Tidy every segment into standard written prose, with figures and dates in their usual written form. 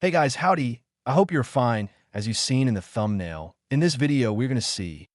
Hey guys, howdy. I hope you're fine. As you've seen in the thumbnail, in this video we're going to see,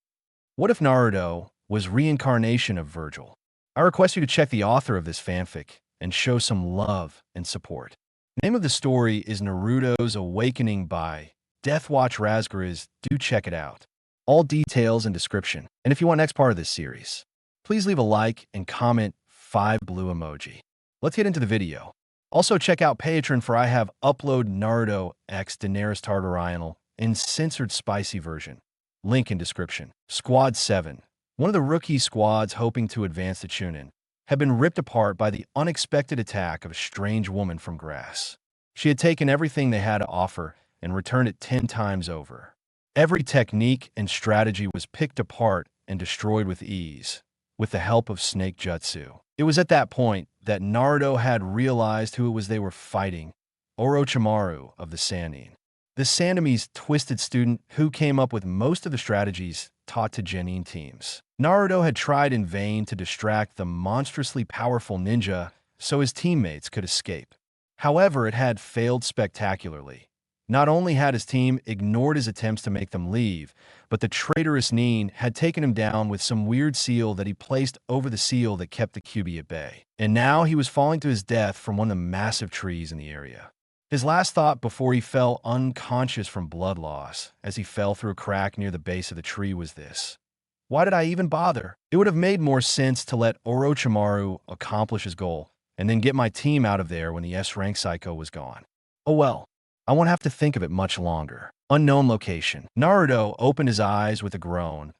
what if Naruto was reincarnation of Vergil? I request you to check the author of this fanfic and show some love and support. The name of the story is Naruto's Awakening by Deathwatch Razgariz. Do check it out. All details and description. And if you want next part of this series, please leave a like and comment 5 blue emoji. Let's get into the video. Also, check out Patreon for I have upload Naruto X Daenerys Targaryen in censored spicy version. Link in description. Squad 7. One of the rookie squads hoping to advance to Chunin had been ripped apart by the unexpected attack of a strange woman from grass. She had taken everything they had to offer and returned it 10 times over. Every technique and strategy was picked apart and destroyed with ease, with the help of snake jutsu. It was at that point that Naruto had realized who it was they were fighting, Orochimaru of the Sannin. The Sannime's twisted student who came up with most of the strategies taught to Genin teams. Naruto had tried in vain to distract the monstrously powerful ninja so his teammates could escape. However, it had failed spectacularly. Not only had his team ignored his attempts to make them leave, but the traitorous Nin had taken him down with some weird seal that he placed over the seal that kept the Kyuubi at bay. And now he was falling to his death from one of the massive trees in the area. His last thought before he fell unconscious from blood loss, as he fell through a crack near the base of the tree, was this: why did I even bother? It would have made more sense to let Orochimaru accomplish his goal, and then get my team out of there when the S-rank psycho was gone. Oh well. I won't have to think of it much longer. Unknown location. Naruto opened his eyes with a groan,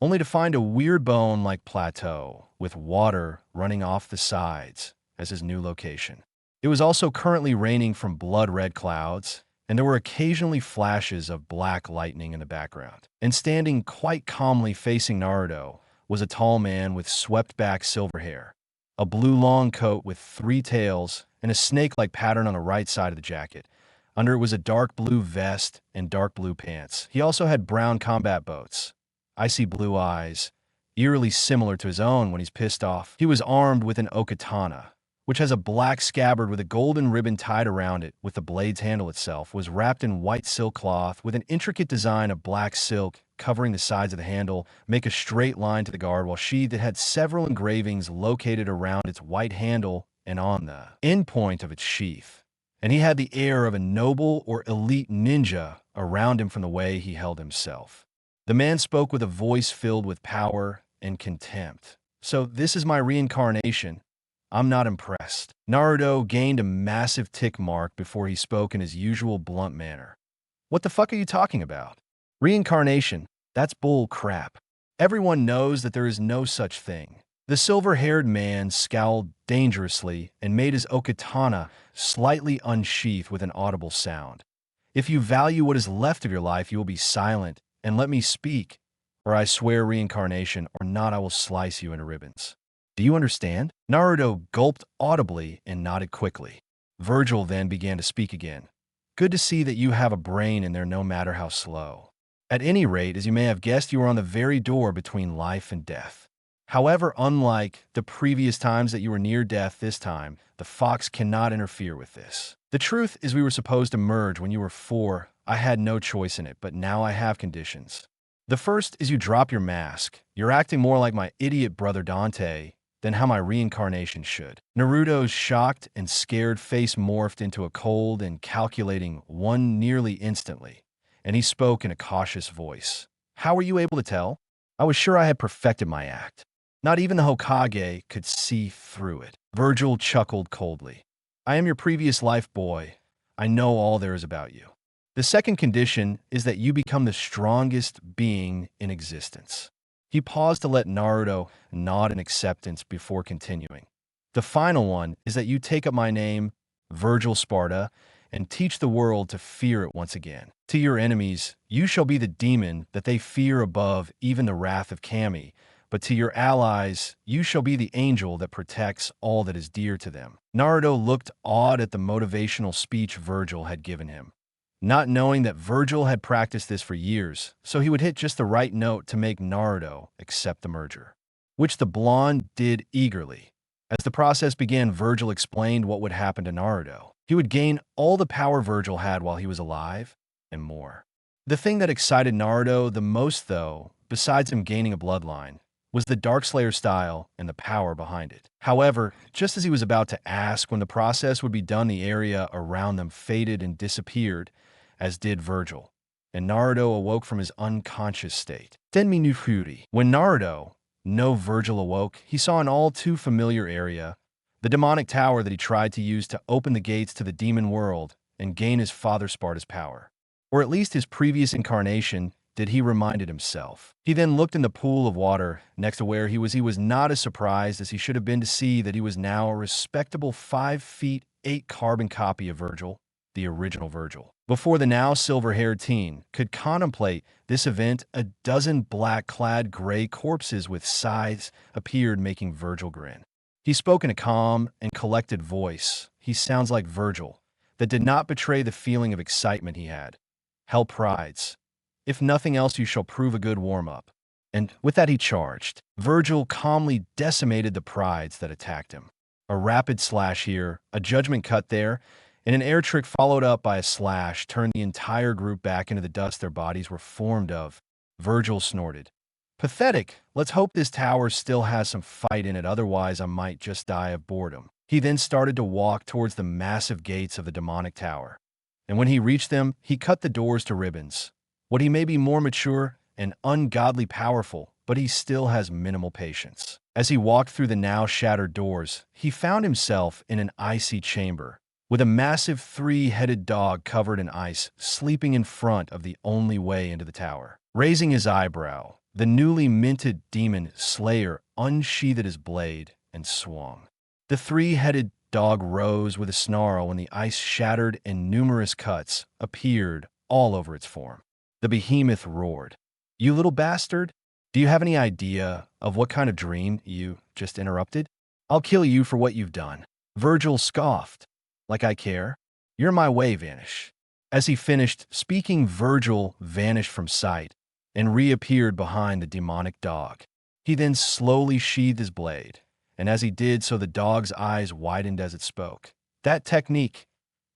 only to find a weird bone-like plateau with water running off the sides as his new location. It was also currently raining from blood-red clouds, and there were occasionally flashes of black lightning in the background. And standing quite calmly facing Naruto was a tall man with swept-back silver hair, a blue long coat with 3 tails, and a snake-like pattern on the right side of the jacket. Under it was a dark blue vest and dark blue pants. He also had brown combat boots, icy blue eyes, eerily similar to his own when he's pissed off. He was armed with an okatana, which has a black scabbard with a golden ribbon tied around it, with the blade's handle itself was wrapped in white silk cloth with an intricate design of black silk covering the sides of the handle, make a straight line to the guard, while sheathed it had several engravings located around its white handle and on the end point of its sheath. And he had the air of a noble or elite ninja around him from the way he held himself. The man spoke with a voice filled with power and contempt. So this is my reincarnation. I'm not impressed. Naruto gained a massive tick mark before he spoke in his usual blunt manner. What the fuck are you talking about? Reincarnation? That's bull crap. Everyone knows that there is no such thing. The silver-haired man scowled dangerously and made his okatana slightly unsheath with an audible sound. If you value what is left of your life, you will be silent and let me speak, or I swear reincarnation, or not I will slice you into ribbons. Do you understand? Naruto gulped audibly and nodded quickly. Vergil then began to speak again. Good to see that you have a brain in there no matter how slow. At any rate, as you may have guessed, you are on the very door between life and death. However, unlike the previous times that you were near death, this time, the fox cannot interfere with this. The truth is we were supposed to merge when you were 4. I had no choice in it, but now I have conditions. The first is you drop your mask. You're acting more like my idiot brother Dante than how my reincarnation should. Naruto's shocked and scared face morphed into a cold and calculating one nearly instantly, and he spoke in a cautious voice. How were you able to tell? I was sure I had perfected my act. Not even the Hokage could see through it. Vergil chuckled coldly. I am your previous life boy. I know all there is about you. The second condition is that you become the strongest being in existence. He paused to let Naruto nod in acceptance before continuing. The final one is that you take up my name, Vergil Sparta, and teach the world to fear it once again. To your enemies, you shall be the demon that they fear above even the wrath of Kami, but to your allies, you shall be the angel that protects all that is dear to them. Naruto looked awed at the motivational speech Vergil had given him, not knowing that Vergil had practiced this for years, so he would hit just the right note to make Naruto accept the merger, which the blonde did eagerly. As the process began, Vergil explained what would happen to Naruto. He would gain all the power Vergil had while he was alive, and more. The thing that excited Naruto the most, though, besides him gaining a bloodline, was the Darkslayer style and the power behind it. However, just as he was about to ask when the process would be done, the area around them faded and disappeared, as did Vergil, and Naruto awoke from his unconscious state. Denmi no Fury. When Naruto, no Vergil, awoke, he saw an all too familiar area, the demonic tower that he tried to use to open the gates to the demon world and gain his father Sparta's power. Or at least his previous incarnation, did he reminded himself. He then looked in the pool of water next to where he was not as surprised as he should have been to see that he was now a respectable 5 feet 8 carbon copy of Vergil, the original Vergil. Before the now silver-haired teen could contemplate this event, a dozen black-clad gray corpses with scythes appeared, making Vergil grin. He spoke in a calm and collected voice. He sounds like Vergil, that did not betray the feeling of excitement he had. Hell prides. If nothing else, you shall prove a good warm-up. And with that he charged. Vergil calmly decimated the prides that attacked him. A rapid slash here, a judgment cut there, and an air trick followed up by a slash turned the entire group back into the dust their bodies were formed of. Vergil snorted. Pathetic. Let's hope this tower still has some fight in it, otherwise I might just die of boredom. He then started to walk towards the massive gates of the demonic tower. And when he reached them, he cut the doors to ribbons. What he may be more mature and ungodly powerful, but he still has minimal patience. As he walked through the now shattered doors, he found himself in an icy chamber, with a massive 3-headed dog covered in ice sleeping in front of the only way into the tower. Raising his eyebrow, the newly minted demon slayer unsheathed his blade and swung. The 3-headed dog rose with a snarl when the ice shattered and numerous cuts appeared all over its form. The behemoth roared. "You little bastard! Do you have any idea of what kind of dream you just interrupted? I'll kill you for what you've done." Vergil scoffed. "Like I care? You're in my way, vanish." As he finished speaking, Vergil vanished from sight and reappeared behind the demonic dog. He then slowly sheathed his blade, and as he did so, the dog's eyes widened as it spoke. "That technique.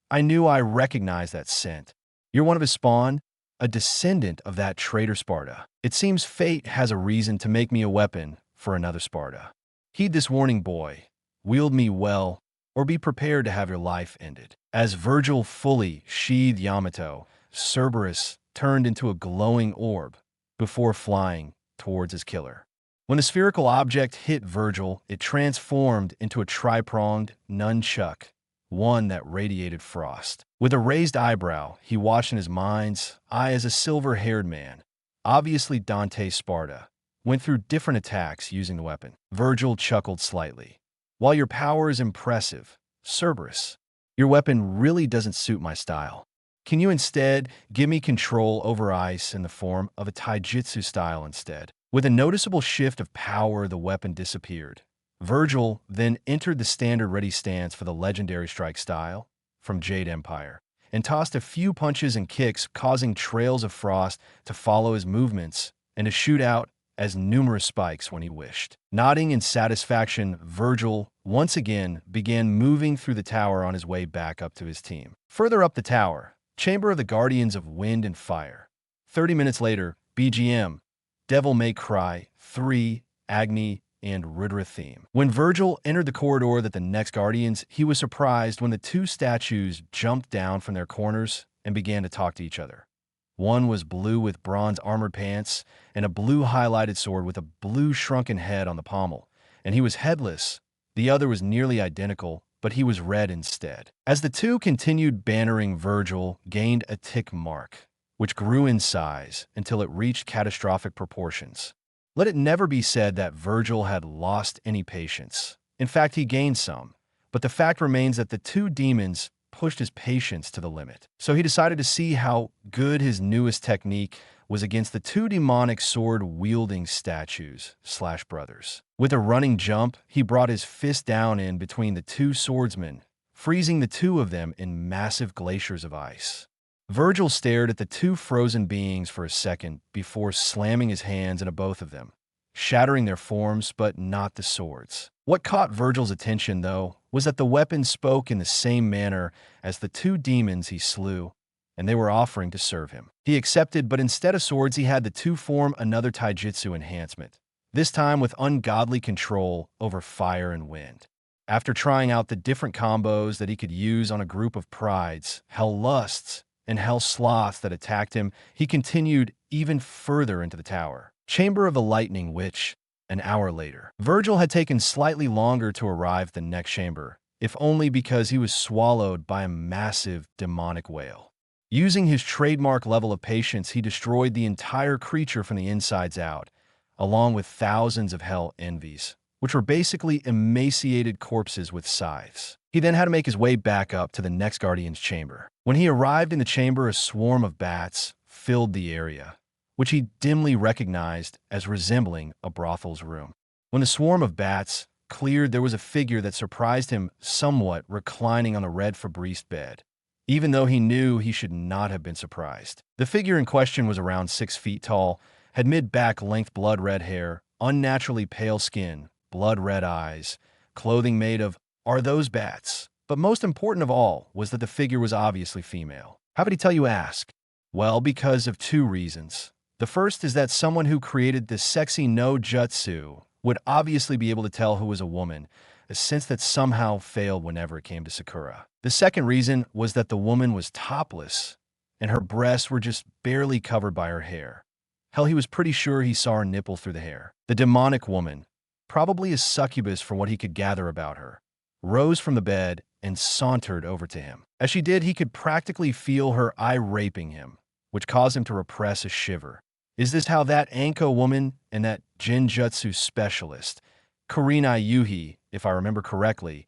I knew I recognized that scent. You're one of his spawn, a descendant of that traitor Sparta. It seems fate has a reason to make me a weapon for another Sparta. Heed this warning, boy. Wield me well, or be prepared to have your life ended." As Vergil fully sheathed Yamato, Cerberus turned into a glowing orb before flying towards his killer. When the spherical object hit Vergil, it transformed into a tri-pronged nunchuck, one that radiated frost. With a raised eyebrow, he watched in his mind's eye as a silver-haired man, obviously Dante Sparta, went through different attacks using the weapon. Vergil chuckled slightly. "While your power is impressive, Cerberus, your weapon really doesn't suit my style. Can you instead give me control over ice in the form of a taijutsu style instead?" With a noticeable shift of power, the weapon disappeared. Vergil then entered the standard ready stance for the legendary strike style from Jade Empire and tossed a few punches and kicks, causing trails of frost to follow his movements and to shoot out as numerous spikes when he wished. Nodding in satisfaction, Vergil once again began moving through the tower on his way back up to his team. Further up the tower, Chamber of the Guardians of Wind and Fire. 30 minutes later, BGM, Devil May Cry 3, Agni, and Rudra theme. When Vergil entered the corridor that the next Guardians, he was surprised when the two statues jumped down from their corners and began to talk to each other. One was blue with bronze armored pants and a blue highlighted sword with a blue shrunken head on the pommel, and he was headless. The other was nearly identical, but he was red instead. As the two continued bantering, Vergil gained a tick mark, which grew in size until it reached catastrophic proportions. Let it never be said that Vergil had lost any patience. In fact, he gained some, but the fact remains that the two demons pushed his patience to the limit. So he decided to see how good his newest technique was against the two demonic sword-wielding statues / brothers. With a running jump, he brought his fist down in between the two swordsmen, freezing the two of them in massive glaciers of ice. Vergil stared at the two frozen beings for a second before slamming his hands into both of them, shattering their forms but not the swords. What caught Vergil's attention, though, was that the weapons spoke in the same manner as the two demons he slew, and they were offering to serve him. He accepted, but instead of swords, he had the two form another taijutsu enhancement, this time with ungodly control over fire and wind. After trying out the different combos that he could use on a group of prides, hell lusts, and hell sloths that attacked him, he continued even further into the tower. Chamber of the Lightning Witch. An hour later, Vergil had taken slightly longer to arrive than next chamber, if only because he was swallowed by a massive demonic whale. Using his trademark level of patience, he destroyed the entire creature from the insides out, along with thousands of hell envies, which were basically emaciated corpses with scythes. He then had to make his way back up to the next guardian's chamber. When he arrived in the chamber, a swarm of bats filled the area, which he dimly recognized as resembling a brothel's room. When the swarm of bats cleared, there was a figure that surprised him somewhat reclining on a red Febreze bed, even though he knew he should not have been surprised. The figure in question was around 6 feet tall, had mid-back length blood-red hair, unnaturally pale skin, blood-red eyes, clothing made of "Are those bats?" But most important of all was that the figure was obviously female. How could he tell, you ask? Well, because of two reasons. The first is that someone who created this sexy no jutsu would obviously be able to tell who was a woman, a sense that somehow failed whenever it came to Sakura. The second reason was that the woman was topless, and her breasts were just barely covered by her hair. Hell, he was pretty sure he saw her nipple through the hair. The demonic woman, probably a succubus from what he could gather about her, rose from the bed and sauntered over to him. As she did, he could practically feel her eye raping him, which caused him to repress a shiver. Is this how that Anko woman and that Jinjutsu specialist, Kurenai Yuhi, if I remember correctly,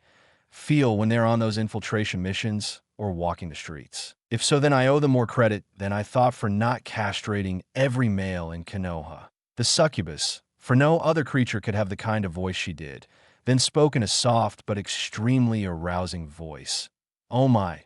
feel when they're on those infiltration missions or walking the streets? If so, then I owe them more credit than I thought for not castrating every male in Konoha. The succubus, for no other creature could have the kind of voice she did, then spoke in a soft but extremely arousing voice. Oh my,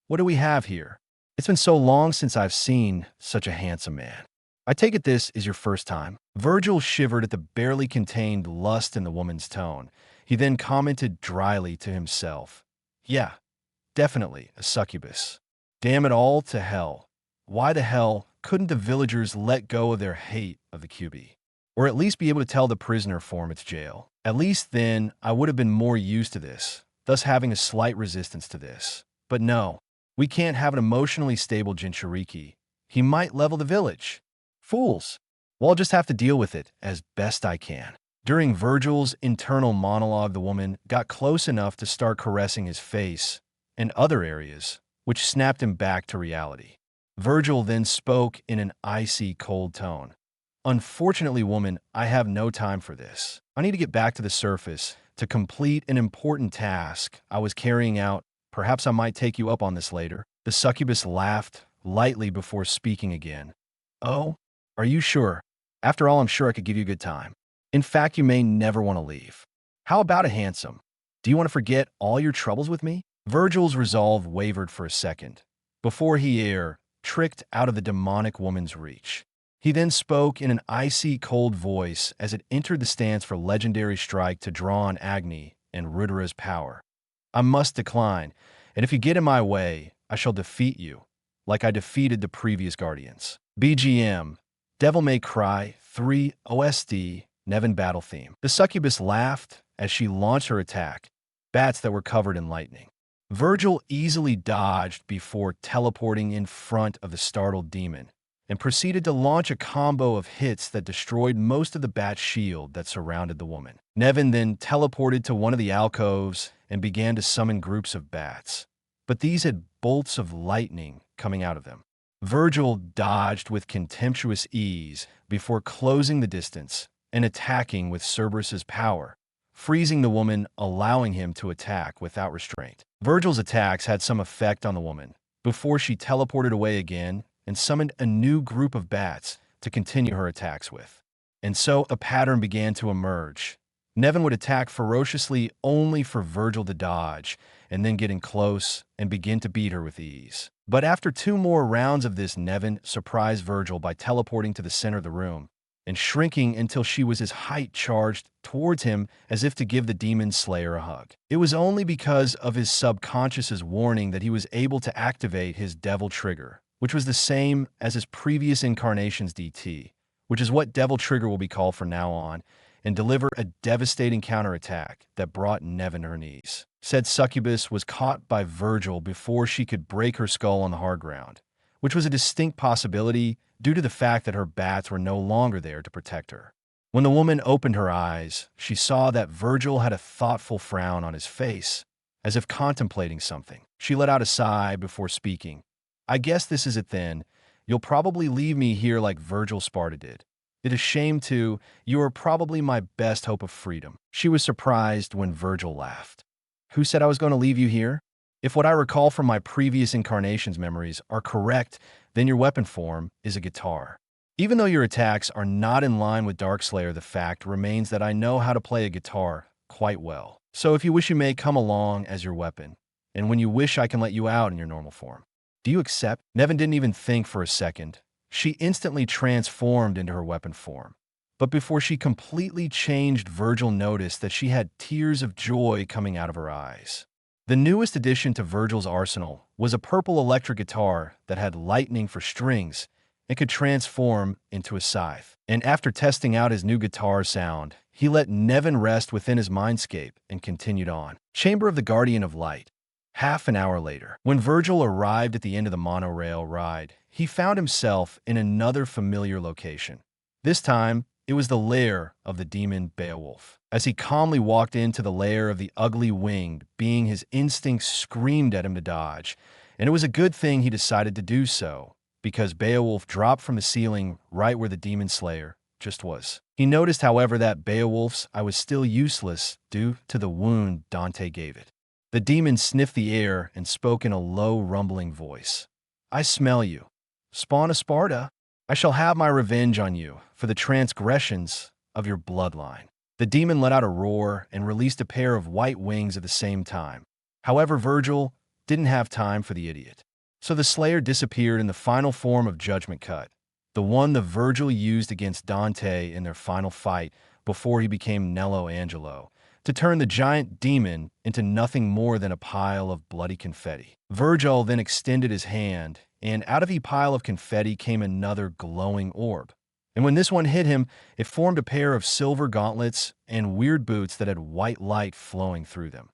what do we have here? It's been so long since I've seen such a handsome man. I take it this is your first time? Vergil shivered at the barely contained lust in the woman's tone. He then commented dryly to himself. Yeah, definitely a succubus. Damn it all to hell. Why the hell couldn't the villagers let go of their hate of the QB? Or at least be able to tell the prisoner form its jail? At least then I would have been more used to this, thus having a slight resistance to this. But no, we can't have an emotionally stable Jinchuriki. He might level the village. Fools. Well, I'll just have to deal with it as best I can. During Vergil's internal monologue, the woman got close enough to start caressing his face and other areas, which snapped him back to reality. Vergil then spoke in an icy, cold tone. Unfortunately, woman, I have no time for this. I need to get back to the surface to complete an important task I was carrying out. Perhaps I might take you up on this later. The succubus laughed lightly before speaking again. Oh? Are you sure? After all, I'm sure I could give you a good time. In fact, you may never want to leave. How about a handsome? Do you want to forget all your troubles with me? Vergil's resolve wavered for a second, before he tricked out of the demonic woman's reach. He then spoke in an icy, cold voice as it entered the stance for legendary strike to draw on Agni and Rudera's power. I must decline, and if you get in my way, I shall defeat you, like I defeated the previous guardians. BGM. Devil May Cry 3 OST Nevin battle theme. The succubus laughed as she launched her attack, bats that were covered in lightning. Vergil easily dodged before teleporting in front of the startled demon and proceeded to launch a combo of hits that destroyed most of the bat shield that surrounded the woman. Nevin then teleported to one of the alcoves and began to summon groups of bats, but these had bolts of lightning coming out of them. Vergil dodged with contemptuous ease before closing the distance and attacking with Cerberus's power, freezing the woman, allowing him to attack without restraint. Vergil's attacks had some effect on the woman before she teleported away again and summoned a new group of bats to continue her attacks with. And so a pattern began to emerge. Nevin would attack ferociously only for Vergil to dodge and then getting close and begin to beat her with ease. But after 2 more rounds of this, Nevin surprised Vergil by teleporting to the center of the room and shrinking until she was his height, charged towards him as if to give the demon slayer a hug. It was only because of his subconscious's warning that he was able to activate his devil trigger, which was the same as his previous incarnation's DT, which is what devil trigger will be called from now on, and deliver a devastating counterattack that brought Nevin to her knees. Said succubus was caught by Vergil before she could break her skull on the hard ground, which was a distinct possibility due to the fact that her bats were no longer there to protect her. When the woman opened her eyes, she saw that Vergil had a thoughtful frown on his face, as if contemplating something. She let out a sigh before speaking. "I guess this is it then. You'll probably leave me here like Vergil Sparta did. It is shame too. You are probably my best hope of freedom." She was surprised when Vergil laughed. "Who said I was going to leave you here? If what I recall from my previous incarnation's memories are correct, then your weapon form is a guitar. Even though your attacks are not in line with Darkslayer, the fact remains that I know how to play a guitar quite well. So if you wish, you may come along as your weapon, and when you wish, I can let you out in your normal form. Do you accept?" Nevin didn't even think for a second. She instantly transformed into her weapon form. But before she completely changed, Vergil noticed that she had tears of joy coming out of her eyes. The newest addition to Vergil's arsenal was a purple electric guitar that had lightning for strings and could transform into a scythe. And after testing out his new guitar sound, he let Nevin rest within his mindscape and continued on. Chamber of the Guardian of Light. Half an hour later, when Vergil arrived at the end of the monorail ride, he found himself in another familiar location. This time, it was the lair of the demon Beowulf. As he calmly walked into the lair of the ugly winged being, his instincts screamed at him to dodge, and it was a good thing he decided to do so, because Beowulf dropped from the ceiling right where the demon slayer just was. He noticed, however, that Beowulf's eye was still useless due to the wound Dante gave it. The demon sniffed the air and spoke in a low, rumbling voice. "I smell you. Spawn of Sparta, I shall have my revenge on you for the transgressions of your bloodline." The demon let out a roar and released a pair of white wings at the same time. However, Vergil didn't have time for the idiot. So the Slayer disappeared in the final form of Judgment Cut, the one the Vergil used against Dante in their final fight before he became Nello Angelo, to turn the giant demon into nothing more than a pile of bloody confetti. Vergil then extended his hand, and out of a pile of confetti came another glowing orb. And when this one hit him, it formed a pair of silver gauntlets and weird boots that had white light flowing through them.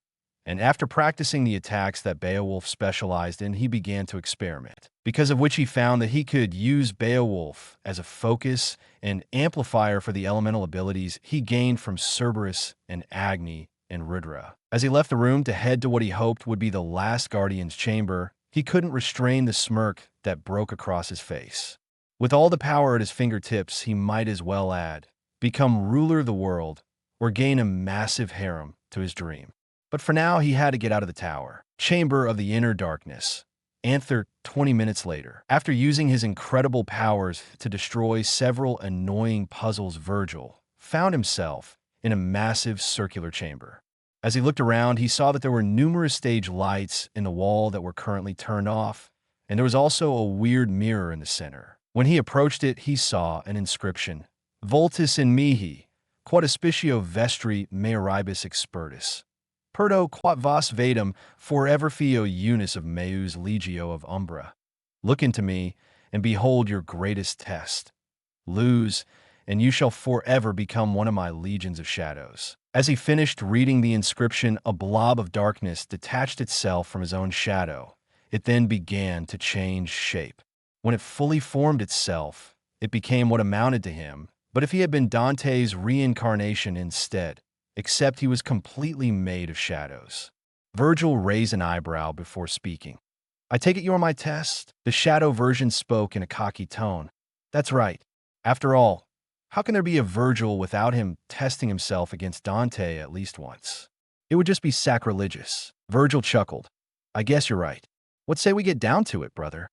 And after practicing the attacks that Beowulf specialized in, he began to experiment, because of which he found that he could use Beowulf as a focus and amplifier for the elemental abilities he gained from Cerberus and Agni and Rudra. As he left the room to head to what he hoped would be the last Guardian's chamber, he couldn't restrain the smirk that broke across his face. With all the power at his fingertips, he might as well add, become ruler of the world or gain a massive harem to his dream. But for now, he had to get out of the tower. Chamber of the Inner Darkness. Anther, 20 minutes later. After using his incredible powers to destroy several annoying puzzles, Vergil found himself in a massive circular chamber. As he looked around, he saw that there were numerous stage lights in the wall that were currently turned off, and there was also a weird mirror in the center. When he approached it, he saw an inscription, Voltus in mihi, quod auspicio vestri meoribus expertus. Perdo quat vas vedum forever fio unis of meus legio of umbra. Look into me, and behold your greatest test. Lose, and you shall forever become one of my legions of shadows. As he finished reading the inscription, a blob of darkness detached itself from his own shadow. It then began to change shape. When it fully formed itself, it became what amounted to him, but if he had been Dante's reincarnation instead, except he was completely made of shadows. Vergil raised an eyebrow before speaking. "I take it you are my test?" The shadow version spoke in a cocky tone. "That's right. After all, how can there be a Vergil without him testing himself against Dante at least once? It would just be sacrilegious." Vergil chuckled. "I guess you're right. What say we get down to it, brother?"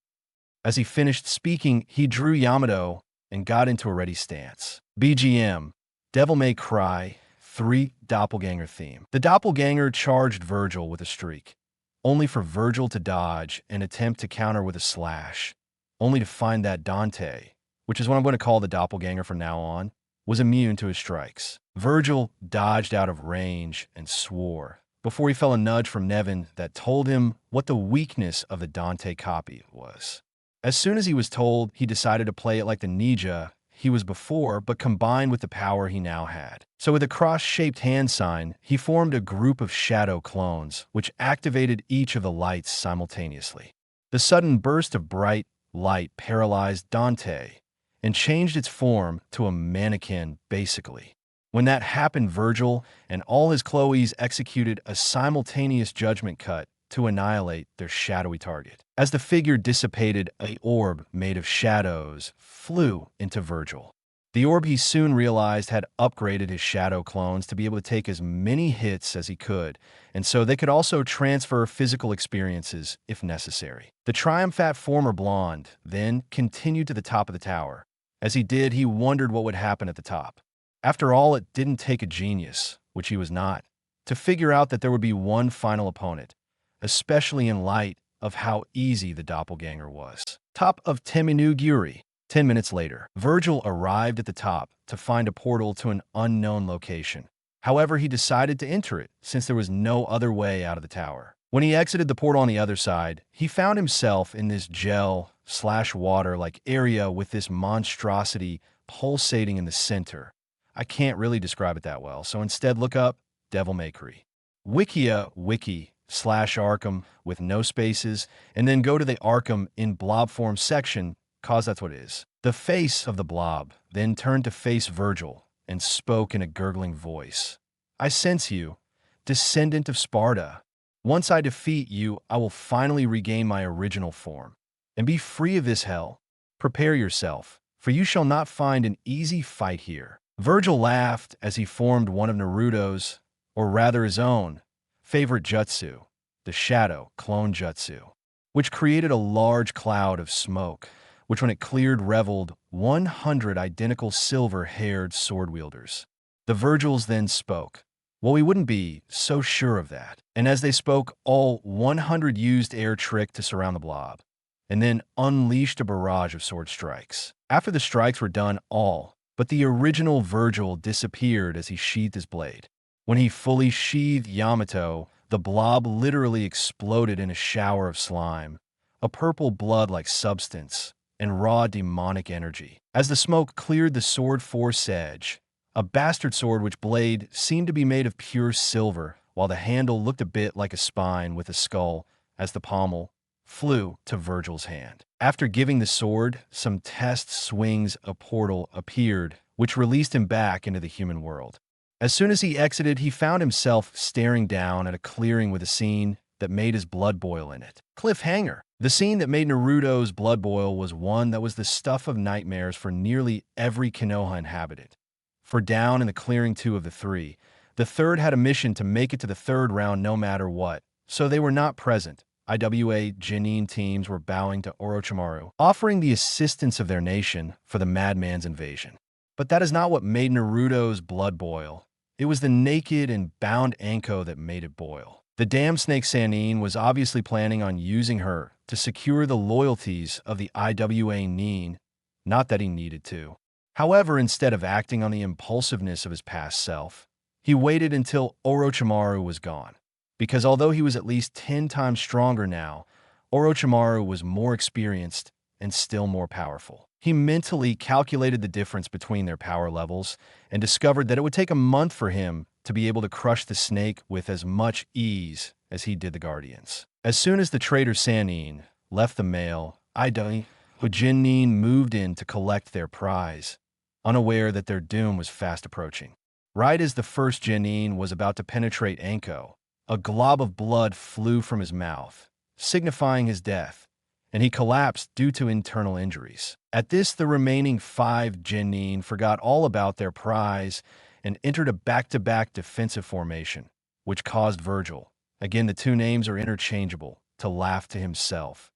As he finished speaking, he drew Yamato and got into a ready stance. BGM, Devil May Cry 3 Doppelganger theme. The doppelganger charged Vergil with a streak, only for Vergil to dodge and attempt to counter with a slash, only to find that Dante which is what I'm going to call the doppelganger from now on, was immune to his strikes. Vergil dodged out of range and swore, before he felt a nudge from Nevin that told him what the weakness of the Dante copy was. As soon as he was told, he decided to play it like the ninja he was before, but combined with the power he now had. So with a cross-shaped hand sign, he formed a group of shadow clones, which activated each of the lights simultaneously. The sudden burst of bright light paralyzed Dante and changed its form to a mannequin, basically. When that happened, Vergil and all his Chloes executed a simultaneous judgment cut to annihilate their shadowy target. As the figure dissipated, an orb made of shadows flew into Vergil. The orb, he soon realized, had upgraded his shadow clones to be able to take as many hits as he could, and so they could also transfer physical experiences if necessary. The triumphant former blonde then continued to the top of the tower. As he did, he wondered what would happen at the top. After all, it didn't take a genius, which he was not, to figure out that there would be one final opponent, especially in light of how easy the doppelganger was. Top of Teminu Guri. 10 minutes later, Vergil arrived at the top to find a portal to an unknown location. However, he decided to enter it since there was no other way out of the tower. When he exited the portal on the other side, he found himself in this gel/water-like area with this monstrosity pulsating in the center. I can't really describe it that well, so instead look up Devil May Cry. Wikia wiki/Arkham with no spaces, and then go to the Arkham in blob form section, cause that's what it is. The face of the blob then turned to face Vergil and spoke in a gurgling voice. I sense you, descendant of Sparta. Once I defeat you, I will finally regain my original form and be free of this hell. Prepare yourself, for you shall not find an easy fight here. Vergil laughed as he formed one of Naruto's, or rather his own, favorite jutsu, the Shadow Clone Jutsu, which created a large cloud of smoke, which when it cleared reveled 100 identical silver-haired sword-wielders. The Vergils then spoke. Well, we wouldn't be so sure of that. And as they spoke, all 100 used air trick to surround the blob, and then unleashed a barrage of sword strikes. After the strikes were done, all but the original Vergil disappeared as he sheathed his blade. When he fully sheathed Yamato, the blob literally exploded in a shower of slime, a purple blood-like substance, and raw demonic energy. As the smoke cleared the sword force edge, a bastard sword which blade seemed to be made of pure silver, while the handle looked a bit like a spine with a skull, as the pommel flew to Vergil's hand. After giving the sword some test swings, a portal appeared, which released him back into the human world. As soon as he exited, he found himself staring down at a clearing with a scene that made his blood boil in it. Cliffhanger. The scene that made Naruto's blood boil was one that was the stuff of nightmares for nearly every Konoha inhabitant. For down in the clearing 2 of the 3, the third had a mission to make it to the third round no matter what, so they were not present. IWA Genin teams were bowing to Orochimaru, offering the assistance of their nation for the madman's invasion. But that is not what made Naruto's blood boil. It was the naked and bound Anko that made it boil. The damn snake Sannin was obviously planning on using her to secure the loyalties of the IWA Nin, not that he needed to. However, instead of acting on the impulsiveness of his past self, he waited until Orochimaru was gone. Because although he was at least 10 times stronger now, Orochimaru was more experienced and still more powerful. He mentally calculated the difference between their power levels and discovered that it would take a month for him to be able to crush the snake with as much ease as he did the Guardians. As soon as the traitor Sannin left the mail, Genin moved in to collect their prize, unaware that their doom was fast approaching. Right as the first Genin was about to penetrate Anko, a glob of blood flew from his mouth, signifying his death, and he collapsed due to internal injuries. At this, the remaining 5 Genin forgot all about their prize and entered a back-to-back defensive formation, which caused Vergil, again the 2 names are interchangeable, to laugh to himself.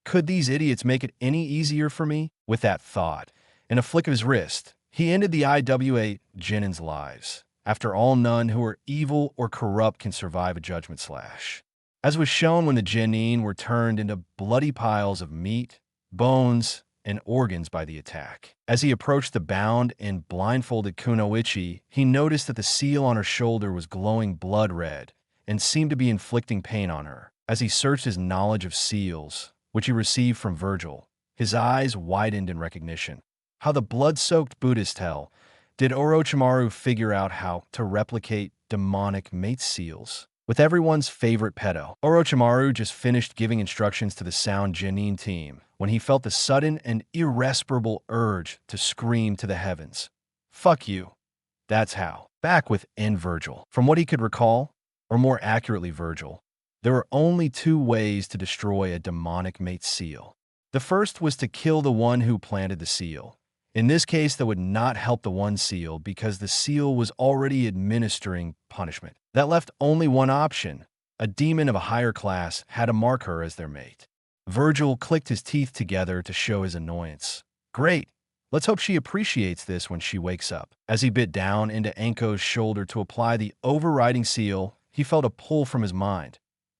Could these idiots make it any easier for me? With that thought, in a flick of his wrist, he ended the IWA Genin's lives. After all, none who are evil or corrupt can survive a judgment slash. As was shown when the Genin were turned into bloody piles of meat, bones, and organs by the attack. As he approached the bound and blindfolded Kunoichi, he noticed that the seal on her shoulder was glowing blood red and seemed to be inflicting pain on her. As he searched his knowledge of seals, which he received from Vergil, his eyes widened in recognition. How the blood-soaked Buddhist hell did Orochimaru figure out how to replicate demonic mate seals? With everyone's favorite pedo, Orochimaru just finished giving instructions to the Sound Genin team when he felt the sudden and irrepressible urge to scream to the heavens. Fuck you. That's how. Back within Vergil. From what he could recall, or more accurately Vergil, there were only two ways to destroy a demonic mate seal. The first was to kill the one who planted the seal. In this case, that would not help the one seal because the seal was already administering punishment. That left only one option. A demon of a higher class had to mark her as their mate. Vergil clicked his teeth together to show his annoyance. Great. Let's hope she appreciates this when she wakes up. As he bit down into Anko's shoulder to apply the overriding seal, he felt a pull from his mind.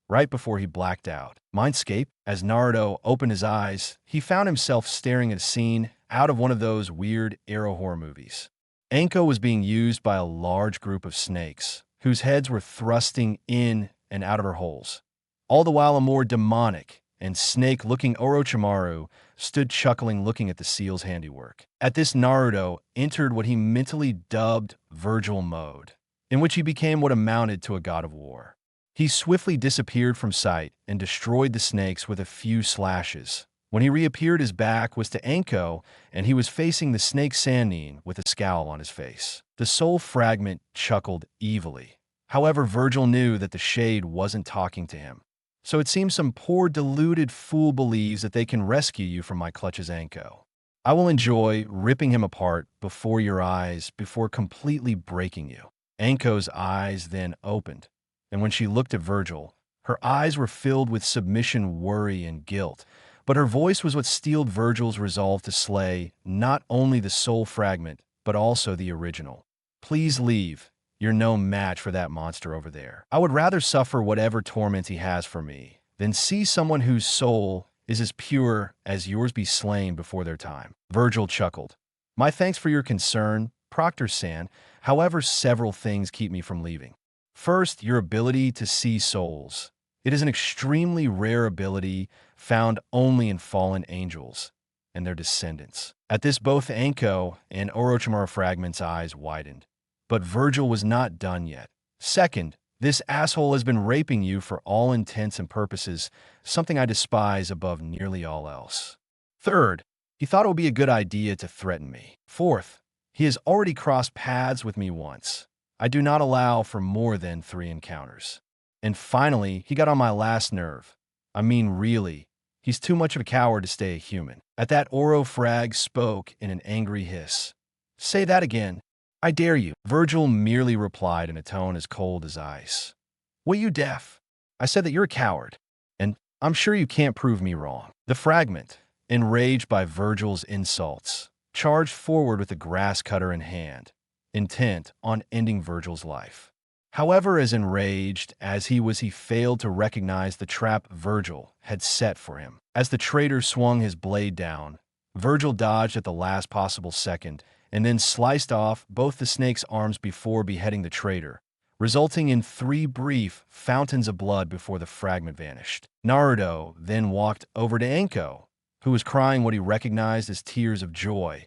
Right before he blacked out. Mindscape, as Naruto opened his eyes, he found himself staring at a scene out of one of those weird Arrow horror movies. Anko was being used by a large group of snakes, whose heads were thrusting in and out of her holes. All the while a more demonic and snake-looking Orochimaru stood chuckling looking at the seal's handiwork. At this, Naruto entered what he mentally dubbed Vergil mode, in which he became what amounted to a god of war. He swiftly disappeared from sight and destroyed the snakes with a few slashes. When he reappeared, his back was to Anko, and he was facing the snake Sannin with a scowl on his face. The soul fragment chuckled evilly. However, Vergil knew that the shade wasn't talking to him. So it seems some poor deluded fool believes that they can rescue you from my clutches, Anko. I will enjoy ripping him apart before your eyes before completely breaking you. Anko's eyes then opened, and when she looked at Vergil, her eyes were filled with submission, worry, and guilt. But her voice was what steeled Vergil's resolve to slay not only the soul fragment, but also the original. Please leave. You're no match for that monster over there. I would rather suffer whatever torment he has for me than see someone whose soul is as pure as yours be slain before their time. Vergil chuckled. My thanks for your concern, Proctor-san. However, several things keep me from leaving. First, your ability to see souls. It is an extremely rare ability found only in fallen angels and their descendants. At this, both Anko and Orochimaru Fragment's eyes widened. But Vergil was not done yet. Second, this asshole has been raping you for all intents and purposes, something I despise above nearly all else. Third, he thought it would be a good idea to threaten me. Fourth, he has already crossed paths with me once. I do not allow for more than 3 encounters. And finally, he got on my last nerve. I mean, really, he's too much of a coward to stay a human. At that, Oro Frag spoke in an angry hiss. Say that again. I dare you. Vergil merely replied in a tone as cold as ice. What, you deaf? I said that you're a coward, and I'm sure you can't prove me wrong. The fragment, enraged by Vergil's insults, charged forward with the grass cutter in hand, intent on ending Vergil's life. However, as enraged as he was, he failed to recognize the trap Vergil had set for him. As the traitor swung his blade down, Vergil dodged at the last possible second and then sliced off both the snake's arms before beheading the traitor, resulting in 3 brief fountains of blood before the fragment vanished. Naruto then walked over to Anko, who was crying what he recognized as tears of joy,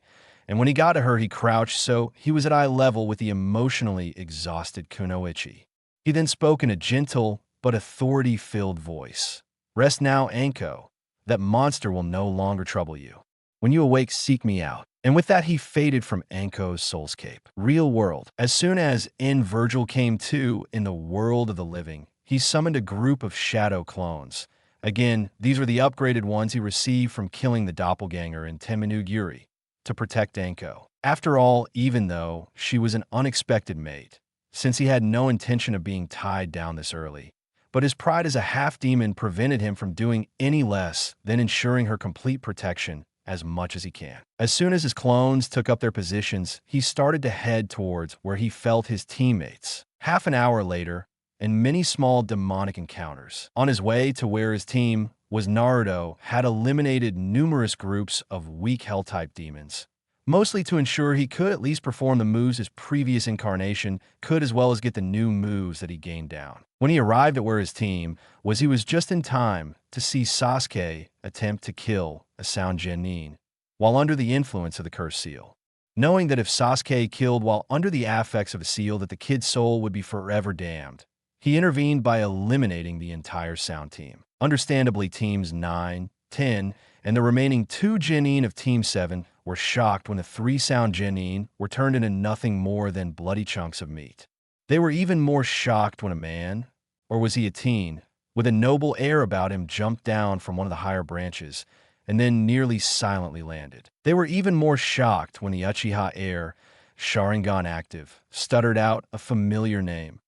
and when he got to her, he crouched so he was at eye level with the emotionally exhausted Kunoichi. He then spoke in a gentle but authority-filled voice. Rest now, Anko. That monster will no longer trouble you. When you awake, seek me out. And with that, he faded from Anko's soulscape. Real world. As soon as Vergil came to in the world of the living, he summoned a group of shadow clones. Again, these were the upgraded ones he received from killing the doppelganger in Temenuguri to protect Anko. After all, even though she was an unexpected mate, since he had no intention of being tied down this early, but his pride as a half-demon prevented him from doing any less than ensuring her complete protection as much as he can. As soon as his clones took up their positions, he started to head towards where he felt his teammates. Half an hour later, and many small demonic encounters. On his way to where his team was Naruto had eliminated numerous groups of weak Hell-type demons, mostly to ensure he could at least perform the moves his previous incarnation could, as well as get the new moves that he gained down. When he arrived at where his team was, he was just in time to see Sasuke attempt to kill a Sound Genin while under the influence of the cursed seal. Knowing that if Sasuke killed while under the affects of a seal, that the kid's soul would be forever damned, he intervened by eliminating the entire Sound team. Understandably, Teams 9, 10, and the remaining 2 Genin of Team 7 were shocked when the 3 Sound Genin were turned into nothing more than bloody chunks of meat. They were even more shocked when a man, or was he a teen, with a noble air about him jumped down from one of the higher branches and then nearly silently landed. They were even more shocked when the Uchiha heir, Sharingan active, stuttered out a familiar name.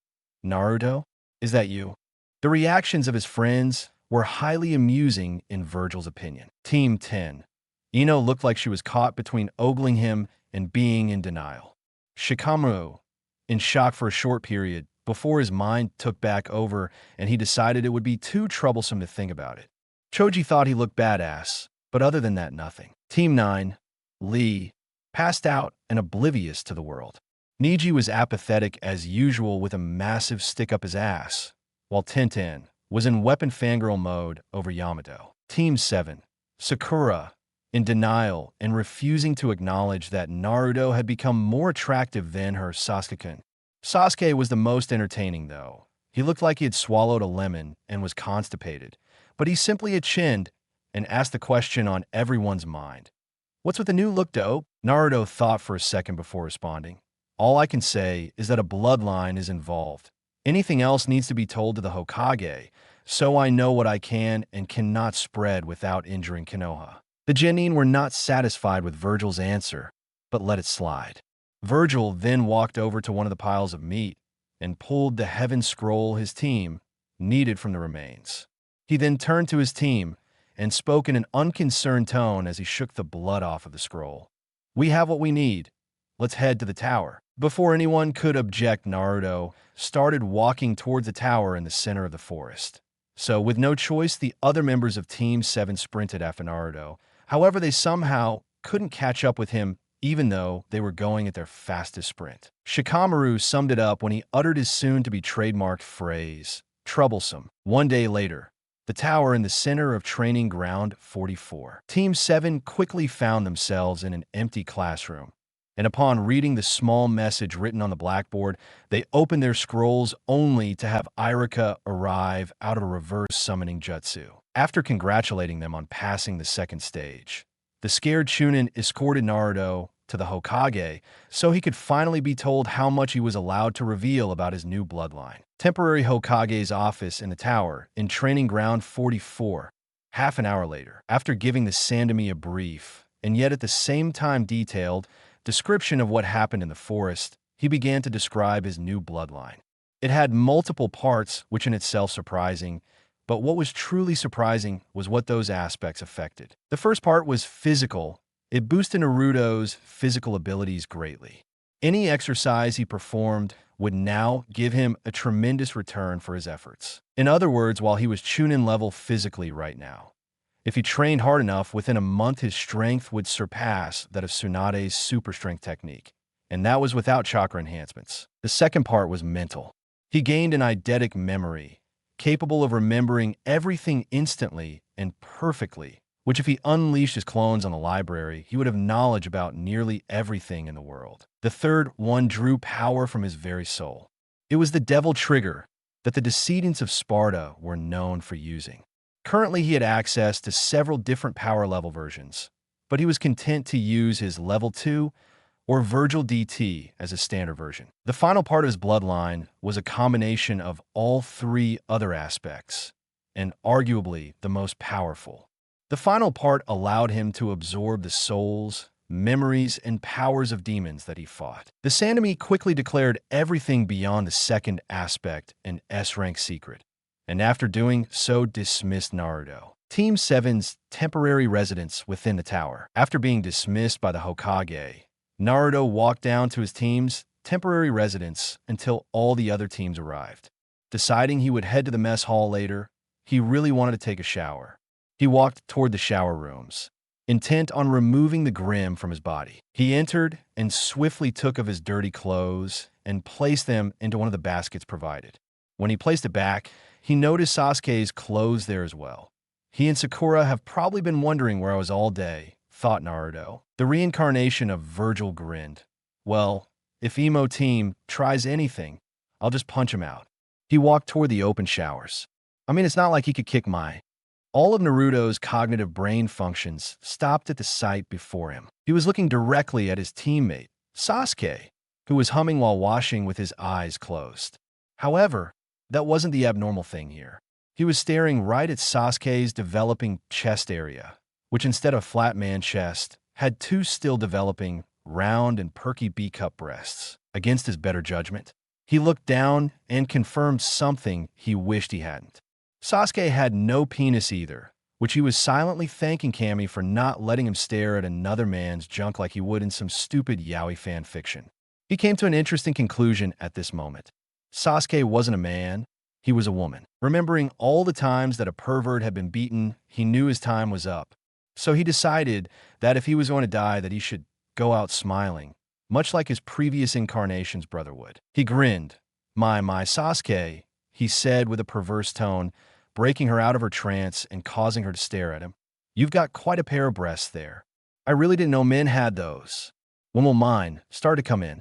"Naruto? Is that you?" The reactions of his friends were highly amusing in Vergil's opinion. Team 10. Ino looked like she was caught between ogling him and being in denial. Shikamaru, in shock for a short period, before his mind took back over and he decided it would be too troublesome to think about it. Choji thought he looked badass, but other than that, nothing. Team 9. Lee, passed out and oblivious to the world. Niji was apathetic as usual with a massive stick up his ass, while Tintin was in weapon fangirl mode over Yamato. Team 7. Sakura, in denial and refusing to acknowledge that Naruto had become more attractive than her Sasuke-kun. Sasuke was the most entertaining, though. He looked like he had swallowed a lemon and was constipated, but he simply chinned and asked the question on everyone's mind. "What's with the new look, dope?" Naruto thought for a second before responding. "All I can say is that a bloodline is involved. Anything else needs to be told to the Hokage, so I know what I can and cannot spread without injuring Konoha." The Genin were not satisfied with Vergil's answer, but let it slide. Vergil then walked over to one of the piles of meat and pulled the heaven scroll his team needed from the remains. He then turned to his team and spoke in an unconcerned tone as he shook the blood off of the scroll. "We have what we need. Let's head to the tower." Before anyone could object, Naruto started walking towards the tower in the center of the forest. So, with no choice, the other members of Team 7 sprinted after Naruto. However, they somehow couldn't catch up with him, even though they were going at their fastest sprint. Shikamaru summed it up when he uttered his soon-to-be trademarked phrase, "troublesome." One day later, the tower in the center of Training Ground 44. Team 7 quickly found themselves in an empty classroom, and upon reading the small message written on the blackboard, they opened their scrolls only to have Irika arrive out of a reverse summoning jutsu. After congratulating them on passing the second stage, the scared Chunin escorted Naruto to the Hokage so he could finally be told how much he was allowed to reveal about his new bloodline. Temporary Hokage's office in the tower in Training Ground 44. Half an hour later, after giving the Sandemi a brief, and yet at the same time detailed, description of what happened in the forest, he began to describe his new bloodline. It had multiple parts, which in itself surprising, but what was truly surprising was what those aspects affected. The first part was physical. It boosted Naruto's physical abilities greatly. Any exercise he performed would now give him a tremendous return for his efforts. In other words, while he was Chunin level physically right now, if he trained hard enough, within a month his strength would surpass that of Tsunade's super strength technique, and that was without chakra enhancements. The second part was mental. He gained an eidetic memory, capable of remembering everything instantly and perfectly, which if he unleashed his clones on the library, he would have knowledge about nearly everything in the world. The third one drew power from his very soul. It was the devil trigger that the descendants of Sparta were known for using. Currently, he had access to several different power level versions, but he was content to use his level 2 or Vergil DT as a standard version. The final part of his bloodline was a combination of all 3 other aspects, and arguably the most powerful. The final part allowed him to absorb the souls, memories, and powers of demons that he fought. The Sandemi quickly declared everything beyond the second aspect an S-rank secret, and after doing so dismissed Naruto. Team 7's temporary residence within the tower. After being dismissed by the Hokage, Naruto walked down to his team's temporary residence until all the other teams arrived. Deciding he would head to the mess hall later, he really wanted to take a shower. He walked toward the shower rooms, intent on removing the grim from his body. He entered and swiftly took of his dirty clothes and placed them into one of the baskets provided. When he placed it back, he noticed Sasuke's clothes there as well. He and Sakura have probably been wondering where I was all day, thought Naruto. The reincarnation of Vergil grinned. Well, if Emo Team tries anything, I'll just punch him out. He walked toward the open showers. I mean, it's not like he could kick my... All of Naruto's cognitive brain functions stopped at the sight before him. He was looking directly at his teammate, Sasuke, who was humming while washing with his eyes closed. However, that wasn't the abnormal thing here. He was staring right at Sasuke's developing chest area, which instead of flat man chest, had two still developing, round and perky B-cup breasts. Against his better judgment, he looked down and confirmed something he wished he hadn't. Sasuke had no penis either, which he was silently thanking Kami for not letting him stare at another man's junk like he would in some stupid yaoi fan fiction. He came to an interesting conclusion at this moment. Sasuke wasn't a man, he was a woman. Remembering all the times that a pervert had been beaten, he knew his time was up. So he decided that if he was going to die, that he should go out smiling, much like his previous incarnation's brother would. He grinned. My Sasuke, he said with a perverse tone, breaking her out of her trance and causing her to stare at him. You've got quite a pair of breasts there. I really didn't know men had those. When will mine start to come in?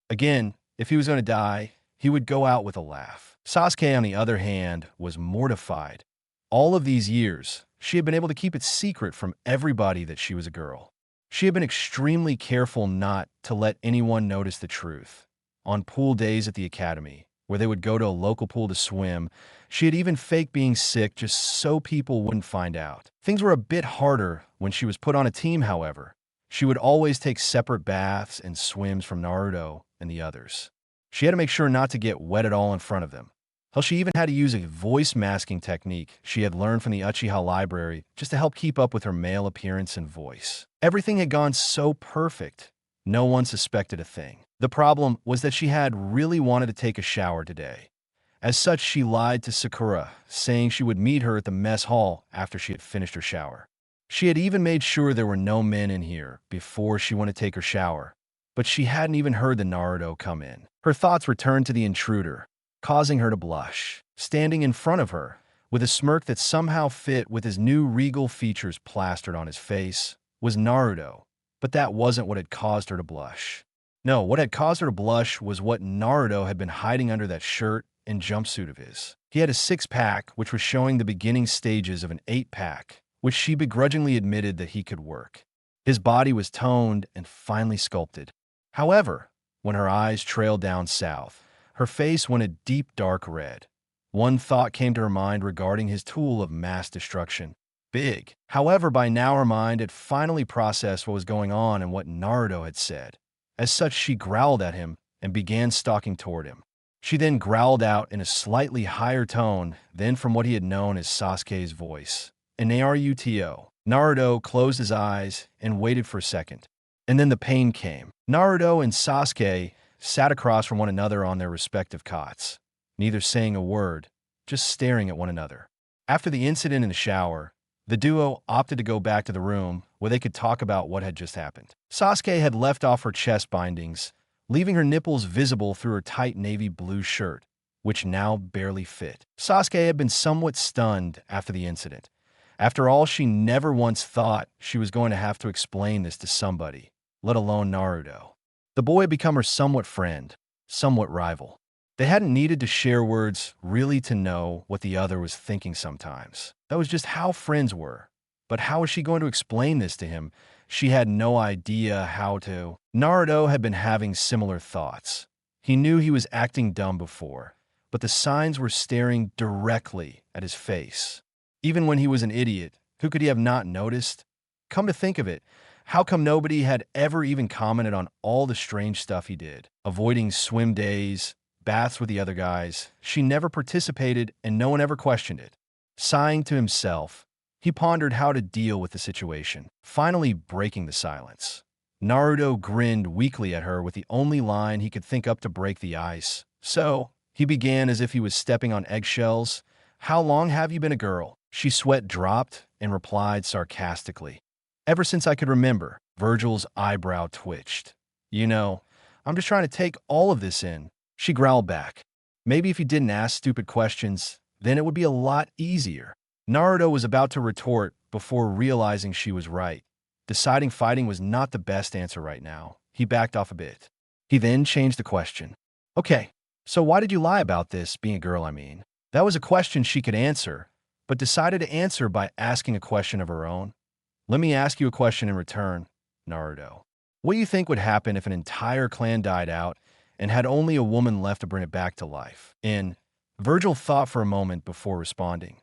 Again, if he was going to die, he would go out with a laugh. Sasuke, on the other hand, was mortified. All of these years, she had been able to keep it secret from everybody that she was a girl. She had been extremely careful not to let anyone notice the truth. On pool days at the academy, where they would go to a local pool to swim, she had even faked being sick just so people wouldn't find out. Things were a bit harder when she was put on a team, however. She would always take separate baths and swims from Naruto and the others. She had to make sure not to get wet at all in front of them. Hell, she even had to use a voice masking technique she had learned from the Uchiha library just to help keep up with her male appearance and voice. Everything had gone so perfect, no one suspected a thing. The problem was that she had really wanted to take a shower today. As such, she lied to Sakura, saying she would meet her at the mess hall after she had finished her shower. She had even made sure there were no men in here before she went to take her shower, but she hadn't even heard the Naruto come in. Her thoughts returned to the intruder, causing her to blush. Standing in front of her, with a smirk that somehow fit with his new regal features plastered on his face, was Naruto, but that wasn't what had caused her to blush. No, what had caused her to blush was what Naruto had been hiding under that shirt and jumpsuit of his. He had a six-pack, which was showing the beginning stages of an eight-pack, which she begrudgingly admitted that he could work. His body was toned and finely sculpted. However, when her eyes trailed down south, her face went a deep dark red. One thought came to her mind regarding his tool of mass destruction. Big. However, by now her mind had finally processed what was going on and what Naruto had said. As such, she growled at him and began stalking toward him. She then growled out in a slightly higher tone than from what he had known as Sasuke's voice. Naruto. Naruto closed his eyes and waited for a second. And then the pain came. Naruto and Sasuke sat across from one another on their respective cots, neither saying a word, just staring at one another. After the incident in the shower, the duo opted to go back to the room where they could talk about what had just happened. Sasuke had left off her chest bindings, leaving her nipples visible through her tight navy blue shirt, which now barely fit. Sasuke had been somewhat stunned after the incident. After all, she never once thought she was going to have to explain this to somebody, let alone Naruto. The boy had become her somewhat friend, somewhat rival. They hadn't needed to share words really to know what the other was thinking sometimes. That was just how friends were. But how was she going to explain this to him? She had no idea how to. Naruto had been having similar thoughts. He knew he was acting dumb before, but the signs were staring directly at his face. Even when he was an idiot, who could he have not noticed? Come to think of it, how come nobody had ever even commented on all the strange stuff he did? Avoiding swim days, baths with the other guys. She never participated and no one ever questioned it. Sighing to himself, he pondered how to deal with the situation, finally breaking the silence. Naruto grinned weakly at her with the only line he could think up to break the ice. So, he began as if he was stepping on eggshells. How long have you been a girl? She sweat dropped and replied sarcastically. Ever since I could remember, Vergil's eyebrow twitched. You know, I'm just trying to take all of this in. She growled back. Maybe if you didn't ask stupid questions, then it would be a lot easier. Naruto was about to retort before realizing she was right. Deciding fighting was not the best answer right now, he backed off a bit. He then changed the question. Okay, so why did you lie about this, being a girl, I mean? That was a question she could answer, but decided to answer by asking a question of her own. Let me ask you a question in return, Naruto. What do you think would happen if an entire clan died out and had only a woman left to bring it back to life? Vergil thought for a moment before responding.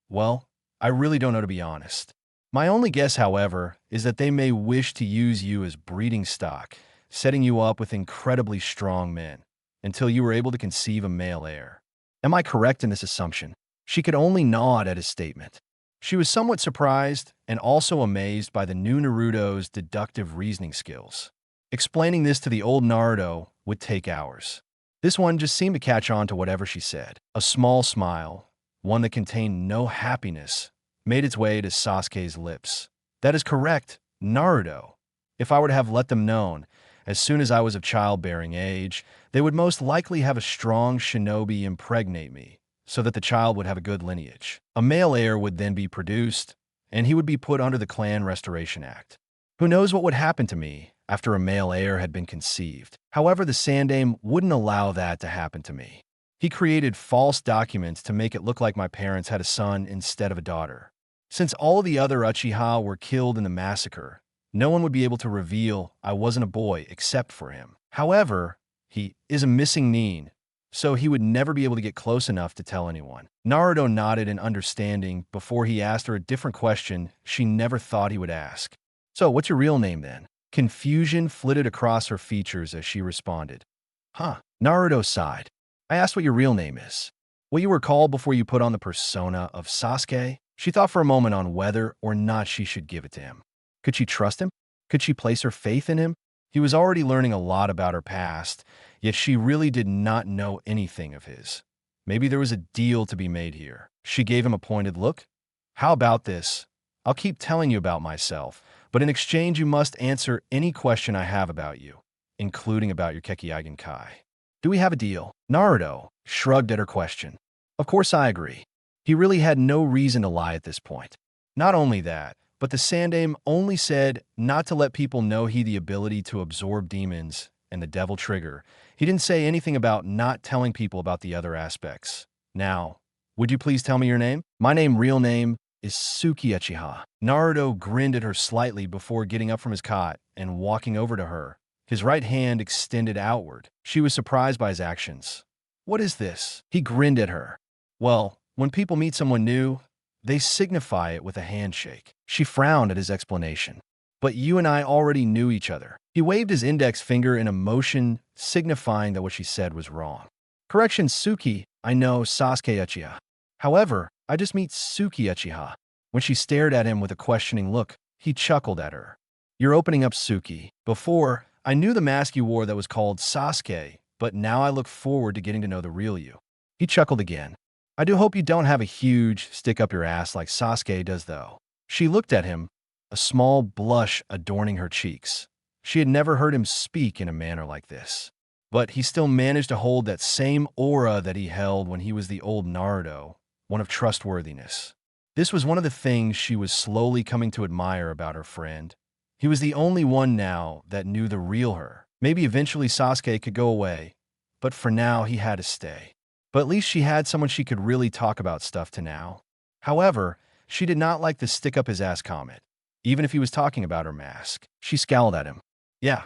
Well, I really don't know, to be honest. My only guess, however, is that they may wish to use you as breeding stock, setting you up with incredibly strong men, until you were able to conceive a male heir. Am I correct in this assumption? She could only nod at his statement. She was somewhat surprised and also amazed by the new Naruto's deductive reasoning skills. Explaining this to the old Naruto would take hours. This one just seemed to catch on to whatever she said. A small smile, one that contained no happiness, made its way to Sasuke's lips. That is correct, Naruto. If I were to have let them known, as soon as I was of childbearing age, they would most likely have a strong shinobi impregnate me, so that the child would have a good lineage. A male heir would then be produced, and he would be put under the Clan Restoration Act. Who knows what would happen to me after a male heir had been conceived? However, the Sandaime wouldn't allow that to happen to me. He created false documents to make it look like my parents had a son instead of a daughter. Since all of the other Uchiha were killed in the massacre, no one would be able to reveal I wasn't a boy except for him. However, he is a missing nin, so he would never be able to get close enough to tell anyone. Naruto nodded in understanding before he asked her a different question she never thought he would ask. So, what's your real name then? Confusion flitted across her features as she responded. Huh. Naruto sighed. I asked what your real name is. What you were called before you put on the persona of Sasuke? She thought for a moment on whether or not she should give it to him. Could she trust him? Could she place her faith in him? He was already learning a lot about her past, yet she really did not know anything of his. Maybe there was a deal to be made here. She gave him a pointed look. How about this? I'll keep telling you about myself, but in exchange you must answer any question I have about you, including about your Kekkei Kai. Do we have a deal? Naruto shrugged at her question. Of course I agree. He really had no reason to lie at this point. Not only that, but the Sandaime only said not to let people know he had the ability to absorb demons and the devil trigger. He didn't say anything about not telling people about the other aspects. Now, would you please tell me your name? My real name is Suki Uchiha. Naruto grinned at her slightly before getting up from his cot and walking over to her, his right hand extended outward. She was surprised by his actions. What is this? He grinned at her. Well, when people meet someone new, they signify it with a handshake. She frowned at his explanation. But you and I already knew each other. He waved his index finger in a motion signifying that what she said was wrong. Correction, Suki, I know Sasuke Uchiha. However, I just meet Suki Uchiha. When she stared at him with a questioning look, he chuckled at her. You're opening up, Suki. Before, I knew the mask you wore that was called Sasuke, but now I look forward to getting to know the real you. He chuckled again. I do hope you don't have a huge stick up your ass like Sasuke does, though. She looked at him, a small blush adorning her cheeks. She had never heard him speak in a manner like this. But he still managed to hold that same aura that he held when he was the old Naruto, one of trustworthiness. This was one of the things she was slowly coming to admire about her friend. He was the only one now that knew the real her. Maybe eventually Sasuke could go away, but for now he had to stay. But at least she had someone she could really talk about stuff to now. However, she did not like the stick-up-his-ass comment, even if he was talking about her mask. She scowled at him. Yeah,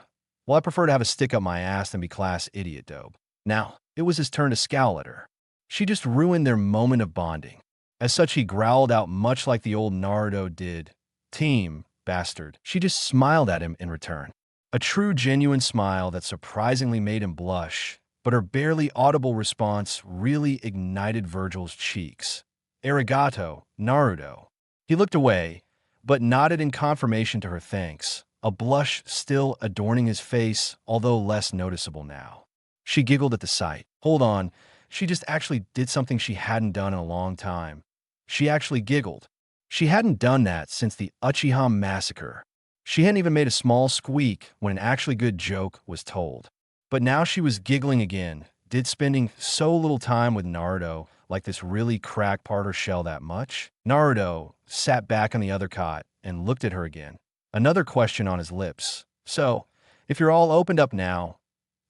well, I prefer to have a stick up my ass than be class idiot dope. Now, it was his turn to scowl at her. She just ruined their moment of bonding. As such, he growled out much like the old Naruto did. Team, bastard. She just smiled at him in return. A true, genuine smile that surprisingly made him blush, but her barely audible response really ignited Vergil's cheeks. Arigato, Naruto. He looked away, but nodded in confirmation to her thanks, a blush still adorning his face, although less noticeable now. She giggled at the sight. Hold on, she just actually did something she hadn't done in a long time. She actually giggled. She hadn't done that since the Uchiha massacre. She hadn't even made a small squeak when an actually good joke was told. But now she was giggling again. Did spending so little time with Naruto like this really crack part her shell that much? Naruto sat back on the other cot and looked at her again. Another question on his lips. So, if you're all opened up now,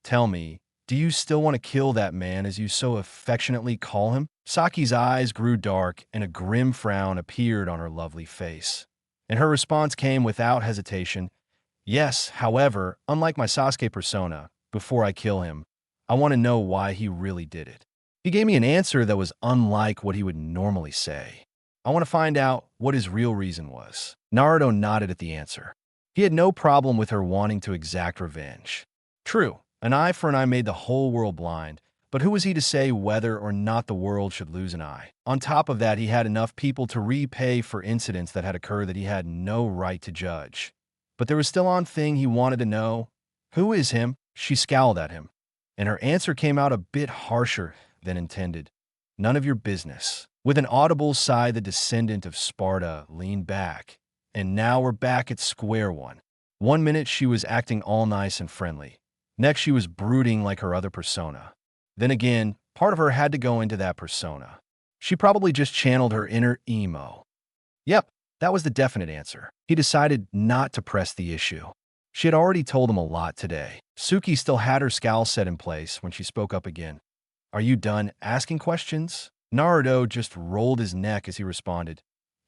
tell me, do you still want to kill that man as you so affectionately call him? Saki's eyes grew dark and a grim frown appeared on her lovely face. And her response came without hesitation. Yes, however, unlike my Sasuke persona, before I kill him, I want to know why he really did it. He gave me an answer that was unlike what he would normally say. I want to find out what his real reason was. Naruto nodded at the answer. He had no problem with her wanting to exact revenge. True, an eye for an eye made the whole world blind, but who was he to say whether or not the world should lose an eye? On top of that, he had enough people to repay for incidents that had occurred that he had no right to judge. But there was still one thing he wanted to know. Who is him? She scowled at him, and her answer came out a bit harsher than intended. None of your business. With an audible sigh, the descendant of Sparta leaned back. And now we're back at square one. 1 minute she was acting all nice and friendly. Next she was brooding like her other persona. Then again, part of her had to go into that persona. She probably just channeled her inner emo. Yep, that was the definite answer. He decided not to press the issue. She had already told him a lot today. Suki still had her scowl set in place when she spoke up again. Are you done asking questions? Naruto just rolled his neck as he responded.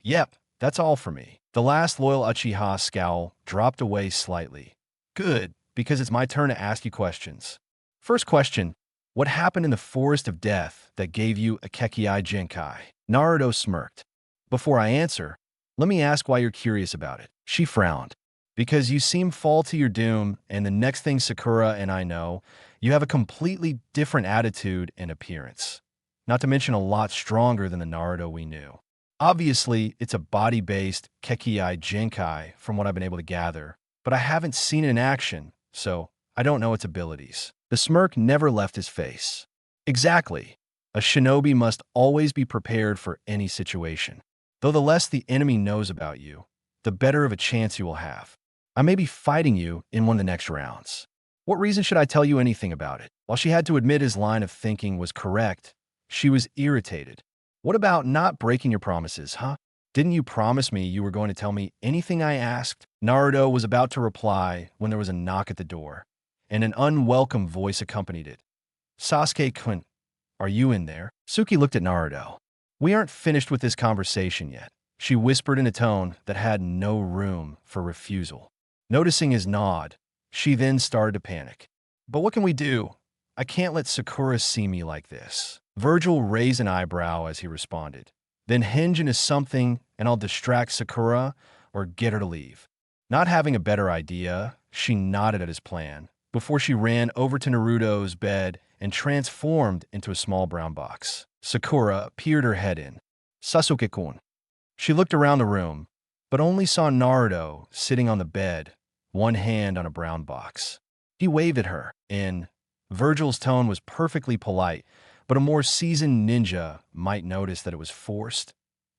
Yep, that's all for me. The last loyal Uchiha scowl dropped away slightly. Good, because it's my turn to ask you questions. First question, what happened in the Forest of Death that gave you a Kekkei Genkai? Naruto smirked. Before I answer, let me ask why you're curious about it. She frowned. Because you seem fall to your doom, and the next thing Sakura and I know, you have a completely different attitude and appearance. Not to mention a lot stronger than the Naruto we knew. Obviously, it's a body-based Kekkei Genkai from what I've been able to gather, but I haven't seen it in action, so I don't know its abilities. The smirk never left his face. Exactly. A shinobi must always be prepared for any situation. Though the less the enemy knows about you, the better of a chance you will have. I may be fighting you in one of the next rounds. What reason should I tell you anything about it? While she had to admit his line of thinking was correct, she was irritated. What about not breaking your promises, huh? Didn't you promise me you were going to tell me anything I asked? Naruto was about to reply when there was a knock at the door, and an unwelcome voice accompanied it. Sasuke-kun, are you in there? Suki looked at Naruto. We aren't finished with this conversation yet, she whispered in a tone that had no room for refusal. Noticing his nod, she then started to panic. But what can we do? I can't let Sakura see me like this. Vergil raised an eyebrow as he responded. Then hinge into something and I'll distract Sakura or get her to leave. Not having a better idea, she nodded at his plan before she ran over to Naruto's bed and transformed into a small brown box. Sakura peered her head in. Sasuke-kun. She looked around the room, but only saw Naruto sitting on the bed, one hand on a brown box. He waved at her, and Vergil's tone was perfectly polite, but a more seasoned ninja might notice that it was forced.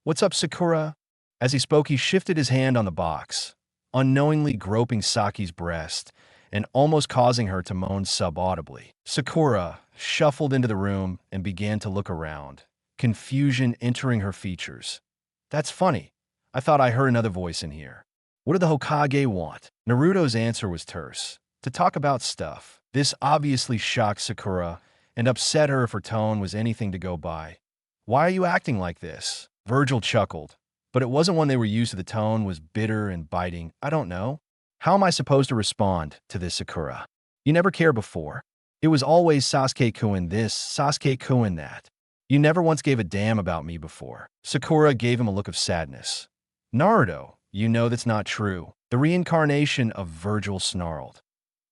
What's up, Sakura? As he spoke, he shifted his hand on the box, unknowingly groping Saki's breast and almost causing her to moan subaudibly. Sakura shuffled into the room and began to look around, confusion entering her features. That's funny. I thought I heard another voice in here. What did the Hokage want? Naruto's answer was terse. To talk about stuff. This obviously shocked Sakura and upset her if her tone was anything to go by. Why are you acting like this? Vergil chuckled, but it wasn't one they were used to. The tone was bitter and biting. I don't know. How am I supposed to respond to this, Sakura? You never cared before. It was always Sasuke-kun this, Sasuke-kun that. You never once gave a damn about me before. Sakura gave him a look of sadness. Naruto, you know that's not true. The reincarnation of Vergil snarled.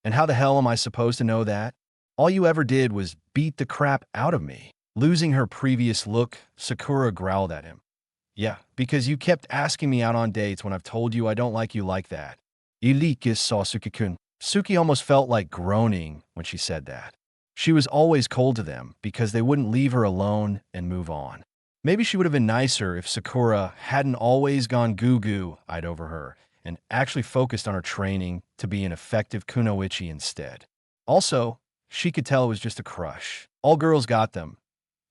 And how the hell am I supposed to know that? All you ever did was beat the crap out of me. Losing her previous look, Sakura growled at him. Yeah, because you kept asking me out on dates when I've told you I don't like you like that. Ilikis Sasuke-kun. Suki almost felt like groaning when she said that. She was always cold to them because they wouldn't leave her alone and move on. Maybe she would have been nicer if Sakura hadn't always gone goo-goo-eyed over her and actually focused on her training to be an effective kunoichi instead. Also, she could tell it was just a crush. All girls got them,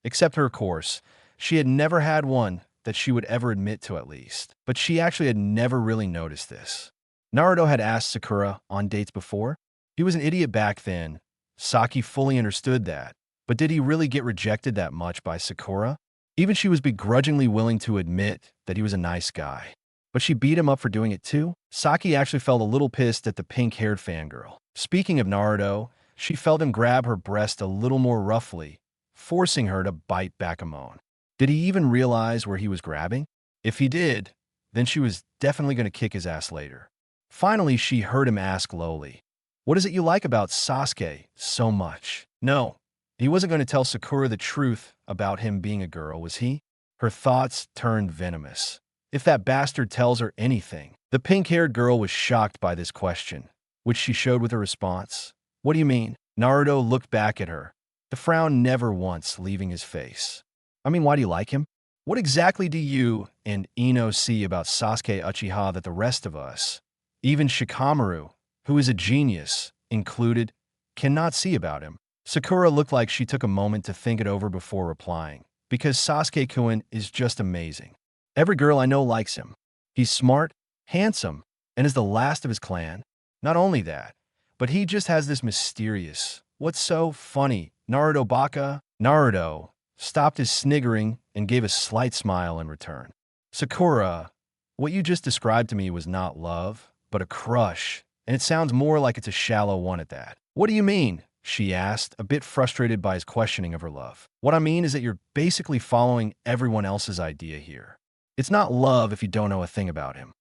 except her, of course. She had never had one that she would ever admit to, at least. But she actually had never really noticed this. Naruto had asked Sakura on dates before. He was an idiot back then. Saki fully understood that. But did he really get rejected that much by Sakura? Even she was begrudgingly willing to admit that he was a nice guy. But she beat him up for doing it too? Saki actually felt a little pissed at the pink-haired fangirl. Speaking of Naruto, she felt him grab her breast a little more roughly, forcing her to bite back a moan. Did he even realize where he was grabbing? If he did, then she was definitely going to kick his ass later. Finally, she heard him ask lowly, "What is it you like about Sasuke so much?" No, he wasn't going to tell Sakura the truth about him being a girl, was he? Her thoughts turned venomous. If that bastard tells her anything. The pink-haired girl was shocked by this question, which she showed with her response. "What do you mean?" Naruto looked back at her, the frown never once leaving his face. "I mean, why do you like him? What exactly do you and Ino see about Sasuke Uchiha that the rest of us, even Shikamaru, who is a genius, included, cannot see about him?" Sakura looked like she took a moment to think it over before replying, because Sasuke-kun is just amazing. Every girl I know likes him. He's smart, handsome, and is the last of his clan. Not only that, but he just has this mysterious, "What's so funny, Naruto baka?" Naruto stopped his sniggering and gave a slight smile in return. "Sakura, what you just described to me was not love, but a crush, and it sounds more like it's a shallow one at that." "What do you mean?" she asked, a bit frustrated by his questioning of her love. "What I mean is that you're basically following everyone else's idea here. It's not love if you don't know a thing about him."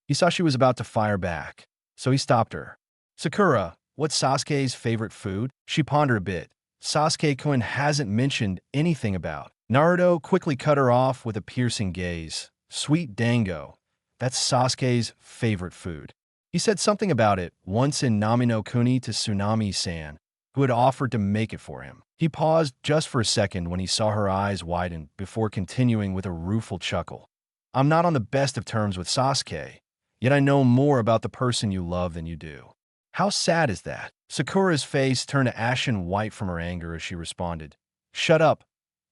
He saw she was about to fire back, so he stopped her. "Sakura, what's Sasuke's favorite food?" She pondered a bit. Sasuke-kun hasn't mentioned anything about. Naruto quickly cut her off with a piercing gaze. "Sweet dango. That's Sasuke's favorite food. He said something about it once in Nami no Kuni to Tsunami-san, who had offered to make it for him." He paused just for a second when he saw her eyes widen before continuing with a rueful chuckle. "I'm not on the best of terms with Sasuke, yet I know more about the person you love than you do. How sad is that?" Sakura's face turned ashen white from her anger as she responded, "Shut up,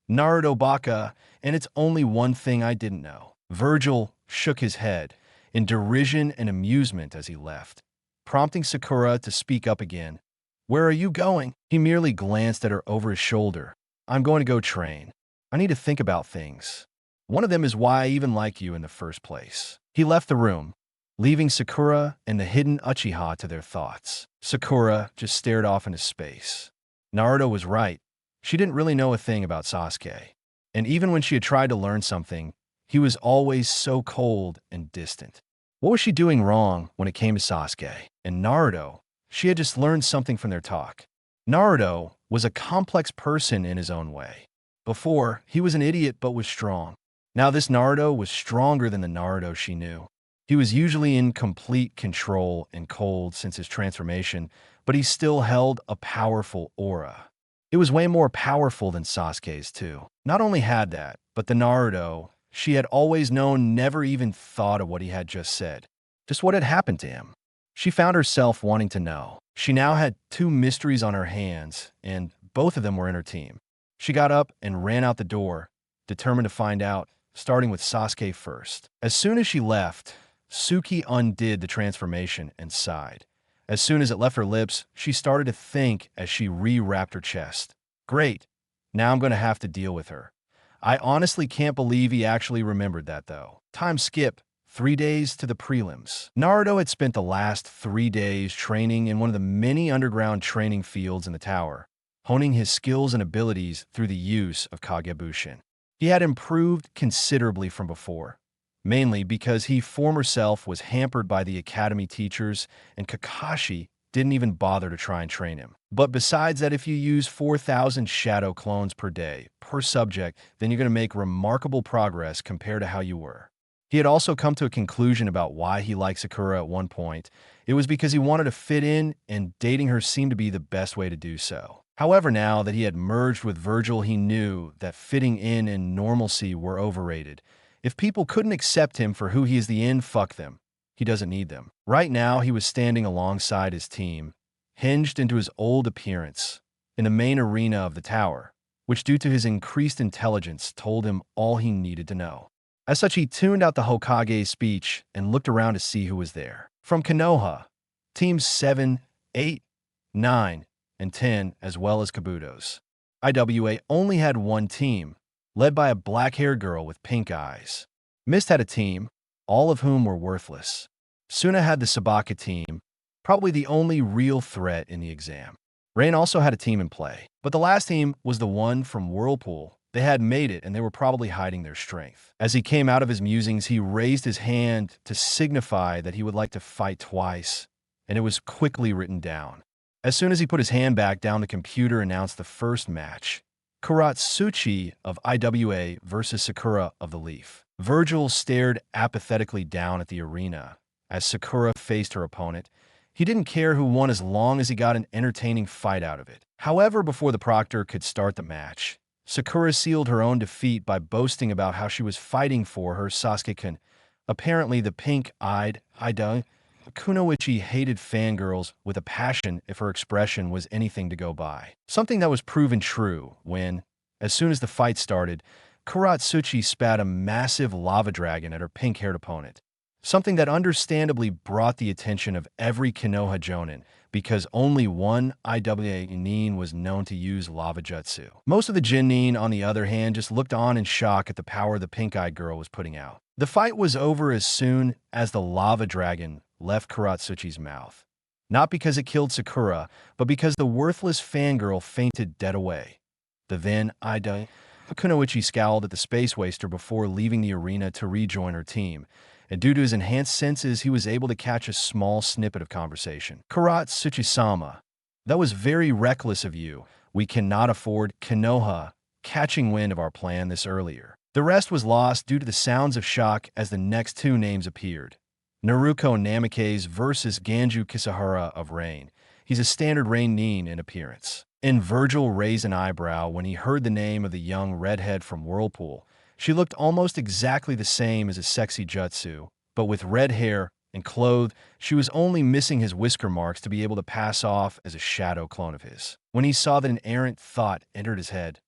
Naruto baka, and it's only one thing I didn't know." Vergil shook his head in derision and amusement as he left, prompting Sakura to speak up again. "Where are you going?" He merely glanced at her over his shoulder. "I'm going to go train. I need to think about things. One of them is why I even like you in the first place." He left the room, leaving Sakura and the hidden Uchiha to their thoughts. Sakura just stared off into space. Naruto was right. She didn't really know a thing about Sasuke. And even when she had tried to learn something, he was always so cold and distant. What was she doing wrong when it came to Sasuke? And Naruto, she had just learned something from their talk. Naruto was a complex person in his own way. Before, he was an idiot but was strong. Now this Naruto was stronger than the Naruto she knew. He was usually in complete control and cold since his transformation, but he still held a powerful aura. It was way more powerful than Sasuke's too. Not only had that, but the Naruto she had always known never even thought of what he had just said. Just what had happened to him. She found herself wanting to know. She now had two mysteries on her hands, and both of them were in her team. She got up and ran out the door, determined to find out, starting with Sasuke first. As soon as she left, Suki undid the transformation and sighed. As soon as it left her lips, she started to think as she re-wrapped her chest. "Great. Now I'm going to have to deal with her." I honestly can't believe he actually remembered that, though. Time skip. 3 days to the prelims. Naruto had spent the last 3 days training in one of the many underground training fields in the tower, honing his skills and abilities through the use of Kagebushin. He had improved considerably from before, mainly because he former self was hampered by the academy teachers and Kakashi didn't even bother to try and train him. But besides that, if you use 4,000 shadow clones per day, per subject, then you're going to make remarkable progress compared to how you were. He had also come to a conclusion about why he liked Sakura at one point. It was because he wanted to fit in, and dating her seemed to be the best way to do so. However, now that he had merged with Vergil, he knew that fitting in and normalcy were overrated. If people couldn't accept him for who he is, the end, fuck them. He doesn't need them. Right now, he was standing alongside his team, hinged into his old appearance, in the main arena of the tower, which due to his increased intelligence told him all he needed to know. As such, he tuned out the Hokage's speech and looked around to see who was there. From Konoha, Teams 7, 8, 9, and 10, as well as Kabuto's IWA only had one team, led by a black-haired girl with pink eyes. Mist had a team, all of whom were worthless. Suna had the Sabaka team, probably the only real threat in the exam. Rain also had a team in play, but the last team was the one from Whirlpool. They had made it, and they were probably hiding their strength. As he came out of his musings, he raised his hand to signify that he would like to fight twice, and it was quickly written down. As soon as he put his hand back down, the computer announced the first match. Kuratsuchi of IWA versus Sakura of the Leaf. Vergil stared apathetically down at the arena as Sakura faced her opponent. He didn't care who won as long as he got an entertaining fight out of it. However, before the proctor could start the match, Sakura sealed her own defeat by boasting about how she was fighting for her Sasuke-kun. Apparently, the pink-eyed Kunoichi hated fangirls with a passion if her expression was anything to go by. Something that was proven true when, as soon as the fight started, Kuratsuchi spat a massive lava dragon at her pink-haired opponent. Something that understandably brought the attention of every Konoha Jonin, because only one IWA nin was known to use lava jutsu. Most of the Jinin, on the other hand, just looked on in shock at the power the pink-eyed girl was putting out. The fight was over as soon as the lava dragon left Kuratsuchi's mouth. Not because it killed Sakura, but because the worthless fangirl fainted dead away. The then IWA Kunoichi scowled at the space waster before leaving the arena to rejoin her team, and due to his enhanced senses, he was able to catch a small snippet of conversation. Kuratsuchi-sama, that was very reckless of you. We cannot afford Konoha catching wind of our plan this earlier. The rest was lost due to the sounds of shock as the next two names appeared. Naruto Namikaze versus Ganju Kisahara of Rain. He's a standard Rain nin in appearance. And Vergil raised an eyebrow when he heard the name of the young redhead from Whirlpool. She looked almost exactly the same as a sexy jutsu, but with red hair and clothed, she was only missing his whisker marks to be able to pass off as a shadow clone of his. When he saw that, an errant thought entered his head.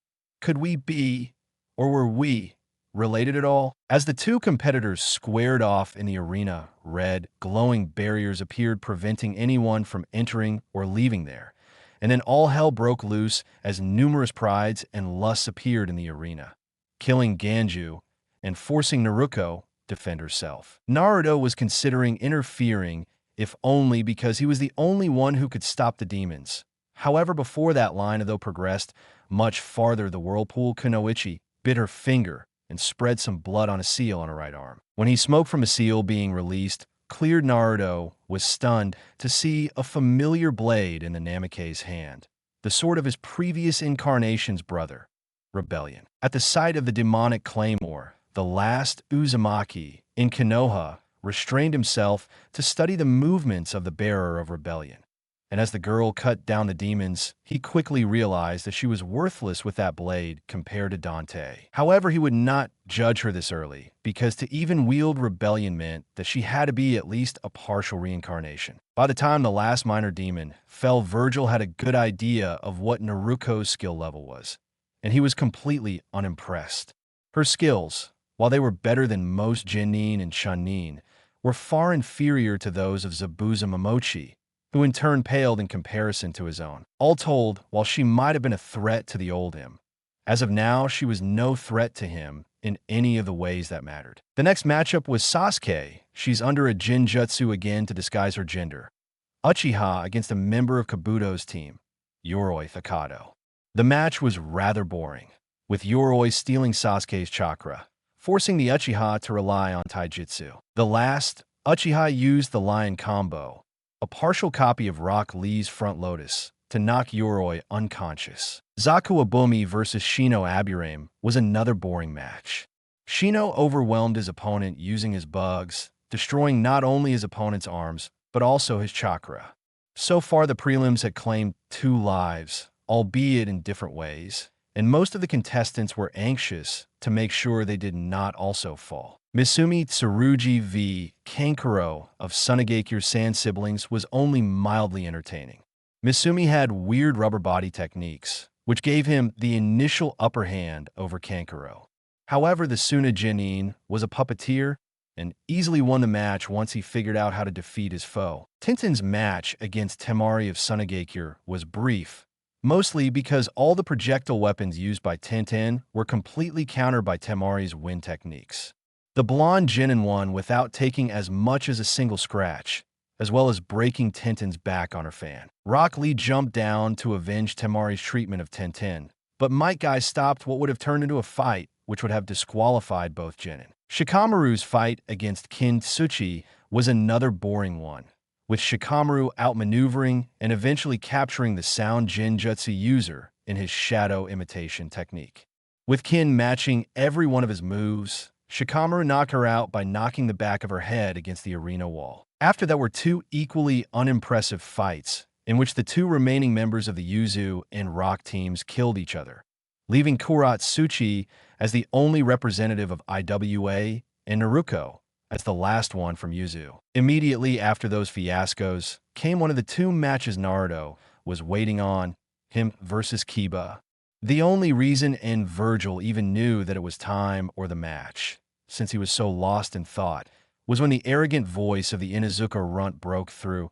Could we be, or were we, related at all? As the two competitors squared off in the arena, red, glowing barriers appeared preventing anyone from entering or leaving there. And then all hell broke loose as numerous prides and lusts appeared in the arena, killing Ganju and forcing Naruto to defend herself. Naruto was considering interfering, if only because he was the only one who could stop the demons. However, before that line, though, progressed much farther, the Whirlpool Kunoichi bit her finger and spread some blood on a seal on her right arm. When he smoke from a seal being released cleared, Naruto was stunned to see a familiar blade in the Namikaze's hand, the sword of his previous incarnation's brother, Rebellion. At the sight of the demonic claymore, the last Uzumaki in Konoha restrained himself to study the movements of the bearer of Rebellion. And as the girl cut down the demons, he quickly realized that she was worthless with that blade compared to Dante. However, he would not judge her this early, because to even wield Rebellion meant that she had to be at least a partial reincarnation. By the time the last minor demon fell, Vergil had a good idea of what Naruto's skill level was, and he was completely unimpressed. Her skills, while they were better than most Genin and Chunin, were far inferior to those of Zabuza Momochi, who in turn paled in comparison to his own. All told, while she might have been a threat to the old him, as of now, she was no threat to him in any of the ways that mattered. The next matchup was Sasuke. She's under a Jinjutsu again to disguise her gender. Uchiha against a member of Kabuto's team, Yoroi Takato. The match was rather boring, with Yoroi stealing Sasuke's chakra, forcing the Uchiha to rely on taijutsu. The last, Uchiha used the lion combo, a partial copy of Rock Lee's front lotus, to knock Yoroi unconscious. Zaku Abumi versus Shino Aburame was another boring match. Shino overwhelmed his opponent using his bugs, destroying not only his opponent's arms, but also his chakra. So far, the prelims had claimed 2 lives, albeit in different ways, and most of the contestants were anxious to make sure they did not also fall. Misumi Tsurugi v. Kankuro of Sunagakure-san siblings was only mildly entertaining. Misumi had weird rubber body techniques, which gave him the initial upper hand over Kankuro. However, the Sunajinin was a puppeteer and easily won the match once he figured out how to defeat his foe. Tintin's match against Temari of Sunagakure was brief, mostly because all the projectile weapons used by Tintin were completely countered by Temari's wind techniques. The blonde Jinin won without taking as much as a single scratch, as well as breaking Tintin's back on her fan. Rock Lee jumped down to avenge Temari's treatment of Tintin, but Might Guy stopped what would have turned into a fight, which would have disqualified both Jinin. Shikamaru's fight against Kin Tsuchi was another boring one, with Shikamaru outmaneuvering and eventually capturing the sound Jinjutsu user in his shadow imitation technique. With Kin matching every one of his moves, Shikamaru knocked her out by knocking the back of her head against the arena wall. After that were two equally unimpressive fights, in which the two remaining members of the Yuzu and Rock teams killed each other, leaving Kuratsuchi as the only representative of IWA and Naruto as the last one from Yuzu. Immediately after those fiascos came one of the two matches Naruto was waiting on, him versus Kiba. The only reason Vergil even knew that it was time or the match, since he was so lost in thought, was when the arrogant voice of the Inuzuka runt broke through.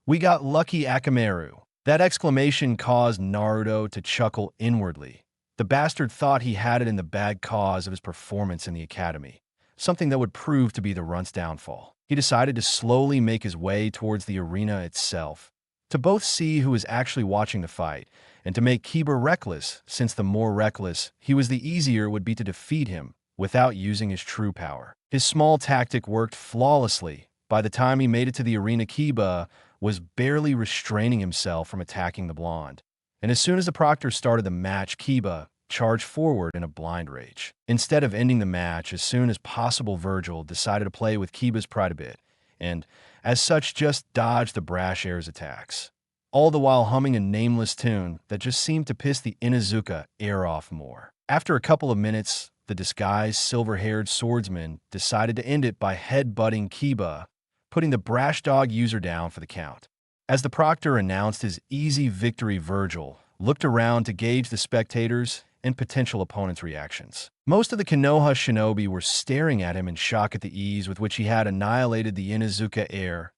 "We got lucky, Akamaru." That exclamation caused Naruto to chuckle inwardly. The bastard thought he had it in the bag cause of his performance in the academy, something that would prove to be the runt's downfall. He decided to slowly make his way towards the arena itself, to both see who was actually watching the fight, and to make Kiba reckless, since the more reckless he was, the easier it would be to defeat him without using his true power. His small tactic worked flawlessly. By the time he made it to the arena, Kiba was barely restraining himself from attacking the blonde. And as soon as the proctor started the match, Kiba charged forward in a blind rage. Instead of ending the match as soon as possible, Vergil decided to play with Kiba's pride a bit, and as such just dodged the brash air's attacks, all the while humming a nameless tune that just seemed to piss the Inuzuka air off more. After a couple of minutes, the disguised silver-haired swordsman decided to end it by head-butting Kiba, putting the brash dog user down for the count. As the proctor announced his easy victory, Vergil looked around to gauge the spectators' and potential opponents' reactions. Most of the Konoha shinobi were staring at him in shock at the ease with which he had annihilated the Inuzuka heir.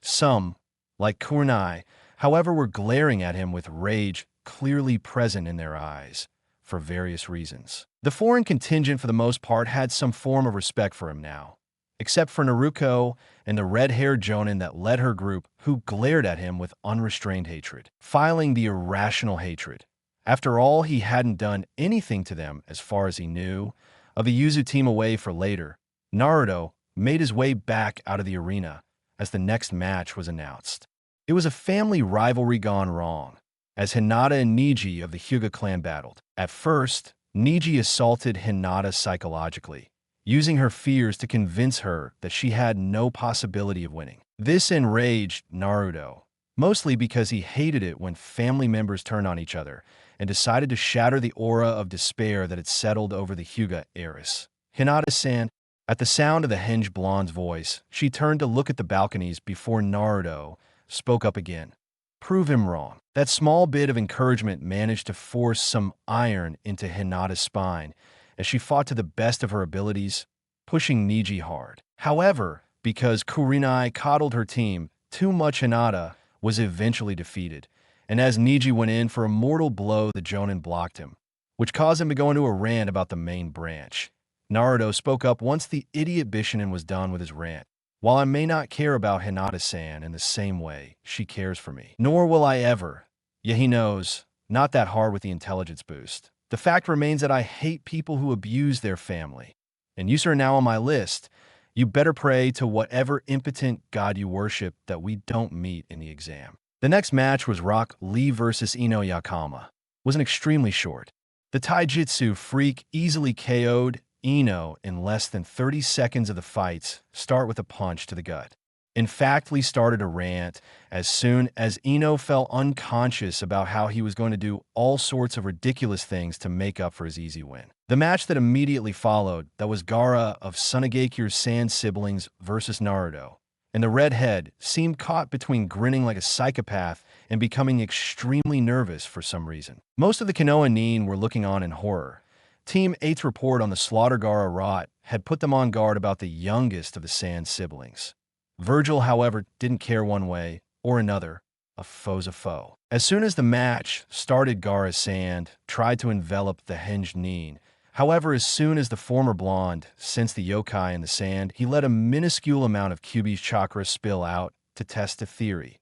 Some, like Kurenai, however, were glaring at him with rage clearly present in their eyes, for various reasons. The foreign contingent, for the most part, had some form of respect for him now, except for Naruto and the red-haired jonin that led her group, who glared at him with unrestrained hatred, filing the irrational hatred. After all, he hadn't done anything to them as far as he knew. Of the Yuzu team away for later, Naruto made his way back out of the arena as the next match was announced. It was a family rivalry gone wrong, as Hinata and Niji of the Hyuga clan battled. At first, Niji assaulted Hinata psychologically, using her fears to convince her that she had no possibility of winning. This enraged Naruto, mostly because he hated it when family members turned on each other, and decided to shatter the aura of despair that had settled over the Hyuga heiress. Hinata-san, at the sound of the henge blonde's voice, she turned to look at the balconies before Naruto spoke up again. Prove him wrong. That small bit of encouragement managed to force some iron into Hinata's spine as she fought to the best of her abilities, pushing Niji hard. However, because Kurenai coddled her team too much, Hinata was eventually defeated, and as Niji went in for a mortal blow, the jonin blocked him, which caused him to go into a rant about the main branch. Naruto spoke up once the idiot Bishinin was done with his rant. While I may not care about Hinata-san in the same way she cares for me, nor will I ever, yeah, he knows, not that hard with the intelligence boost. The fact remains that I hate people who abuse their family. And you, sir, are now on my list. You better pray to whatever impotent god you worship that we don't meet in the exam. The next match was Rock Lee versus Ino Yakama. It was an extremely short. The Taijutsu freak easily KO'd Ino in less than 30 seconds of the fights, start with a punch to the gut. In fact, Lee started a rant as soon as Ino fell unconscious about how he was going to do all sorts of ridiculous things to make up for his easy win. The match that immediately followed, that was Gaara of Tsunagekyu's Sand siblings versus Naruto, and the redhead seemed caught between grinning like a psychopath and becoming extremely nervous for some reason. Most of the Konoha Nin were looking on in horror. Team 8's report on the Slaughter Gaara rot had put them on guard about the youngest of the Sand siblings. Vergil, however, didn't care one way or another. A foe's a foe. As soon as the match started, Gaara's Sand tried to envelop the hinged Nin. However, as soon as the former blonde sensed the yokai in the sand, he let a minuscule amount of Kyuubi's chakra spill out to test a theory.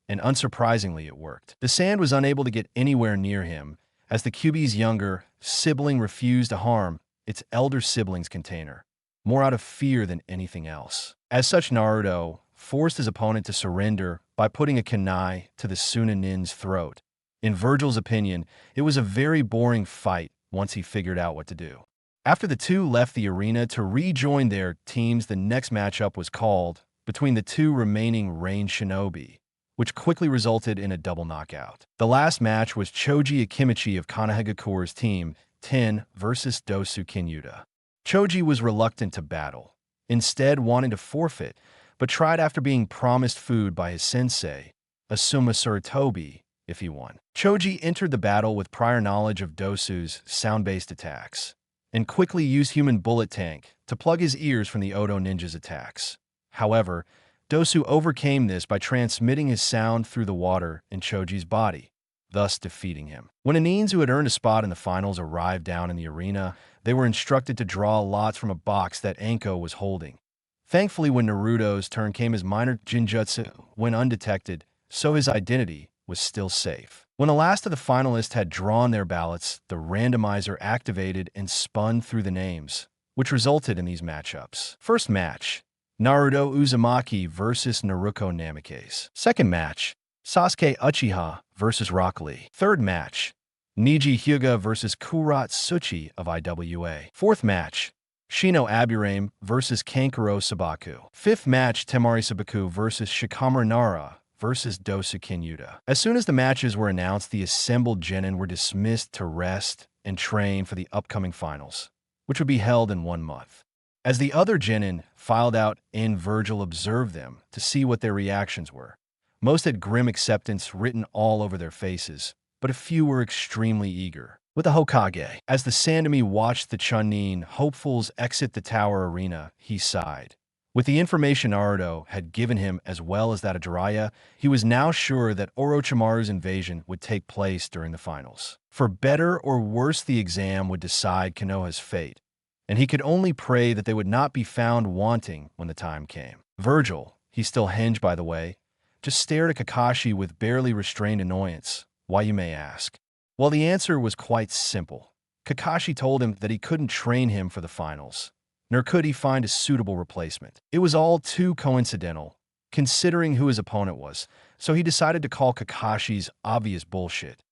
And unsurprisingly, it worked. The sand was unable to get anywhere near him, as the Kyuubi's younger sibling refused to harm its elder sibling's container, more out of fear than anything else. As such, Naruto forced his opponent to surrender by putting a kunai to the Sunanin's throat. In Vergil's opinion, it was a very boring fight once he figured out what to do. After the two left the arena to rejoin their teams, the next matchup was called between the two remaining Rain Shinobi, which quickly resulted in a double knockout. The last match was Choji Akimichi of Konohagakura's team 10 versus Dosu Kinyuta. Choji was reluctant to battle, instead wanting to forfeit, but tried after being promised food by his sensei, Asuma Suratobi, if he won. Choji entered the battle with prior knowledge of Dosu's sound-based attacks, and quickly used Human Bullet Tank to plug his ears from the Odo Ninja's attacks. However, Dosu overcame this by transmitting his sound through the water in Choji's body, thus defeating him. When Anins, who had earned a spot in the finals, arrived down in the arena, they were instructed to draw lots from a box that Anko was holding. Thankfully, when Naruto's turn came, his minor Jinjutsu went undetected, so his identity was still safe. When the last of the finalists had drawn their ballots, the randomizer activated and spun through the names, which resulted in these matchups. First match, Naruto Uzumaki versus Naruko Namikaze. Second match, Sasuke Uchiha versus Rock Lee. Third match, Niji Hyuga versus Kurat Tsuchi of IWA. Fourth match, Shino Aburame versus Kankuro Sabaku. Fifth match, Temari Sabaku versus Shikamaru Nara versus Dosu Kinyuta. As soon as the matches were announced, the assembled genin were dismissed to rest and train for the upcoming finals, which would be held in 1 month. As the other genin filed out and Vergil observed them to see what their reactions were, most had grim acceptance written all over their faces, but a few were extremely eager. With the Hokage, as the Sandomi watched the Chunin hopefuls exit the tower arena, he sighed. With the information Naruto had given him as well as that of Jiraiya, he was now sure that Orochimaru's invasion would take place during the finals. For better or worse, the exam would decide Konoha's fate, and he could only pray that they would not be found wanting when the time came. Vergil, he still hinged by the way, just stared at Kakashi with barely restrained annoyance. Why, you may ask? Well, the answer was quite simple. Kakashi told him that he couldn't train him for the finals, nor could he find a suitable replacement. It was all too coincidental, considering who his opponent was, so he decided to call Kakashi's obvious bullshit.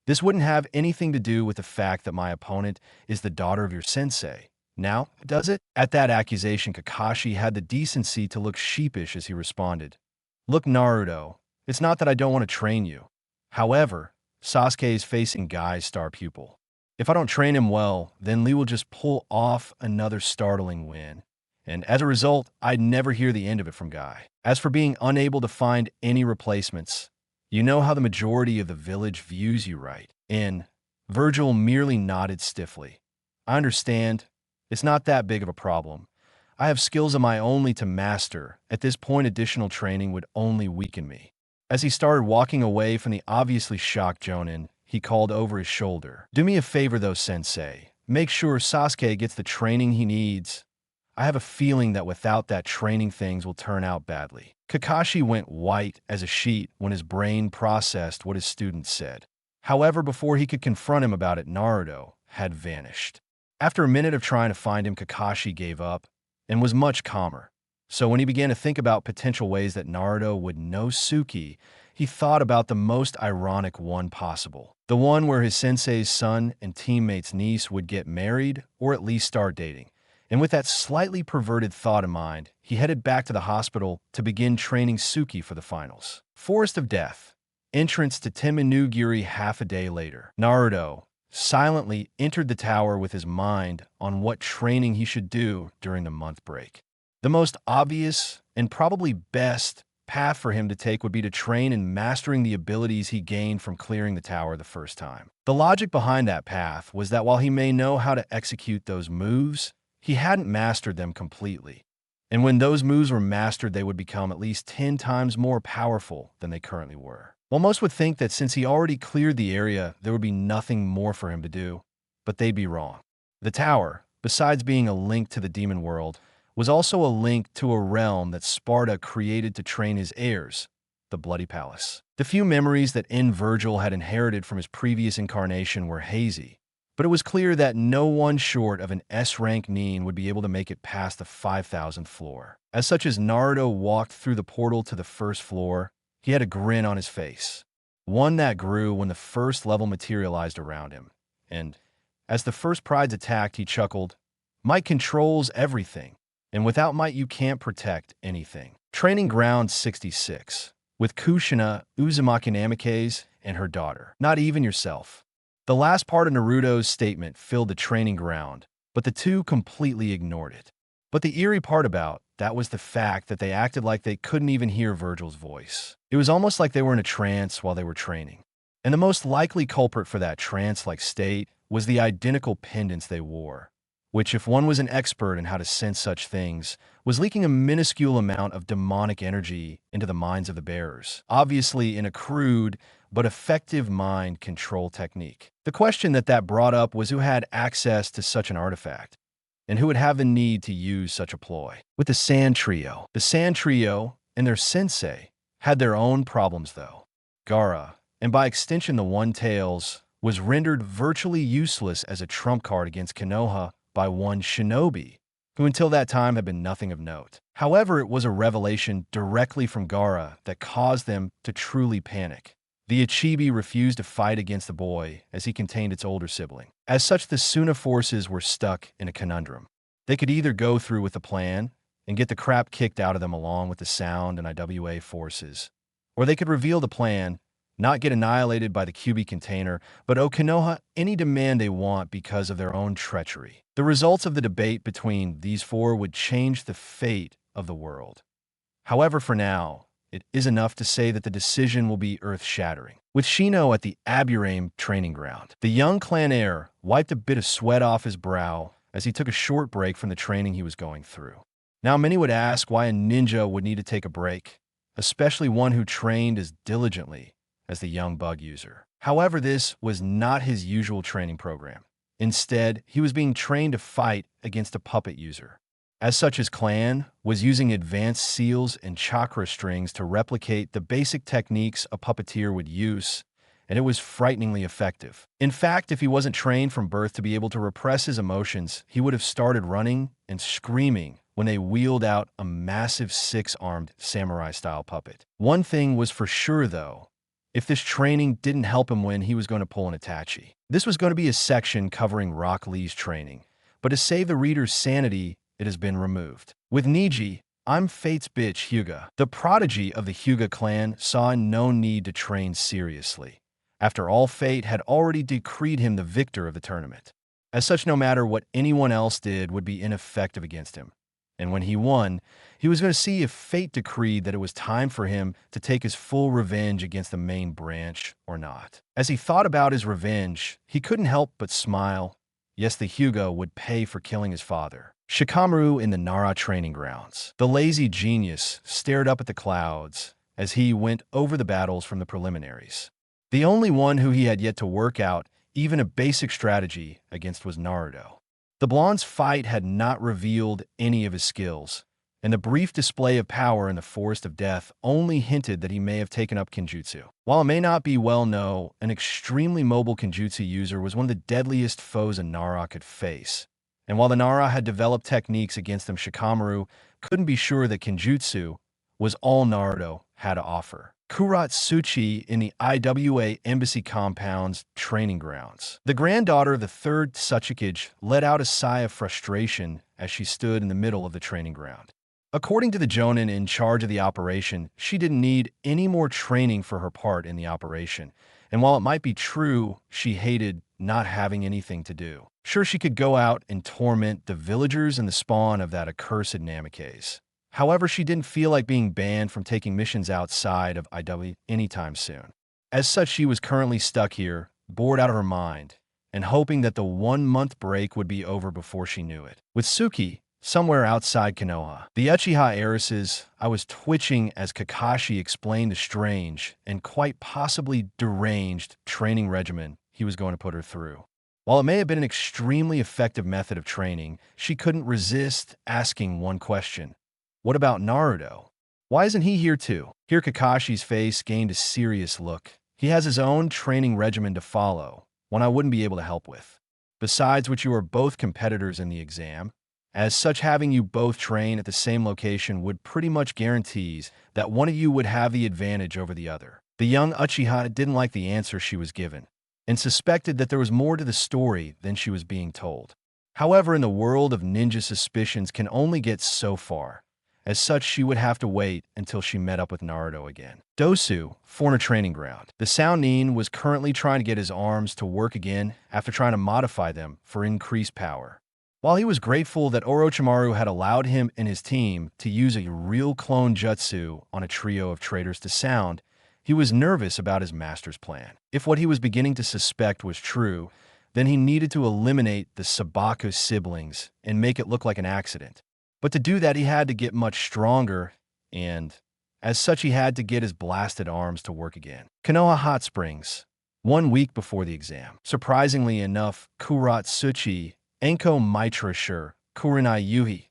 This wouldn't have anything to do with the fact that my opponent is the daughter of your sensei. Now, does it? At that accusation, Kakashi had the decency to look sheepish as he responded. Look, Naruto, it's not that I don't want to train you. However, Sasuke is facing Guy's star pupil. If I don't train him well, then Lee will just pull off another startling win. And as a result, I'd never hear the end of it from Guy. As for being unable to find any replacements, you know how the majority of the village views you, right? Vergil merely nodded stiffly. I understand. It's not that big of a problem. I have skills of my own to master. At this point, additional training would only weaken me. As he started walking away from the obviously shocked Jonin, he called over his shoulder. Do me a favor though, sensei. Make sure Sasuke gets the training he needs. I have a feeling that without that training, things will turn out badly. Kakashi went white as a sheet when his brain processed what his student said. However, before he could confront him about it, Naruto had vanished. After a minute of trying to find him, Kakashi gave up and was much calmer. So when he began to think about potential ways that Naruto would know Suki, he thought about the most ironic one possible. The one where his sensei's son and teammate's niece would get married or at least start dating. And with that slightly perverted thought in mind, he headed back to the hospital to begin training Suki for the finals. Forest of Death. Entrance to Teminugiri half a day later. Naruto silently entered the tower with his mind on what training he should do during the month break. The most obvious and probably best path for him to take would be to train in mastering the abilities he gained from clearing the tower the first time. The logic behind that path was that while he may know how to execute those moves, he hadn't mastered them completely. And when those moves were mastered, they would become at least 10 times more powerful than they currently were. While most would think that since he already cleared the area, there would be nothing more for him to do, but they'd be wrong. The tower, besides being a link to the demon world, was also a link to a realm that Sparta created to train his heirs, the Bloody Palace. The few memories that Vergil had inherited from his previous incarnation were hazy, but it was clear that no one short of an S-rank Nin would be able to make it past the 5,000th floor. As such, as Naruto walked through the portal to the first floor, he had a grin on his face, one that grew when the first level materialized around him. And as the first prides attacked, he chuckled, "Might controls everything, and without might you can't protect anything." Training Ground 66, with Kushina Uzumaki Namikaze and her daughter. Not even yourself. The last part of Naruto's statement filled the training ground, but the two completely ignored it. But the eerie part about that was the fact that they acted like they couldn't even hear Vergil's voice. It was almost like they were in a trance while they were training. And the most likely culprit for that trance-like state was the identical pendants they wore, which, if one was an expert in how to sense such things, was leaking a minuscule amount of demonic energy into the minds of the bearers, obviously in a crude but effective mind control technique. The question that brought up was who had access to such an artifact, and who would have the need to use such a ploy. With the Sand Trio. The Sand Trio and their sensei had their own problems, though. Gaara, and by extension the One-Tails, was rendered virtually useless as a trump card against Konoha by one shinobi, who until that time had been nothing of note. However, it was a revelation directly from Gaara that caused them to truly panic. The Ichibi refused to fight against the boy as he contained its older sibling. As such, the Suna forces were stuck in a conundrum. They could either go through with the plan and get the crap kicked out of them along with the Sound and IWA forces, or they could reveal the plan, not get annihilated by the QB container, but owe Konoha any demand they want because of their own treachery. The results of the debate between these four would change the fate of the world. However, for now, it is enough to say that the decision will be earth-shattering. With Shino at the Aburame training ground, the young clan heir wiped a bit of sweat off his brow as he took a short break from the training he was going through. Now, many would ask why a ninja would need to take a break, especially one who trained as diligently as the young bug user. However, this was not his usual training program. Instead, he was being trained to fight against a puppet user. As such, his clan was using advanced seals and chakra strings to replicate the basic techniques a puppeteer would use, and it was frighteningly effective. In fact, if he wasn't trained from birth to be able to repress his emotions, he would have started running and screaming when they wheeled out a massive 6-armed samurai-style puppet. One thing was for sure, though. If this training didn't help him win, he was going to pull an Itachi. This was going to be a section covering Rock Lee's training, but to save the reader's sanity, it has been removed. With Niji, I'm Fate's bitch Hyuga. The prodigy of the Hyuga clan saw no need to train seriously. After all, Fate had already decreed him the victor of the tournament. As such, no matter what anyone else did would be ineffective against him. And when he won, he was going to see if Fate decreed that it was time for him to take his full revenge against the main branch or not. As he thought about his revenge, he couldn't help but smile. Yes, the Hyuga would pay for killing his father. Shikamaru in the Nara training grounds. The lazy genius stared up at the clouds as he went over the battles from the preliminaries. The only one who he had yet to work out even a basic strategy against was Naruto. The blonde's fight had not revealed any of his skills, and the brief display of power in the Forest of Death only hinted that he may have taken up Kenjutsu. While it may not be well known, an extremely mobile Kenjutsu user was one of the deadliest foes a Nara could face. And while the Nara had developed techniques against them, Shikamaru couldn't be sure that Kenjutsu was all Naruto had to offer. Kuratsuchi in the IWA Embassy Compound's training grounds. The granddaughter of the third Tsuchikage let out a sigh of frustration as she stood in the middle of the training ground. According to the Jonin in charge of the operation, she didn't need any more training for her part in the operation, and while it might be true she hated not having anything to do, sure she could go out and torment the villagers and the spawn of that accursed Namikaze. However, she didn't feel like being banned from taking missions outside of IW anytime soon. As such, she was currently stuck here, bored out of her mind, and hoping that the 1-month break would be over before she knew it. With Suki, somewhere outside Konoha, the Uchiha heiresses, I was twitching as Kakashi explained the strange and quite possibly deranged training regimen he was going to put her through. While it may have been an extremely effective method of training, she couldn't resist asking one question. What about Naruto? Why isn't he here too? Here Kakashi's face gained a serious look. He has his own training regimen to follow, one I wouldn't be able to help with. Besides which, you are both competitors in the exam. As such, having you both train at the same location would pretty much guarantees that one of you would have the advantage over the other. The young Uchiha didn't like the answer she was given, and suspected that there was more to the story than she was being told. However, in the world of ninja, suspicions can only get so far. As such, she would have to wait until she met up with Naruto again. Dosu, former training ground. The Sannin was currently trying to get his arms to work again after trying to modify them for increased power. While he was grateful that Orochimaru had allowed him and his team to use a real clone jutsu on a trio of traitors to sound, he was nervous about his master's plan. If what he was beginning to suspect was true, then he needed to eliminate the Sabaku siblings and make it look like an accident. But to do that, he had to get much stronger, and as such, he had to get his blasted arms to work again. Konoha Hot Springs. 1 week before the exam. Surprisingly enough, Kuratsuchi, Enko Maitrashur, Kurenai Yuhi,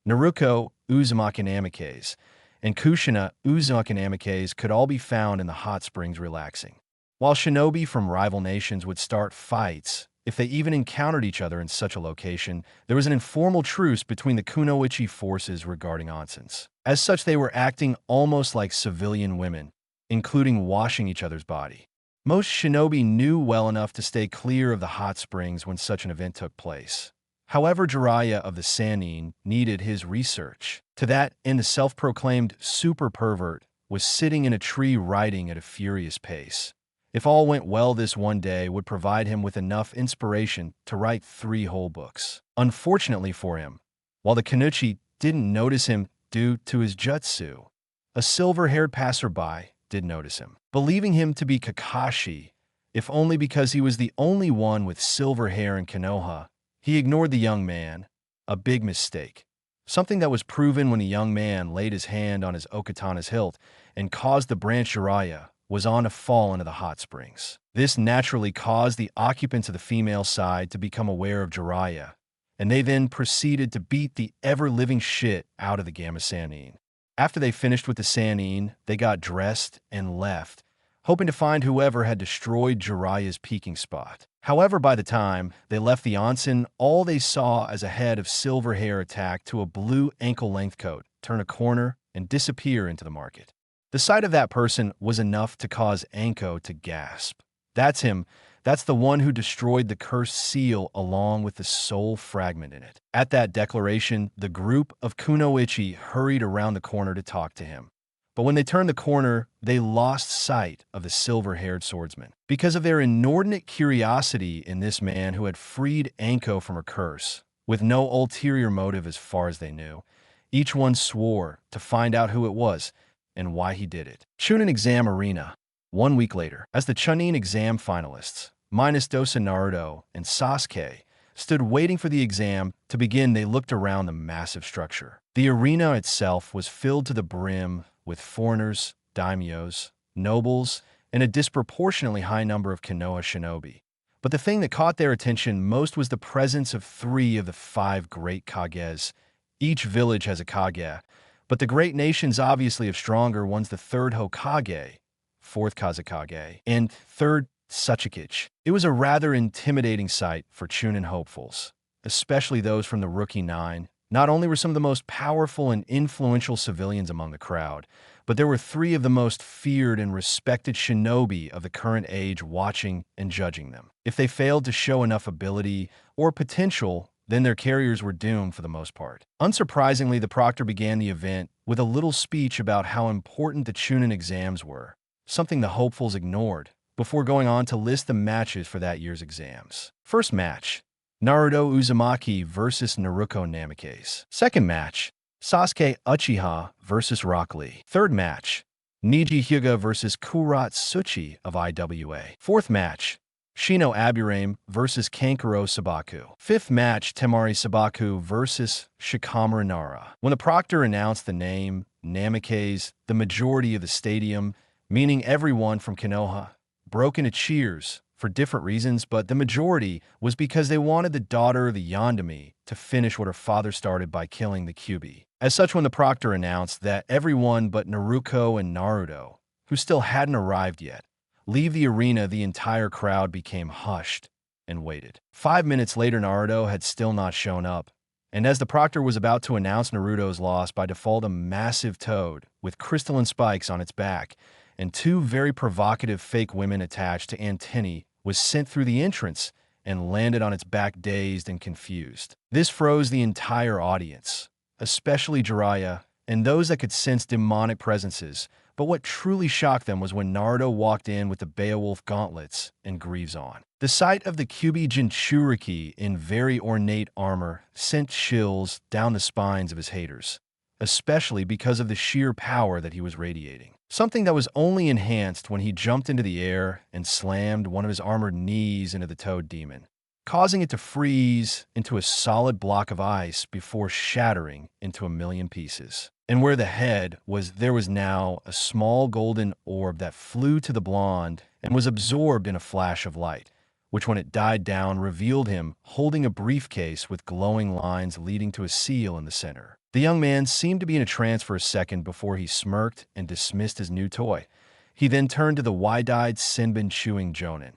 Naruto Uzumaki Namikaze, and Kushina Uzumaki Namikaze could all be found in the hot springs relaxing. While shinobi from rival nations would start fights, if they even encountered each other in such a location, there was an informal truce between the Kunoichi forces regarding onsens. As such, they were acting almost like civilian women, including washing each other's body. Most shinobi knew well enough to stay clear of the hot springs when such an event took place. However, Jiraiya of the Sannin needed his research. To that end, the self-proclaimed super pervert was sitting in a tree writing at a furious pace. If all went well, this one day would provide him with enough inspiration to write 3 whole books. Unfortunately for him, while the Kunoichi didn't notice him due to his jutsu, a silver-haired passerby did notice him. Believing him to be Kakashi, if only because he was the only one with silver hair in Konoha, he ignored the young man, a big mistake. Something that was proven when the young man laid his hand on his okatana's hilt and caused the branch Jiraiya was on to fall into the hot springs. This naturally caused the occupants of the female side to become aware of Jiraiya, and they then proceeded to beat the ever-living shit out of the Gamma Sannin. After they finished with the Sannin, they got dressed and left, hoping to find whoever had destroyed Jiraiya's peaking spot. However, by the time they left the onsen, all they saw as a head of silver hair attack to a blue ankle-length coat turn a corner and disappear into the market. The sight of that person was enough to cause Anko to gasp. That's him. That's the one who destroyed the cursed seal along with the soul fragment in it. At that declaration, the group of Kunoichi hurried around the corner to talk to him. But when they turned the corner, they lost sight of the silver-haired swordsman. Because of their inordinate curiosity in this man who had freed Anko from her curse, with no ulterior motive as far as they knew, each one swore to find out who it was and why he did it. Chunin Exam Arena. 1 week later, as the Chunin exam finalists, minus Dosa Naruto and Sasuke, stood waiting for the exam to begin, they looked around the massive structure. The arena itself was filled to the brim with foreigners, daimyos, nobles, and a disproportionately high number of Konoha shinobi. But the thing that caught their attention most was the presence of 3 of the 5 great Kages. Each village has a Kage, but the great nations obviously have stronger ones: the 3rd Hokage, 4th Kazekage, and 3rd Tsuchikichi. It was a rather intimidating sight for Chunin hopefuls, especially those from the Rookie 9. Not only were some of the most powerful and influential civilians among the crowd, but there were 3 of the most feared and respected shinobi of the current age watching and judging them. If they failed to show enough ability or potential then their carriers were doomed for the most part. Unsurprisingly, the proctor began the event with a little speech about how important the Chunin exams were, something the hopefuls ignored, before going on to list the matches for that year's exams. First match, Naruto Uzumaki versus Naruto Namikaze. Second match, Sasuke Uchiha versus Rock Lee. Third match, Niji Hyuga versus Kurat Tsuchi of IWA. Fourth match, Shino Aburame versus Kankuro Sabaku. Fifth match, Temari Sabaku versus Shikamaru Nara. When the proctor announced the name Namikaze, the majority of the stadium, meaning everyone from Konoha, broke into cheers for different reasons, but the majority was because they wanted the daughter of the Yandami to finish what her father started by killing the Kyuubi. As such, when the proctor announced that everyone but Naruto and Naruto, who still hadn't arrived yet, leave the arena, the entire crowd became hushed and waited. 5 minutes later, Naruto had still not shown up, and as the proctor was about to announce Naruto's loss, by default a massive toad with crystalline spikes on its back and 2 very provocative fake women attached to antennae was sent through the entrance and landed on its back dazed and confused. This froze the entire audience, especially Jiraiya and those that could sense demonic presences, but what truly shocked them was when Naruto walked in with the Beowulf gauntlets and greaves on. The sight of the Kyuubi Jinchuriki in very ornate armor sent chills down the spines of his haters, especially because of the sheer power that he was radiating. Something that was only enhanced when he jumped into the air and slammed one of his armored knees into the toad demon, causing it to freeze into a solid block of ice before shattering into a million pieces. And where the head was, there was now a small golden orb that flew to the blonde and was absorbed in a flash of light, which when it died down revealed him holding a briefcase with glowing lines leading to a seal in the center. The young man seemed to be in a trance for a second before he smirked and dismissed his new toy. He then turned to the wide-eyed Senbin chewing Jonin.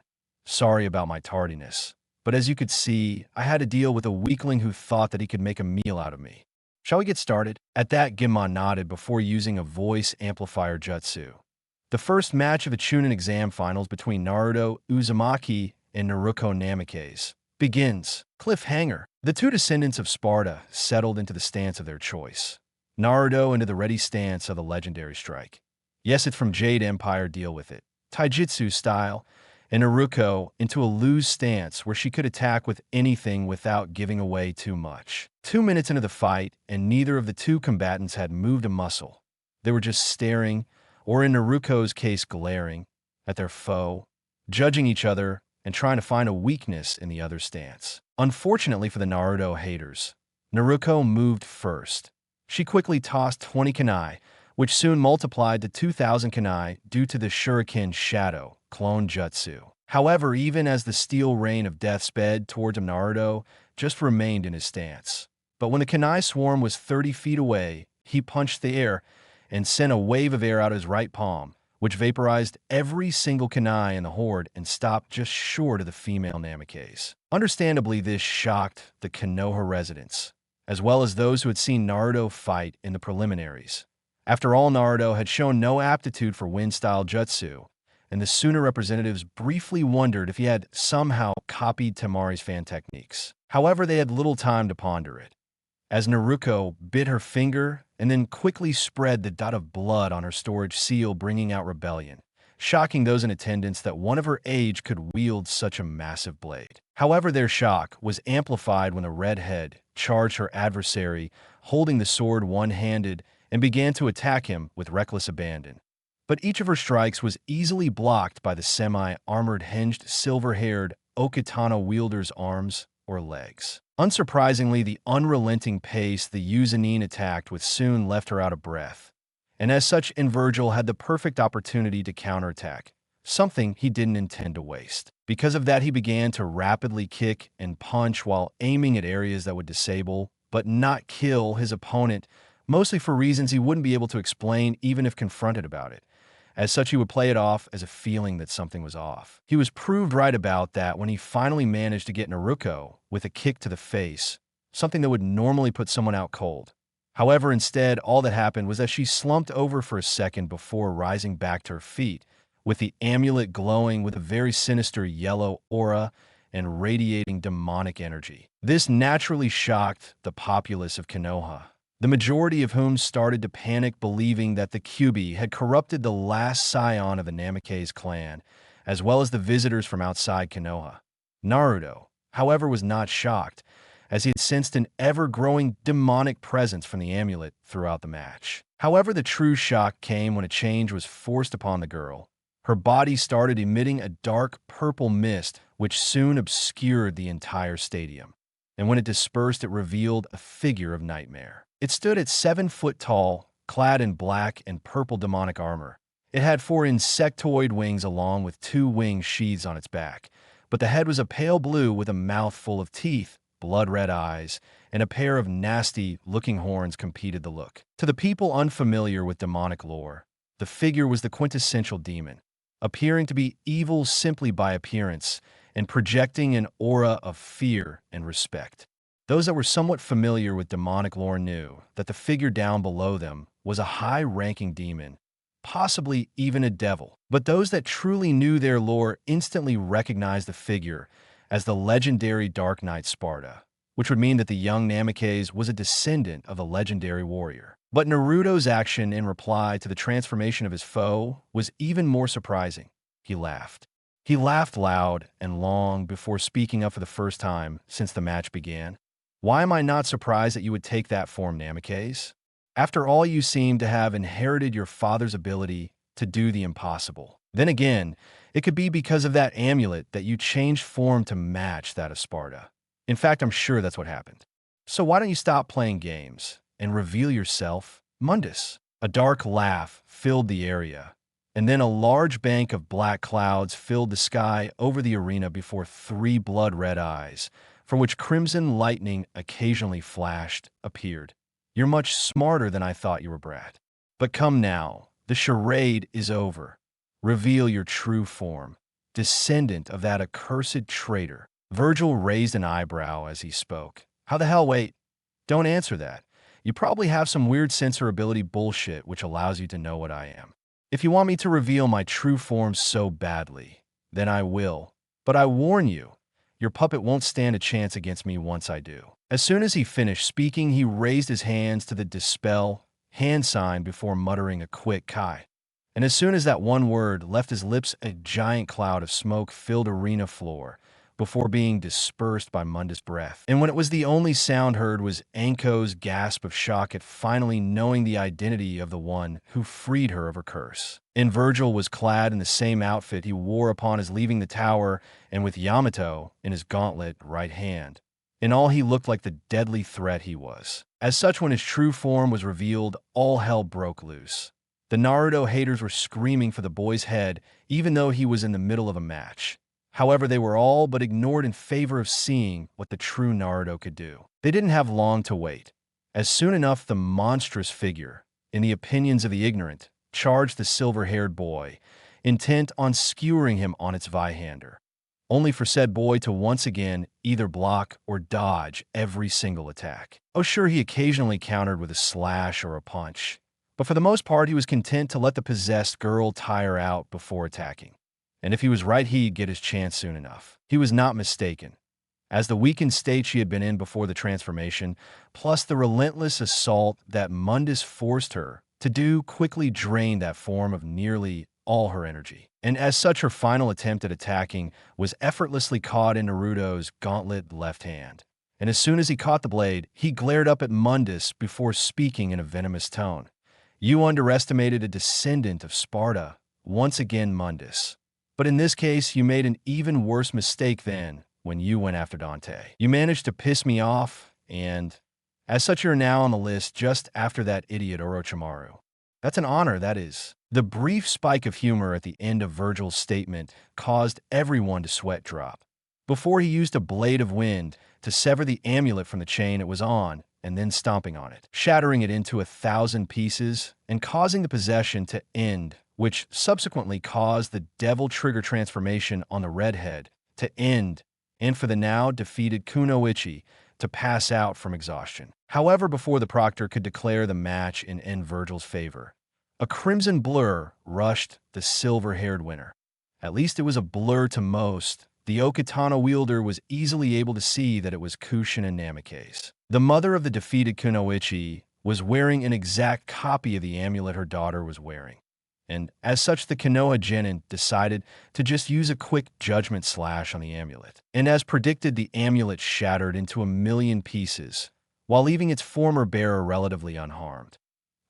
"Sorry about my tardiness, but as you could see, I had to deal with a weakling who thought that he could make a meal out of me. Shall we get started?" At that, Gimmon nodded before using a voice amplifier jutsu. The first match of the Chunin exam finals between Naruto Uzumaki and Naruto Namikaze begins. Cliffhanger. The 2 descendants of Sparta settled into the stance of their choice. Naruto into the ready stance of the legendary strike. Yes, it's from Jade Empire, deal with it. Taijutsu style. And Naruto into a loose stance where she could attack with anything without giving away too much. 2 minutes into the fight, and neither of the 2 combatants had moved a muscle. They were just staring, or in Naruto's case glaring, at their foe, judging each other and trying to find a weakness in the other's stance. Unfortunately for the Naruto haters, Naruto moved first. She quickly tossed 20 kunai, which soon multiplied to 2,000 kunai due to the Shuriken Shadow clone jutsu. However, even as the steel rain of death sped towards him, Naruto just remained in his stance. But when the kunai swarm was 30 feet away, he punched the air and sent a wave of air out of his right palm, which vaporized every single kunai in the horde and stopped just short of the female Namikaze. Understandably, this shocked the Konoha residents, as well as those who had seen Naruto fight in the preliminaries. After all, Naruto had shown no aptitude for wind-style jutsu, and the Suna representatives briefly wondered if he had somehow copied Temari's fan techniques. However, they had little time to ponder it, as Naruto bit her finger and then quickly spread the dot of blood on her storage seal, bringing out rebellion, shocking those in attendance that one of her age could wield such a massive blade. However, their shock was amplified when the redhead charged her adversary, holding the sword one-handed, and began to attack him with reckless abandon. But each of her strikes was easily blocked by the semi-armored hinged silver-haired Okatana wielder's arms or legs. Unsurprisingly, the unrelenting pace the Uzanin attacked with soon left her out of breath, and as such, Vergil had the perfect opportunity to counterattack, something he didn't intend to waste. Because of that, he began to rapidly kick and punch while aiming at areas that would disable, but not kill, his opponent, mostly for reasons he wouldn't be able to explain even if confronted about it. As such, he would play it off as a feeling that something was off. He was proved right about that when he finally managed to get Naruto with a kick to the face, something that would normally put someone out cold. However, instead, all that happened was that she slumped over for a second before rising back to her feet, with the amulet glowing with a very sinister yellow aura and radiating demonic energy. This naturally shocked the populace of Konoha, the majority of whom started to panic, believing that the Kyuubi had corrupted the last scion of the Namikaze clan, as well as the visitors from outside Konoha. Naruto, however, was not shocked, as he had sensed an ever-growing demonic presence from the amulet throughout the match. However, the true shock came when a change was forced upon the girl. Her body started emitting a dark purple mist, which soon obscured the entire stadium. And when it dispersed, it revealed a figure of nightmare. It stood at 7 foot tall, clad in black and purple demonic armor. It had 4 insectoid wings along with 2 wing sheaths on its back, but the head was a pale blue with a mouth full of teeth, blood-red eyes, and a pair of nasty-looking horns competed the look. To the people unfamiliar with demonic lore, the figure was the quintessential demon, appearing to be evil simply by appearance and projecting an aura of fear and respect. Those that were somewhat familiar with demonic lore knew that the figure down below them was a high-ranking demon, possibly even a devil. But those that truly knew their lore instantly recognized the figure as the legendary Dark Knight Sparta, which would mean that the young Namikaze was a descendant of the legendary warrior. But Naruto's action in reply to the transformation of his foe was even more surprising. He laughed. He laughed loud and long before speaking up for the first time since the match began. "Why am I not surprised that you would take that form, Namikaze? After all, you seem to have inherited your father's ability to do the impossible. Then again, it could be because of that amulet that you changed form to match that of Sparta. In fact, I'm sure that's what happened. So why don't you stop playing games and reveal yourself, Mundus?" A dark laugh filled the area, and then a large bank of black clouds filled the sky over the arena before 3 blood-red eyes, from which crimson lightning occasionally flashed, appeared. "You're much smarter than I thought you were, Brat. But come now, the charade is over. Reveal your true form, descendant of that accursed traitor." Vergil raised an eyebrow as he spoke. "How the hell, wait? Don't answer that. You probably have some weird sensor ability bullshit which allows you to know what I am. If you want me to reveal my true form so badly, then I will. But I warn you, your puppet won't stand a chance against me once I do." As soon as he finished speaking, he raised his hands to the dispel hand sign before muttering a quick "Kai." And as soon as that one word left his lips, a giant cloud of smoke filled arena floor before being dispersed by Mundus' breath. And when it was the only sound heard was Anko's gasp of shock at finally knowing the identity of the one who freed her of her curse. And Vergil was clad in the same outfit he wore upon his leaving the tower, and with Yamato in his gauntlet right hand. In all, he looked like the deadly threat he was. As such, when his true form was revealed, all hell broke loose. The Naruto haters were screaming for the boy's head, even though he was in the middle of a match. However, they were all but ignored in favor of seeing what the true Naruto could do. They didn't have long to wait. As soon enough, the monstrous figure, in the opinions of the ignorant, charged the silver-haired boy, intent on skewering him on its Vihander, only for said boy to once again either block or dodge every single attack. Oh sure, he occasionally countered with a slash or a punch, but for the most part he was content to let the possessed girl tire out before attacking. And if he was right, he'd get his chance soon enough. He was not mistaken, as the weakened state she had been in before the transformation, plus the relentless assault that Mundus forced her to do, quickly drained that form of nearly all her energy. And as such, her final attempt at attacking was effortlessly caught in Naruto's gauntlet left hand. And as soon as he caught the blade, he glared up at Mundus before speaking in a venomous tone. "You underestimated a descendant of Sparta, once again, Mundus. But in this case, you made an even worse mistake than when you went after Dante. You managed to piss me off, and as such, you're now on the list just after that idiot Orochimaru. That's an honor, that is." The brief spike of humor at the end of Vergil's statement caused everyone to sweat drop, before he used a blade of wind to sever the amulet from the chain it was on, and then stomping on it, shattering it into 1,000 pieces and causing the possession to end, which subsequently caused the devil trigger transformation on the redhead to end, and for the now defeated Kunoichi to pass out from exhaustion. However, before the proctor could declare the match in Vergil's favor, a crimson blur rushed the silver-haired winner. At least it was a blur to most, the Okatana wielder was easily able to see that it was Kushin and Namikaze. The mother of the defeated Kunoichi was wearing an exact copy of the amulet her daughter was wearing. And as such, the Konoha Genin decided to just use a quick judgment slash on the amulet. And as predicted, the amulet shattered into a million pieces, while leaving its former bearer relatively unharmed.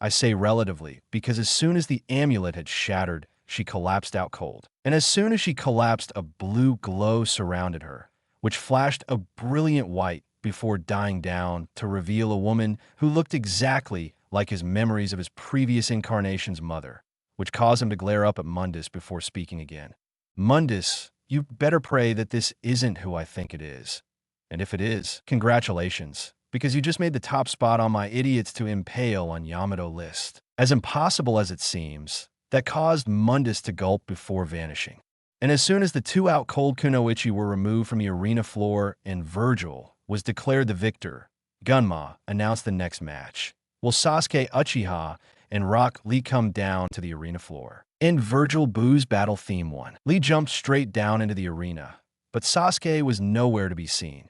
I say relatively because as soon as the amulet had shattered, she collapsed out cold. And as soon as she collapsed, a blue glow surrounded her, which flashed a brilliant white before dying down to reveal a woman who looked exactly like his memories of his previous incarnation's mother, which caused him to glare up at Mundus before speaking again. Mundus, you better pray that this isn't who I think it is. And if it is, congratulations, because you just made the top spot on my idiots to impale on Yamato list. As impossible as it seems, that caused Mundus to gulp before vanishing. And as soon as the two out-cold Kunoichi were removed from the arena floor and Vergil was declared the victor, Gunma announced the next match. Will Sasuke Uchiha and Rock Lee come down to the arena floor? In Vergil Boo's battle theme 1, Lee jumped straight down into the arena, but Sasuke was nowhere to be seen.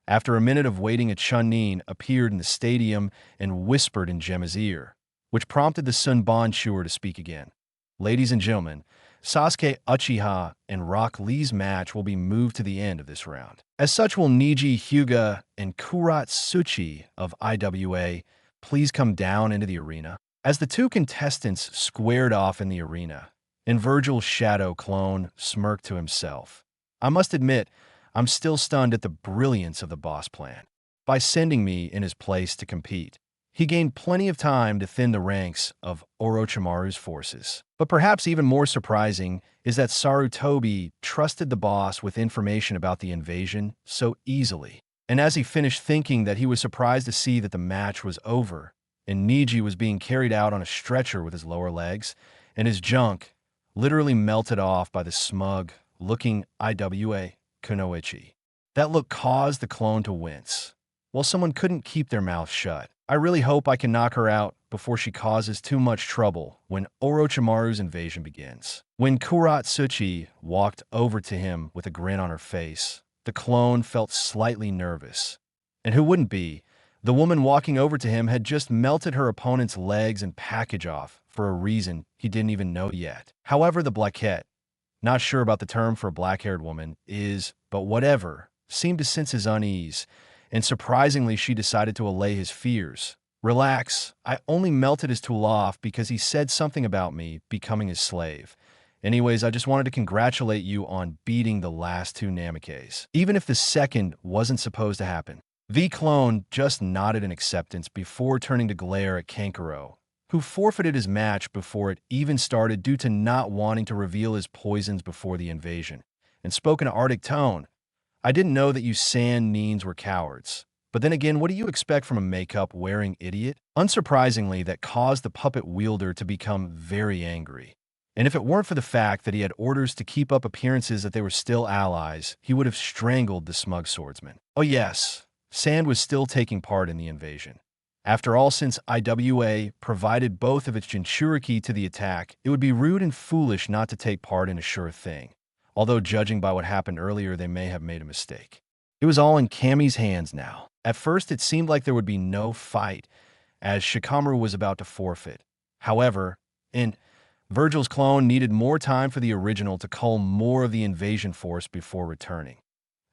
After a minute of waiting, a Chunin appeared in the stadium and whispered in Gemma's ear, which prompted the Sunban Shuer to speak again. Ladies and gentlemen, Sasuke Uchiha and Rock Lee's match will be moved to the end of this round. As such, will Niji Hyuga and Kuratsuchi of IWA please come down into the arena? As the two contestants squared off in the arena, and Vergil's shadow clone smirked to himself. I must admit, I'm still stunned at the brilliance of the boss plan. By sending me in his place to compete, he gained plenty of time to thin the ranks of Orochimaru's forces. But perhaps even more surprising is that Sarutobi trusted the boss with information about the invasion so easily. And as he finished thinking that, he was surprised to see that the match was over, and Niji was being carried out on a stretcher with his lower legs, and his junk literally melted off by the smug-looking IWA Kunoichi. That look caused the clone to wince, while someone couldn't keep their mouth shut. I really hope I can knock her out before she causes too much trouble when Orochimaru's invasion begins. When Kuratsuchi walked over to him with a grin on her face, the clone felt slightly nervous. And who wouldn't be? The woman walking over to him had just melted her opponent's legs and package off for a reason he didn't even know yet. However, the Blackette, not sure about the term for a black-haired woman, but whatever, seemed to sense his unease, and surprisingly she decided to allay his fears. Relax, I only melted his tool off because he said something about me becoming his slave. Anyways, I just wanted to congratulate you on beating the last two Namikaze, even if the second wasn't supposed to happen. The clone just nodded in acceptance before turning to glare at Kankuro, who forfeited his match before it even started due to not wanting to reveal his poisons before the invasion, and spoke in an Arctic tone. I didn't know that you sand Neens were cowards. But then again, what do you expect from a makeup-wearing idiot? Unsurprisingly, that caused the puppet wielder to become very angry. And if it weren't for the fact that he had orders to keep up appearances that they were still allies, he would have strangled the smug swordsman. Oh yes, Sand was still taking part in the invasion. After all, since IWA provided both of its Jinchuriki to the attack, it would be rude and foolish not to take part in a sure thing. Although judging by what happened earlier, they may have made a mistake. It was all in Kami's hands now. At first, it seemed like there would be no fight, as Shikamaru was about to forfeit. However, Vergil's clone needed more time for the original to cull more of the invasion force before returning.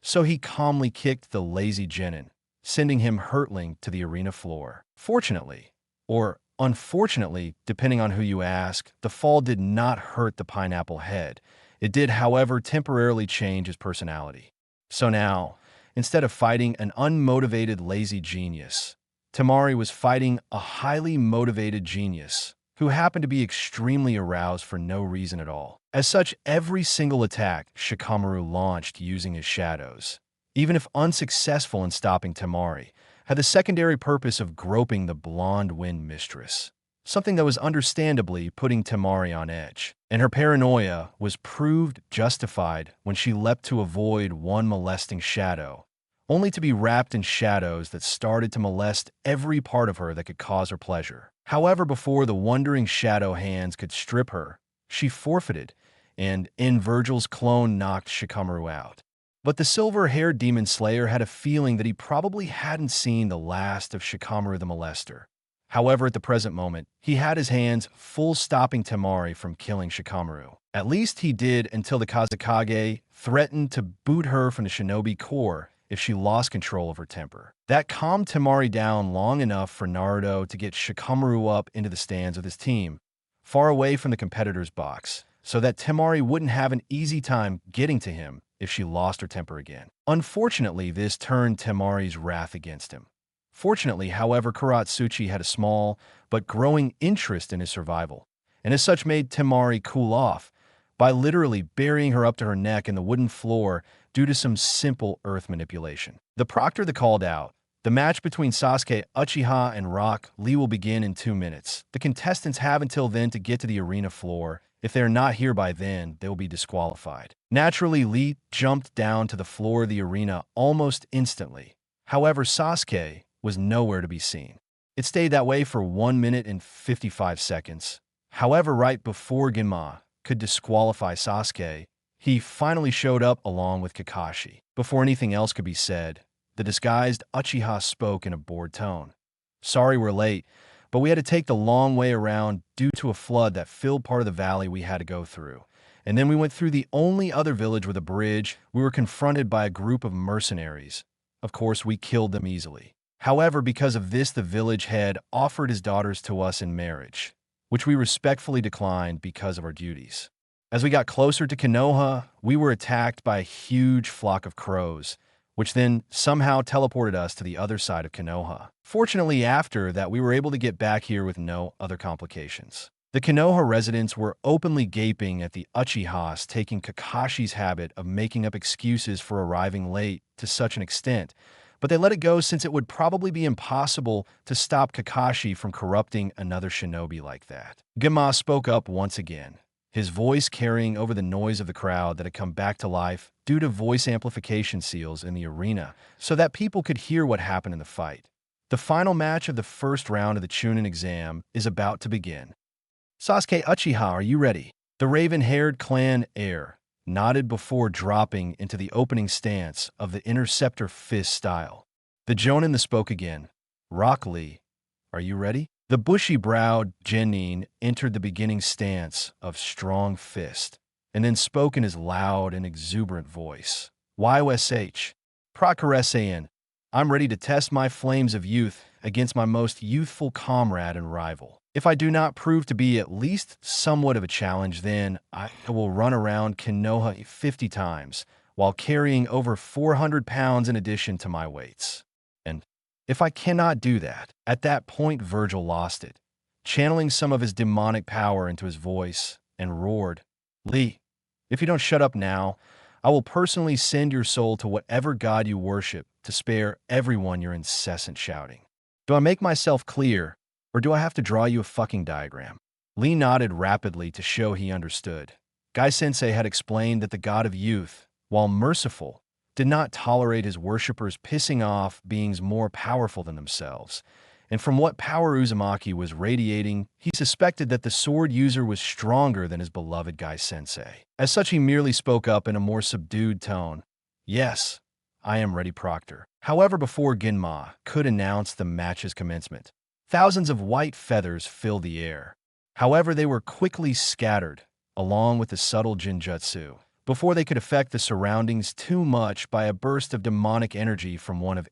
So he calmly kicked the lazy Genin, sending him hurtling to the arena floor. Fortunately, or unfortunately, depending on who you ask, the fall did not hurt the pineapple head. It did, however, temporarily change his personality. So now, instead of fighting an unmotivated lazy genius, Temari was fighting a highly motivated genius who happened to be extremely aroused for no reason at all. As such, every single attack Shikamaru launched using his shadows, even if unsuccessful in stopping Temari, had the secondary purpose of groping the blonde wind mistress, something that was understandably putting Temari on edge. And her paranoia was proved justified when she leapt to avoid one molesting shadow, only to be wrapped in shadows that started to molest every part of her that could cause her pleasure. However, before the wandering shadow hands could strip her, she forfeited, and Vergil's clone knocked Shikamaru out. But the silver-haired demon slayer had a feeling that he probably hadn't seen the last of Shikamaru the Molester. However, at the present moment, he had his hands full stopping Temari from killing Shikamaru. At least he did until the Kazekage threatened to boot her from the Shinobi Corps if she lost control of her temper. That calmed Temari down long enough for Naruto to get Shikamaru up into the stands with his team, far away from the competitor's box, so that Temari wouldn't have an easy time getting to him if she lost her temper again. Unfortunately, this turned Temari's wrath against him. Fortunately, however, Kuratsuchi had a small but growing interest in his survival, and as such made Temari cool off by literally burying her up to her neck in the wooden floor due to some simple earth manipulation. The proctor called out, "The match between Sasuke, Uchiha, and Rock Lee will begin in 2 minutes. The contestants have until then to get to the arena floor. If they are not here by then, they will be disqualified." Naturally, Lee jumped down to the floor of the arena almost instantly. However, Sasuke was nowhere to be seen. It stayed that way for 1 minute and 55 seconds. However, right before Genma could disqualify Sasuke, he finally showed up along with Kakashi. Before anything else could be said, the disguised Uchiha spoke in a bored tone. "Sorry we're late, but we had to take the long way around due to a flood that filled part of the valley we had to go through. And then we went through the only other village with a bridge. We were confronted by a group of mercenaries. Of course, we killed them easily. However, because of this, the village head offered his daughters to us in marriage, which we respectfully declined because of our duties. As we got closer to Konoha, we were attacked by a huge flock of crows, which then somehow teleported us to the other side of Konoha. Fortunately, after that, we were able to get back here with no other complications." The Konoha residents were openly gaping at the Uchihas taking Kakashi's habit of making up excuses for arriving late to such an extent, but they let it go since it would probably be impossible to stop Kakashi from corrupting another shinobi like that. Genma spoke up once again, his voice carrying over the noise of the crowd that had come back to life due to voice amplification seals in the arena so that people could hear what happened in the fight. "The final match of the first round of the Chunin exam is about to begin. Sasuke Uchiha, are you ready?" The raven-haired clan heir nodded before dropping into the opening stance of the interceptor fist style. The Jonin spoke again. "Rock Lee, are you ready?" The bushy-browed Genin entered the beginning stance of strong fist, and then spoke in his loud and exuberant voice. "YOSH, Prokuresayan, I'm ready to test my flames of youth against my most youthful comrade and rival. If I do not prove to be at least somewhat of a challenge, then I will run around Konoha 50 times while carrying over 400 pounds in addition to my weights. And if I cannot do that," at that point Vergil lost it, channeling some of his demonic power into his voice, and roared, "Lee, if you don't shut up now, I will personally send your soul to whatever god you worship to spare everyone your incessant shouting. Do I make myself clear, or do I have to draw you a fucking diagram?" Lee nodded rapidly to show he understood. Gai-sensei had explained that the god of youth, while merciful, did not tolerate his worshippers pissing off beings more powerful than themselves, and from what power Uzumaki was radiating, he suspected that the sword user was stronger than his beloved Gai-sensei. As such, he merely spoke up in a more subdued tone. "Yes, I am ready, Proctor." However, before Genma could announce the match's commencement, thousands of white feathers filled the air. However, they were quickly scattered, along with the subtle jinjutsu, before they could affect the surroundings too much by a burst of demonic energy from one of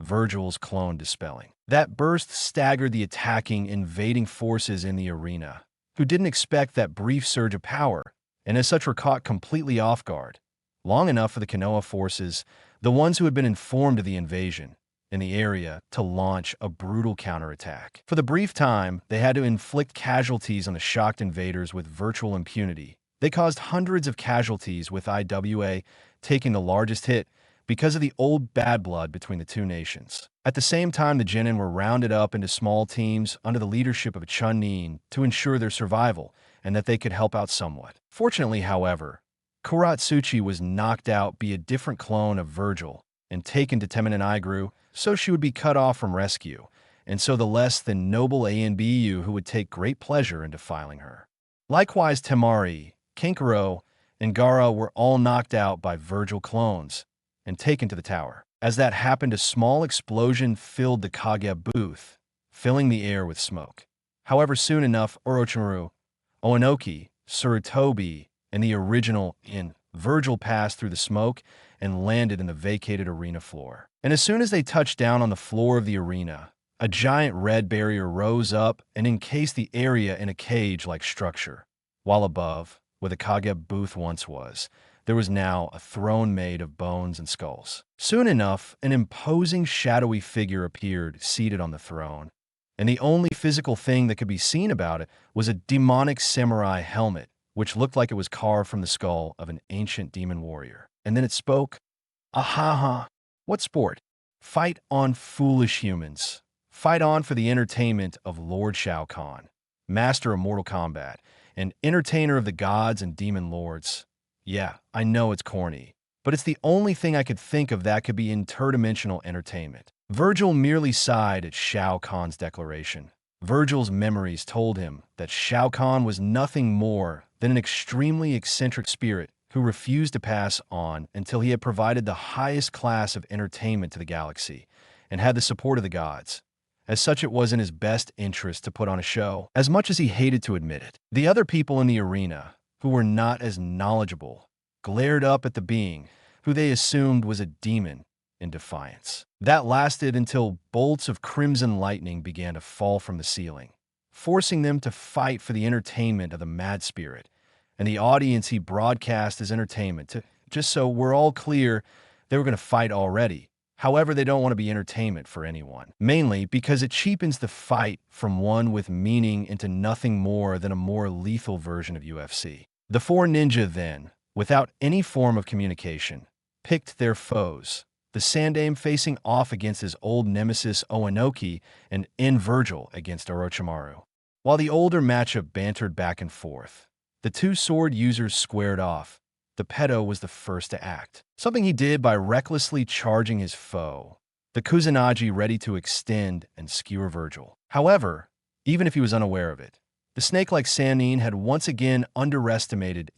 Vergil's clone dispelling. That burst staggered the attacking, invading forces in the arena, who didn't expect that brief surge of power, and as such were caught completely off guard, long enough for the Konoha forces, the ones who had been informed of the invasion in the area, to launch a brutal counterattack. For the brief time, they had to inflict casualties on the shocked invaders with virtual impunity. They caused hundreds of casualties, with IWA taking the largest hit because of the old bad blood between the two nations. At the same time, the Genin were rounded up into small teams under the leadership of Chunin to ensure their survival and that they could help out somewhat. Fortunately, however, Kuratsuchi was knocked out by a different clone of Vergil and taken to Temen and Igru, so she would be cut off from rescue, and so the less than noble ANBU who would take great pleasure in defiling her. Likewise, Temari, Kenkaro, and Gaara were all knocked out by Vergil clones and taken to the tower. As that happened, a small explosion filled the Kage booth, filling the air with smoke. However, soon enough, Orochimaru, Onoki, Sarutobi, and the original Vergil passed through the smoke and landed in the vacated arena floor. And as soon as they touched down on the floor of the arena, a giant red barrier rose up and encased the area in a cage-like structure, while above, where the Kage booth once was, there was now a throne made of bones and skulls. Soon enough, an imposing shadowy figure appeared seated on the throne, and the only physical thing that could be seen about it was a demonic samurai helmet, which looked like it was carved from the skull of an ancient demon warrior. And then it spoke, "Ahaha, what sport? Fight on, foolish humans. Fight on for the entertainment of Lord Shao Kahn, master of Mortal Kombat, and entertainer of the gods and demon lords. Yeah, I know it's corny, but it's the only thing I could think of that could be interdimensional entertainment." Vergil merely sighed at Shao Kahn's declaration. Vergil's memories told him that Shao Kahn was nothing more than an extremely eccentric spirit who refused to pass on until he had provided the highest class of entertainment to the galaxy and had the support of the gods. As such, it was in his best interest to put on a show, as much as he hated to admit it. The other people in the arena, who were not as knowledgeable, glared up at the being, who they assumed was a demon, in defiance. That lasted until bolts of crimson lightning began to fall from the ceiling, forcing them to fight for the entertainment of the mad spirit, and the audience he broadcast as entertainment, just so we're all clear, they were going to fight already. However, they don't want to be entertainment for anyone, mainly because it cheapens the fight from one with meaning into nothing more than a more lethal version of UFC. The four ninja then, without any form of communication, picked their foes, the Sandaime facing off against his old nemesis Onoki and Vergil against Orochimaru. While the older matchup bantered back and forth, the two sword users squared off. The pedo was the first to act, something he did by recklessly charging his foe, the Kusanagi, ready to extend and skewer Vergil. However, even if he was unaware of it, the snake-like Sannin had once again underestimated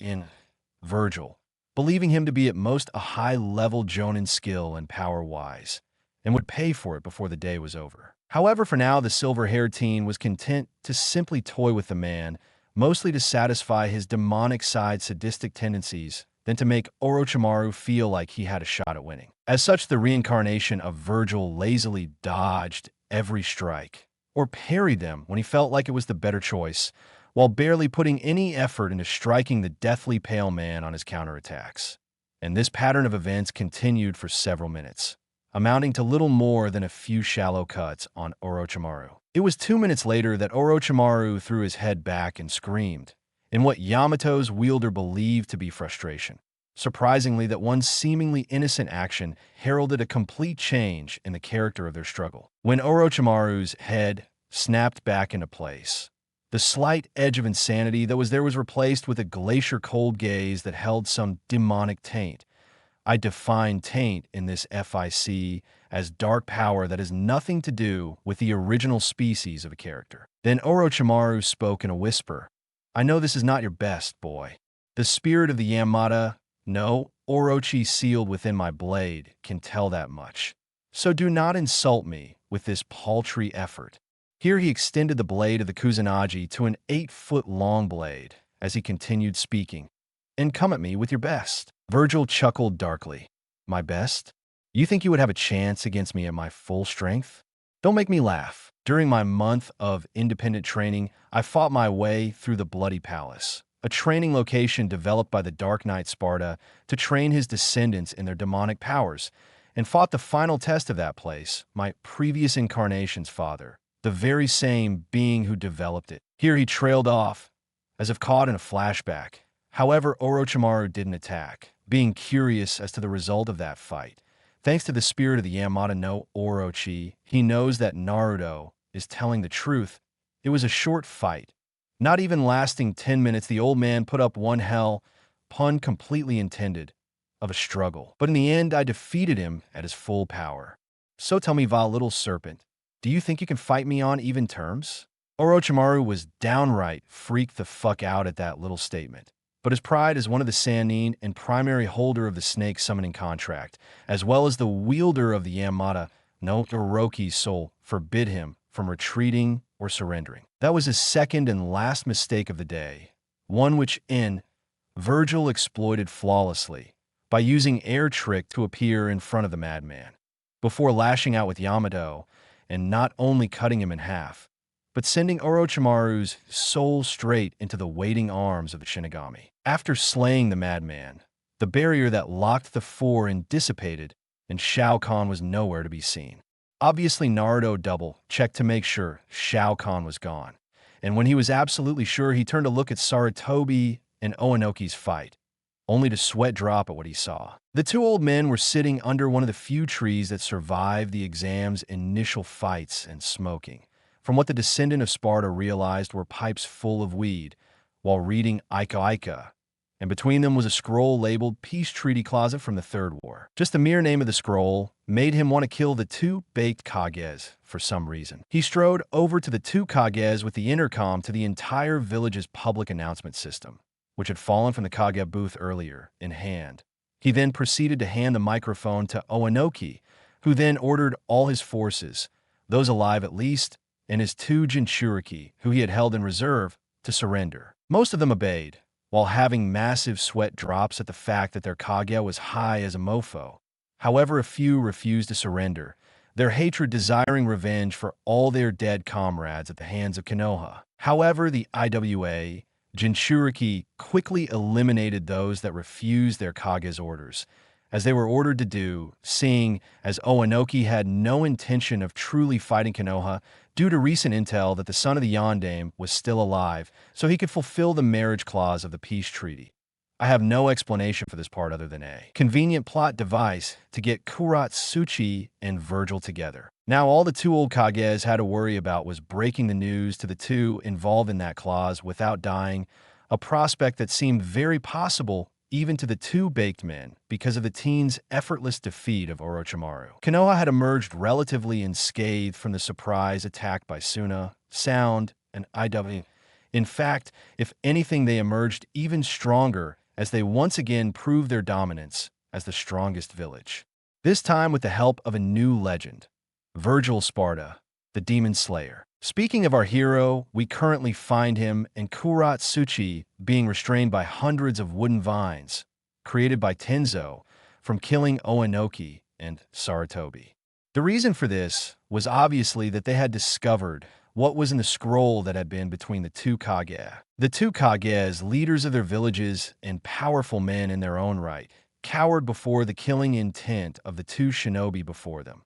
Vergil, believing him to be at most a high-level Jonin skill and power-wise, and would pay for it before the day was over. However, for now, the silver-haired teen was content to simply toy with the man, mostly to satisfy his demonic-side sadistic tendencies than to make Orochimaru feel like he had a shot at winning. As such, the reincarnation of Vergil lazily dodged every strike, or parried them when he felt like it was the better choice, while barely putting any effort into striking the deathly pale man on his counterattacks. And this pattern of events continued for several minutes, amounting to little more than a few shallow cuts on Orochimaru. It was 2 minutes later that Orochimaru threw his head back and screamed, in what Yamato's wielder believed to be frustration. Surprisingly, that one seemingly innocent action heralded a complete change in the character of their struggle. When Orochimaru's head snapped back into place, the slight edge of insanity that was there was replaced with a glacier-cold gaze that held some demonic taint. I define taint in this FIC as dark power that has nothing to do with the original species of a character. Then Orochimaru spoke in a whisper. "I know this is not your best, boy. The spirit of the Yamata, no, Orochi sealed within my blade, can tell that much. So do not insult me with this paltry effort." Here he extended the blade of the Kusanagi to an 8-foot-long blade as he continued speaking. "And come at me with your best." Vergil chuckled darkly. "My best? You think you would have a chance against me at my full strength? Don't make me laugh. During my month of independent training, I fought my way through the Bloody Palace, a training location developed by the Dark Knight Sparta to train his descendants in their demonic powers, and fought the final test of that place, my previous incarnation's father, the very same being who developed it." Here he trailed off, as if caught in a flashback. However, Orochimaru didn't attack, being curious as to the result of that fight. Thanks to the spirit of the Yamata no Orochi, he knows that Naruto is telling the truth. It was a short fight. Not even lasting 10 minutes, the old man put up one hell, pun completely intended, of a struggle. But in the end, I defeated him at his full power. So tell me, vile little serpent, do you think you can fight me on even terms? Orochimaru was downright freaked the fuck out at that little statement. but his pride as one of the Sannin and primary holder of the snake summoning contract, as well as the wielder of the Yamada no Orochi's soul, forbid him from retreating or surrendering. That was his second and last mistake of the day, one which Vergil exploited flawlessly by using air trick to appear in front of the madman, before lashing out with Yamato and not only cutting him in half, but sending Orochimaru's soul straight into the waiting arms of the Shinigami. After slaying the madman, the barrier that locked the four dissipated, and Shao Kahn was nowhere to be seen. Obviously, Naruto double-checked to make sure Shao Kahn was gone, and when he was absolutely sure, he turned to look at Sarutobi and Oanoki's fight, only to sweat drop at what he saw. The two old men were sitting under one of the few trees that survived the exam's initial fights and smoking, from what the descendant of Sparta realized were pipes full of weed, while reading Aika Aika, and between them was a scroll labeled Peace Treaty Closet from the Third War. Just the mere name of the scroll made him want to kill the two baked Kages for some reason. He strode over to the two Kages with the intercom to the entire village's public announcement system, which had fallen from the Kage booth earlier, in hand. He then proceeded to hand the microphone to Oanoki, who then ordered all his forces, those alive at least, and his two Jinchuriki, who he had held in reserve, to surrender. Most of them obeyed, while having massive sweat drops at the fact that their Kage was high as a mofo. However, a few refused to surrender, their hatred desiring revenge for all their dead comrades at the hands of Konoha. However, the IWA Jinchuriki quickly eliminated those that refused their Kage's orders, as they were ordered to do, seeing as Oanoki had no intention of truly fighting Konoha due to recent intel that the son of the Yondaime was still alive, so he could fulfill the marriage clause of the peace treaty. I have no explanation for this part other than a convenient plot device to get Kuratsuchi and Vergil together. Now all the two old Kages had to worry about was breaking the news to the two involved in that clause without dying, a prospect that seemed very possible even to the two baked men because of the teens' effortless defeat of Orochimaru. Konoha had emerged relatively unscathed from the surprise attack by Suna, Sound, and IW. In fact, if anything, they emerged even stronger as they once again proved their dominance as the strongest village. This time with the help of a new legend, Vergil Sparta, the Demon Slayer. Speaking of our hero, we currently find him and Kuratsuchi being restrained by hundreds of wooden vines, created by Tenzo, from killing Oanoki and Sarutobi. The reason for this was obviously that they had discovered what was in the scroll that had been between the two Kage. The two Kages, leaders of their villages and powerful men in their own right, cowered before the killing intent of the two shinobi before them.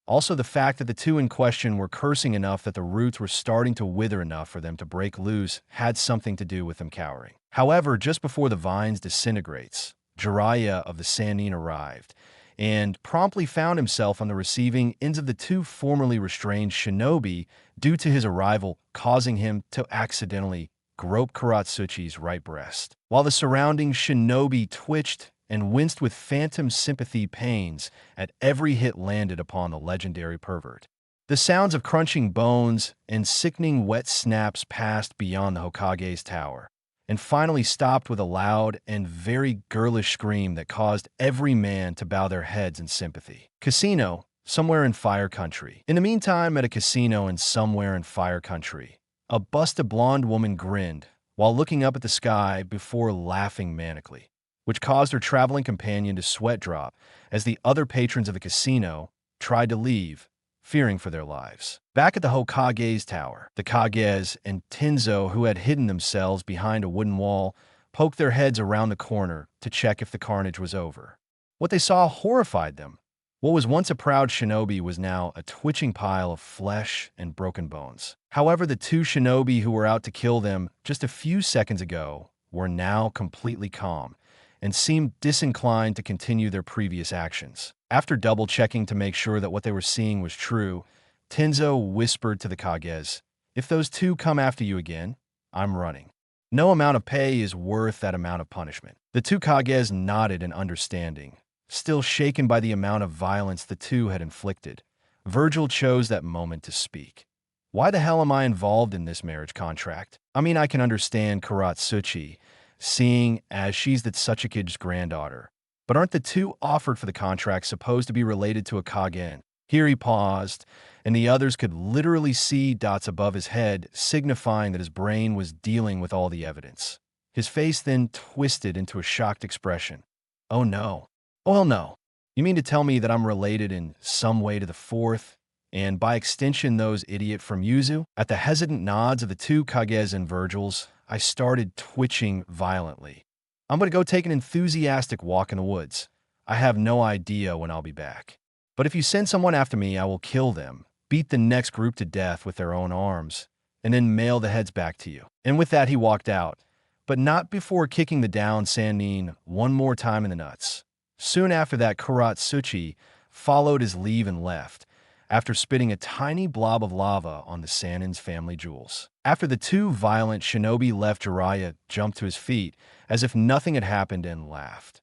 Also, the fact that the two in question were cursing enough that the roots were starting to wither enough for them to break loose had something to do with them cowering. However, just before the vines disintegrates, Jiraiya of the Sannin arrived, and promptly found himself on the receiving ends of the two formerly restrained shinobi due to his arrival, causing him to accidentally grope Kuratsuchi's right breast. While the surrounding shinobi twitched and winced with phantom sympathy pains at every hit landed upon the legendary pervert. The sounds of crunching bones and sickening wet snaps passed beyond the Hokage's tower, and finally stopped with a loud and very girlish scream that caused every man to bow their heads in sympathy. Casino, somewhere in Fire Country. In the meantime, at a casino in somewhere in Fire Country, a busted blonde woman grinned while looking up at the sky before laughing manically, which caused her traveling companion to sweat drop as the other patrons of the casino tried to leave, fearing for their lives. Back at the Hokage's tower, the Kages and Tenzo, who had hidden themselves behind a wooden wall, poked their heads around the corner to check if the carnage was over. What they saw horrified them. What was once a proud shinobi was now a twitching pile of flesh and broken bones. However, the two shinobi who were out to kill them just a few seconds ago were now completely calm and seemed disinclined to continue their previous actions. After double-checking to make sure that what they were seeing was true, Tenzo whispered to the Kages, "If those two come after you again, I'm running. No amount of pay is worth that amount of punishment." The two Kages nodded in understanding. Still shaken by the amount of violence the two had inflicted, Vergil chose that moment to speak. "Why the hell am I involved in this marriage contract? I mean, I can understand Kuratsuchi, seeing as she's the Tsuchikage granddaughter. But aren't the two offered for the contract supposed to be related to a Kagen? Here he paused, and the others could literally see dots above his head, signifying that his brain was dealing with all the evidence. His face then twisted into a shocked expression. Oh no. Oh hell no. You mean to tell me that I'm related in some way to the fourth, and by extension those idiot from Yuzu? At the hesitant nods of the two Kages and Vergils, I started twitching violently. I'm going to go take an enthusiastic walk in the woods. I have no idea when I'll be back. But if you send someone after me, I will kill them, beat the next group to death with their own arms, and then mail the heads back to you. And with that, he walked out, but not before kicking the down Sannin one more time in the nuts. Soon after that, Kuratsuchi followed his leave and left, after spitting a tiny blob of lava on the Sannin's family jewels. After the two violent shinobi left, Jiraiya jumped to his feet as if nothing had happened and laughed.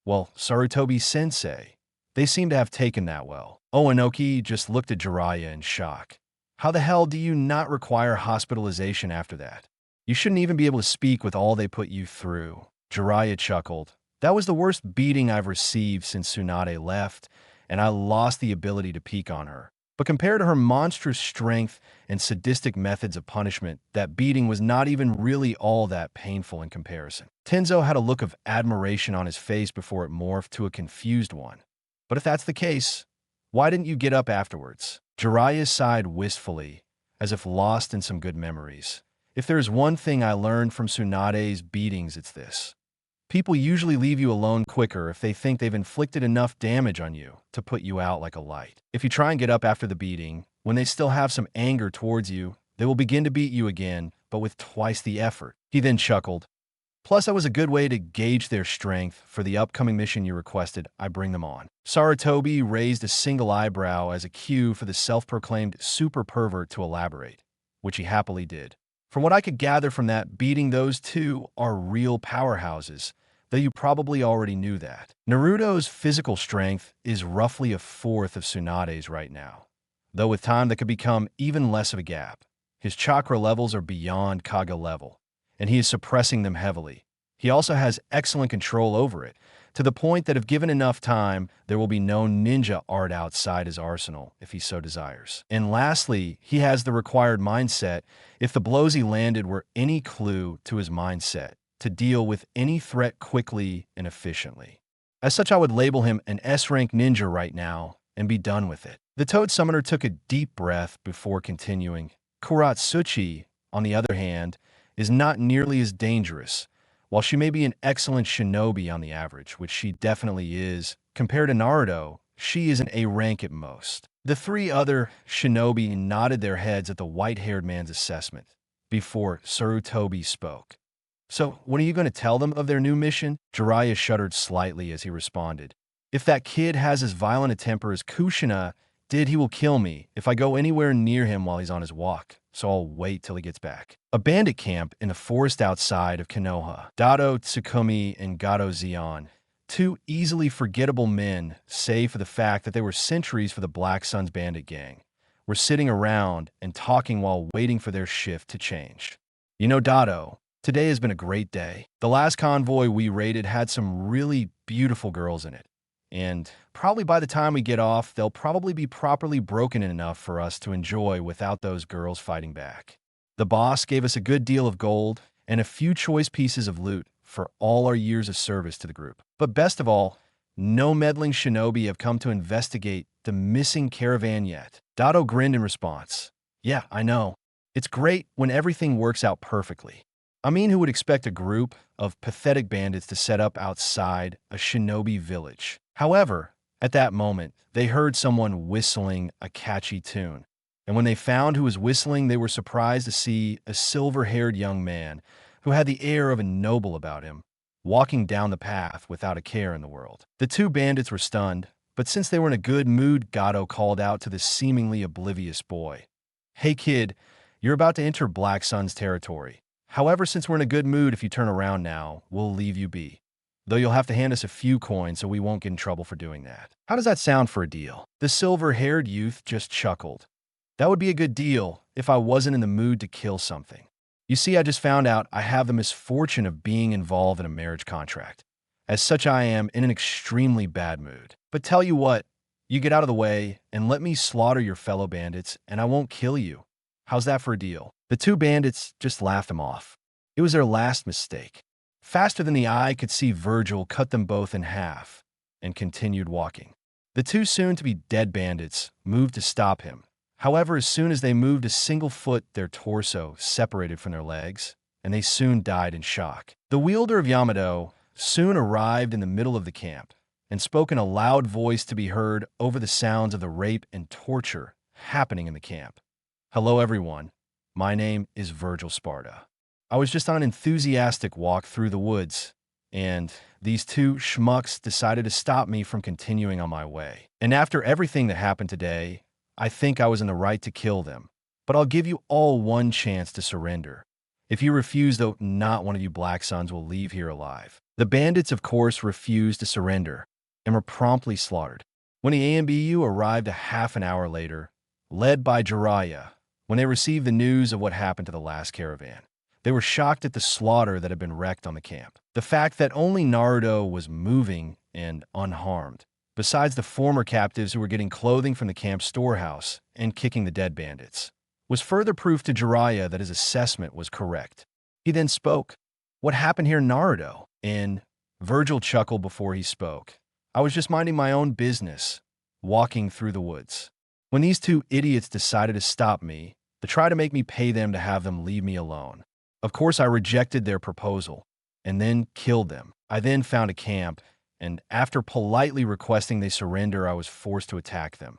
Well, Sarutobi-sensei, they seem to have taken that well. Owanoki just looked at Jiraiya in shock. How the hell do you not require hospitalization after that? You shouldn't even be able to speak with all they put you through. Jiraiya chuckled. That was the worst beating I've received since Tsunade left, and I lost the ability to peek on her. But compared to her monstrous strength and sadistic methods of punishment, that beating was not even really all that painful in comparison. Tenzo had a look of admiration on his face before it morphed to a confused one. But if that's the case, why didn't you get up afterwards? Jiraiya sighed wistfully, as if lost in some good memories. If there's one thing I learned from Tsunade's beatings, it's this. People usually leave you alone quicker if they think they've inflicted enough damage on you to put you out like a light. If you try and get up after the beating, when they still have some anger towards you, they will begin to beat you again, but with twice the effort. He then chuckled. Plus, that was a good way to gauge their strength. For the upcoming mission you requested, I bring them on. Sarutobi raised a single eyebrow as a cue for the self-proclaimed super pervert to elaborate, which he happily did. From what I could gather from that beating, those two are real powerhouses, though you probably already knew that. Naruto's physical strength is roughly a fourth of Tsunade's right now, though with time that could become even less of a gap. His chakra levels are beyond Kaga level, and he is suppressing them heavily. He also has excellent control over it, to the point that if given enough time, there will be no ninja art outside his arsenal if he so desires. And lastly, he has the required mindset, if the blows he landed were any clue to his mindset, to deal with any threat quickly and efficiently. As such, I would label him an S-rank ninja right now and be done with it. The Toad Summoner took a deep breath before continuing. Kuratsuchi, on the other hand, is not nearly as dangerous. While she may be an excellent shinobi on the average, which she definitely is, compared to Naruto, she is an A rank at most. The three other shinobi nodded their heads at the white-haired man's assessment before Sarutobi spoke. So, what are you going to tell them of their new mission? Jiraiya shuddered slightly as he responded. If that kid has as violent a temper as Kushina did, he will kill me if I go anywhere near him while he's on his walk, so I'll wait till he gets back. A bandit camp in the forest outside of Konoha. Dado Tsukumi and Gato Zeon, two easily forgettable men, save for the fact that they were sentries for the Black Suns bandit gang, were sitting around and talking while waiting for their shift to change. You know, Dado, today has been a great day. The last convoy we raided had some really beautiful girls in it. And probably by the time we get off, they'll probably be properly broken enough for us to enjoy without those girls fighting back. The boss gave us a good deal of gold and a few choice pieces of loot for all our years of service to the group. But best of all, no meddling shinobi have come to investigate the missing caravan yet. Dado grinned in response. Yeah, I know. It's great when everything works out perfectly. I mean, who would expect a group of pathetic bandits to set up outside a shinobi village? However, at that moment, they heard someone whistling a catchy tune. And when they found who was whistling, they were surprised to see a silver-haired young man who had the air of a noble about him, walking down the path without a care in the world. The two bandits were stunned, but since they were in a good mood, Gato called out to the seemingly oblivious boy. Hey kid, you're about to enter Black Sun's territory. However, since we're in a good mood, if you turn around now, we'll leave you be. Though you'll have to hand us a few coins so we won't get in trouble for doing that. How does that sound for a deal? The silver-haired youth just chuckled. That would be a good deal if I wasn't in the mood to kill something. You see, I just found out I have the misfortune of being involved in a marriage contract. As such, I am in an extremely bad mood. But tell you what, you get out of the way and let me slaughter your fellow bandits, and I won't kill you. How's that for a deal? The two bandits just laughed him off. It was their last mistake. Faster than the eye could see, Vergil cut them both in half and continued walking. The two soon-to-be dead bandits moved to stop him. However, as soon as they moved a single foot, their torso separated from their legs, and they soon died in shock. The wielder of Yamato soon arrived in the middle of the camp and spoke in a loud voice to be heard over the sounds of the rape and torture happening in the camp. Hello, everyone. My name is Vergil Sparta. I was just on an enthusiastic walk through the woods, and these two schmucks decided to stop me from continuing on my way. And after everything that happened today, I think I was in the right to kill them. But I'll give you all one chance to surrender. If you refuse, though, not one of you Black Suns will leave here alive. The bandits, of course, refused to surrender and were promptly slaughtered. When the AMBU arrived a half an hour later, led by Jiraiya, when they received the news of what happened to the last caravan, they were shocked at the slaughter that had been wreaked on the camp. The fact that only Naruto was moving and unharmed, besides the former captives who were getting clothing from the camp storehouse and kicking the dead bandits, was further proof to Jiraiya that his assessment was correct. He then spoke. What happened here, Naruto? And Vergil chuckled before he spoke. I was just minding my own business, walking through the woods, when these two idiots decided to stop me, to try to make me pay them to have them leave me alone. Of course, I rejected their proposal and then killed them. I then found a camp, and after politely requesting they surrender, I was forced to attack them.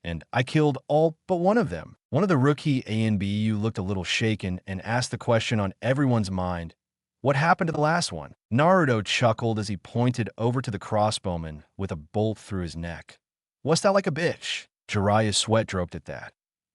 And I killed all but one of them. One of the rookie ANBU looked a little shaken and asked the question on everyone's mind, what happened to the last one? Naruto chuckled as he pointed over to the crossbowman with a bolt through his neck. What's that like a bitch? Jiraiya's sweat dropped at that.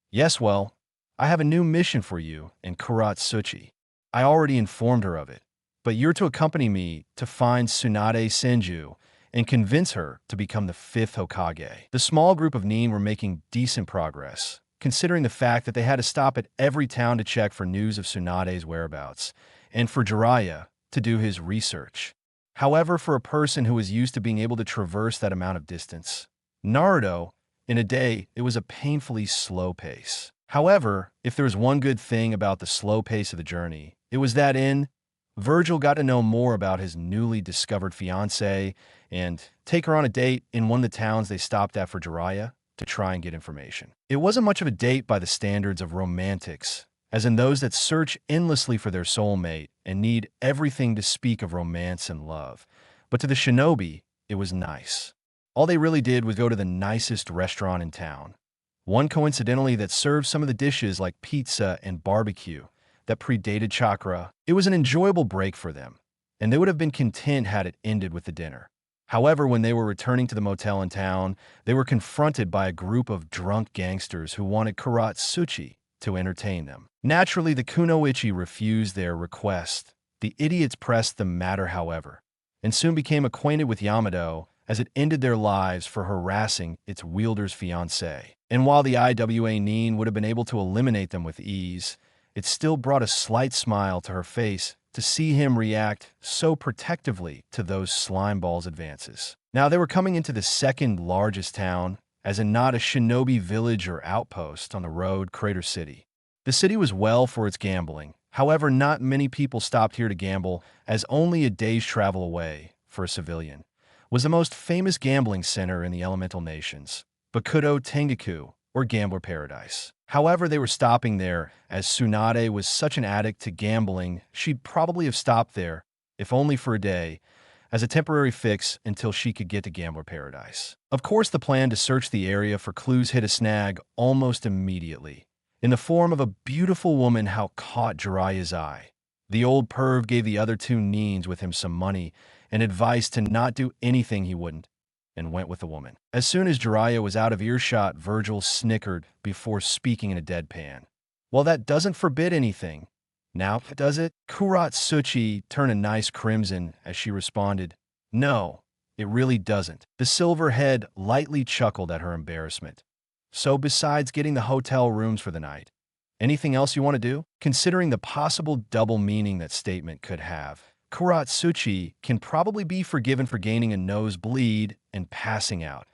Yes, well, I have a new mission for you and Kuratsuchi. I already informed her of it, but you're to accompany me to find Tsunade Senju and convince her to become the 5th Hokage. The small group of Nin were making decent progress, considering the fact that they had to stop at every town to check for news of Tsunade's whereabouts, and for Jiraiya to do his research. However, for a person who was used to being able to traverse that amount of distance, Naruto, in a day, it was a painfully slow pace. However, if there was one good thing about the slow pace of the journey, it was that Vergil got to know more about his newly discovered fiancée and take her on a date in one of the towns they stopped at for Jiraiya to try and get information. It wasn't much of a date by the standards of romantics, as in those that search endlessly for their soulmate and need everything to speak of romance and love. But to the shinobi, it was nice. All they really did was go to the nicest restaurant in town, one coincidentally that served some of the dishes like pizza and barbecue that predated chakra. It was an enjoyable break for them, and they would have been content had it ended with the dinner. However, when they were returning to the motel in town, they were confronted by a group of drunk gangsters who wanted Kuratsuchi to entertain them. Naturally, the Kunoichi refused their request. The idiots pressed the matter, however, and soon became acquainted with Yamato as it ended their lives for harassing its wielder's fiancée. And while the IWA Nin would have been able to eliminate them with ease, it still brought a slight smile to her face to see him react so protectively to those slimeball's advances. Now they were coming into the second largest town, as in not a shinobi village or outpost on the road, Crater City. The city was well for its gambling. However, not many people stopped here to gamble, as only a day's travel away, for a civilian, was the most famous gambling center in the elemental nations, Bakudo Tengaku, or Gambler Paradise. However, they were stopping there, as Tsunade was such an addict to gambling, she'd probably have stopped there, if only for a day, as a temporary fix until she could get to Gambler Paradise. Of course, the plan to search the area for clues hit a snag almost immediately, in the form of a beautiful woman how caught Jiraiya's eye. The old perv gave the other two Nins with him some money and advice to not do anything he wouldn't, and went with the woman. As soon as Jiraiya was out of earshot, Vergil snickered before speaking in a deadpan. Well, that doesn't forbid anything. Now, does it? Kuratsuchi turned a nice crimson as she responded, no, it really doesn't. The silver head lightly chuckled at her embarrassment. So besides getting the hotel rooms for the night, Anything else you want to do? Considering the possible double meaning that statement could have, Kuratsuchi can probably be forgiven for gaining a nosebleed and passing out.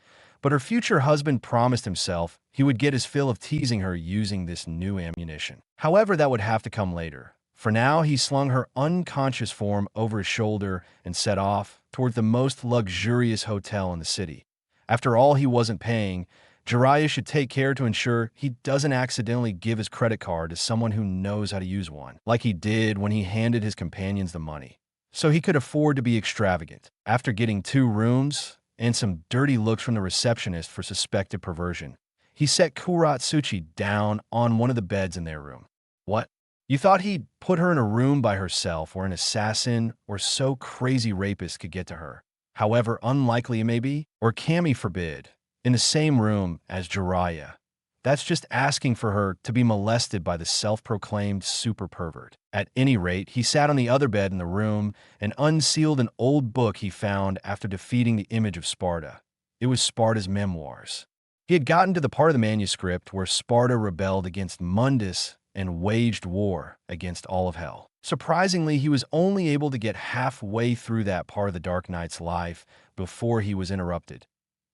But her future husband promised himself he would get his fill of teasing her using this new ammunition. However, that would have to come later. For now, he slung her unconscious form over his shoulder and set off toward the most luxurious hotel in the city. After all, he wasn't paying. Jiraiya should take care to ensure he doesn't accidentally give his credit card to someone who knows how to use one, like he did when he handed his companions the money. So he could afford to be extravagant. After getting 2 rooms and some dirty looks from the receptionist for suspected perversion, he set Kuratsuchi down on one of the beds in their room. What? You thought he'd put her in a room by herself where an assassin or so crazy rapist could get to her? However unlikely it may be, or Kami forbid, in the same room as Jiraiya. That's just asking for her to be molested by the self-proclaimed super pervert. At any rate, he sat on the other bed in the room and unsealed an old book he found after defeating the image of Sparta. It was Sparta's memoirs. He had gotten to the part of the manuscript where Sparta rebelled against Mundus and waged war against all of hell. Surprisingly, he was only able to get halfway through that part of the Dark Knight's life before he was interrupted.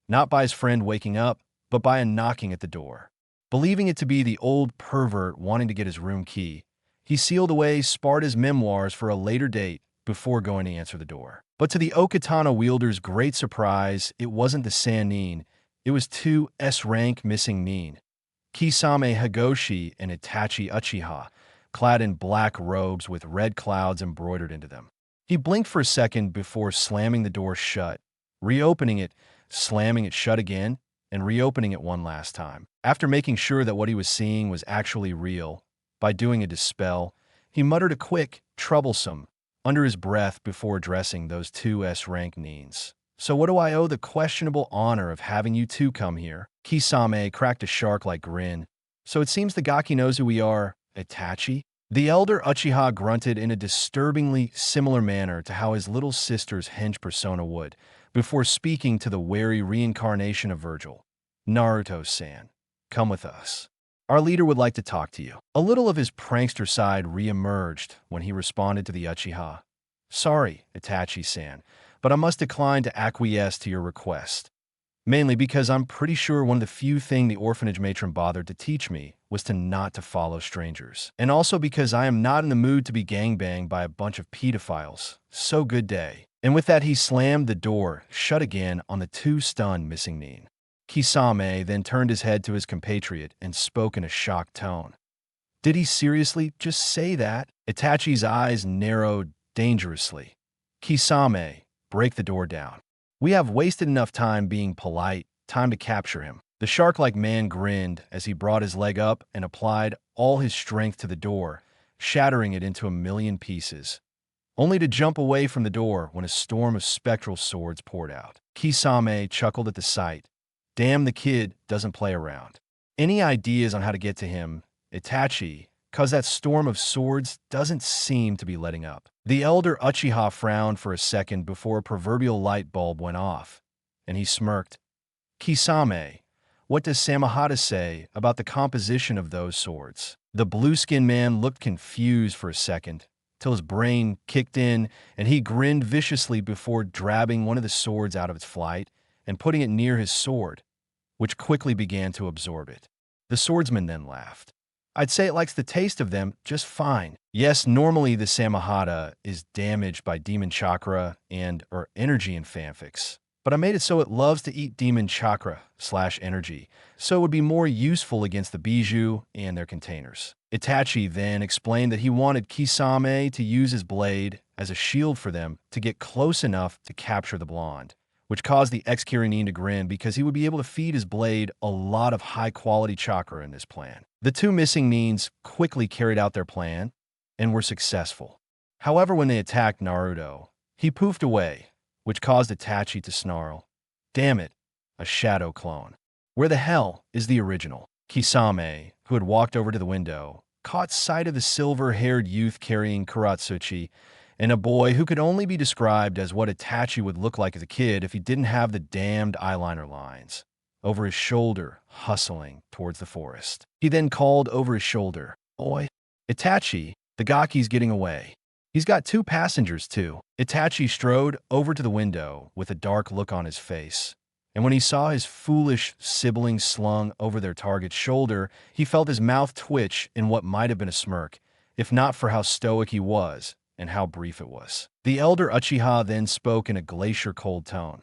Not by his friend waking up, but by a knocking at the door. Believing it to be the old pervert wanting to get his room key, he sealed away Sparta's memoirs for a later date before going to answer the door. But to the Okatana wielder's great surprise, it wasn't the Sannin, it was 2 S-rank missing nin, Kisame Higoshi and Itachi Uchiha, clad in black robes with red clouds embroidered into them. He blinked for a second before slamming the door shut, reopening it, slamming it shut again, and reopening it one last time. After making sure that what he was seeing was actually real, by doing a dispel, he muttered a quick, troublesome, under his breath before addressing those 2 S-rank nins. So what do I owe the questionable honor of having you 2 come here? Kisame cracked a shark-like grin. So it seems the Gaki knows who we are, Itachi? The elder Uchiha grunted in a disturbingly similar manner to how his little sister's hench persona would, before speaking to the wary reincarnation of Vergil. Naruto-san, come with us. Our leader would like to talk to you. A little of his prankster side re-emerged when he responded to the Uchiha. Sorry, Itachi-san, but I must decline to acquiesce to your request. Mainly because I'm pretty sure one of the few things the orphanage matron bothered to teach me was to not to follow strangers. And also because I am not in the mood to be gangbanged by a bunch of pedophiles. So good day. And with that, he slammed the door shut again on the 2 stunned missing nin. Kisame then turned his head to his compatriot and spoke in a shocked tone. Did he seriously just say that? Itachi's eyes narrowed dangerously. Kisame, break the door down. We have wasted enough time being polite, time to capture him. The shark-like man grinned as he brought his leg up and applied all his strength to the door, shattering it into a million pieces, only to jump away from the door when a storm of spectral swords poured out. Kisame chuckled at the sight. Damn, the kid doesn't play around. Any ideas on how to get to him, Itachi, cause that storm of swords doesn't seem to be letting up. The elder Uchiha frowned for a second before a proverbial light bulb went off, and he smirked. Kisame, what does Samahata say about the composition of those swords? The blue-skinned man looked confused for a second, till his brain kicked in and he grinned viciously before drabbing one of the swords out of its flight and putting it near his sword, which quickly began to absorb it. The swordsman then laughed. I'd say it likes the taste of them just fine. Yes, normally the Samahata is damaged by demon chakra or energy in fanfics, but I made it so it loves to eat demon chakra/energy, so it would be more useful against the bijou and their containers. Itachi then explained that he wanted Kisame to use his blade as a shield for them to get close enough to capture the blonde, which caused the ex-Kirinin to grin because he would be able to feed his blade a lot of high-quality chakra in this plan. The 2 missing nins quickly carried out their plan and were successful. However, when they attacked Naruto, he poofed away, which caused Itachi to snarl. Damn it, a shadow clone. Where the hell is the original? Kisame, who had walked over to the window, caught sight of the silver-haired youth carrying Kuratsuchi and a boy who could only be described as what Itachi would look like as a kid if he didn't have the damned eyeliner lines. over his shoulder, hustling towards the forest. He then called over his shoulder, "Oi, Itachi, the Gaki's getting away. He's got 2 passengers, too." Itachi strode over to the window with a dark look on his face. And when he saw his foolish siblings slung over their target's shoulder, he felt his mouth twitch in what might have been a smirk, if not for how stoic he was and how brief it was. The elder Uchiha then spoke in a glacier-cold tone.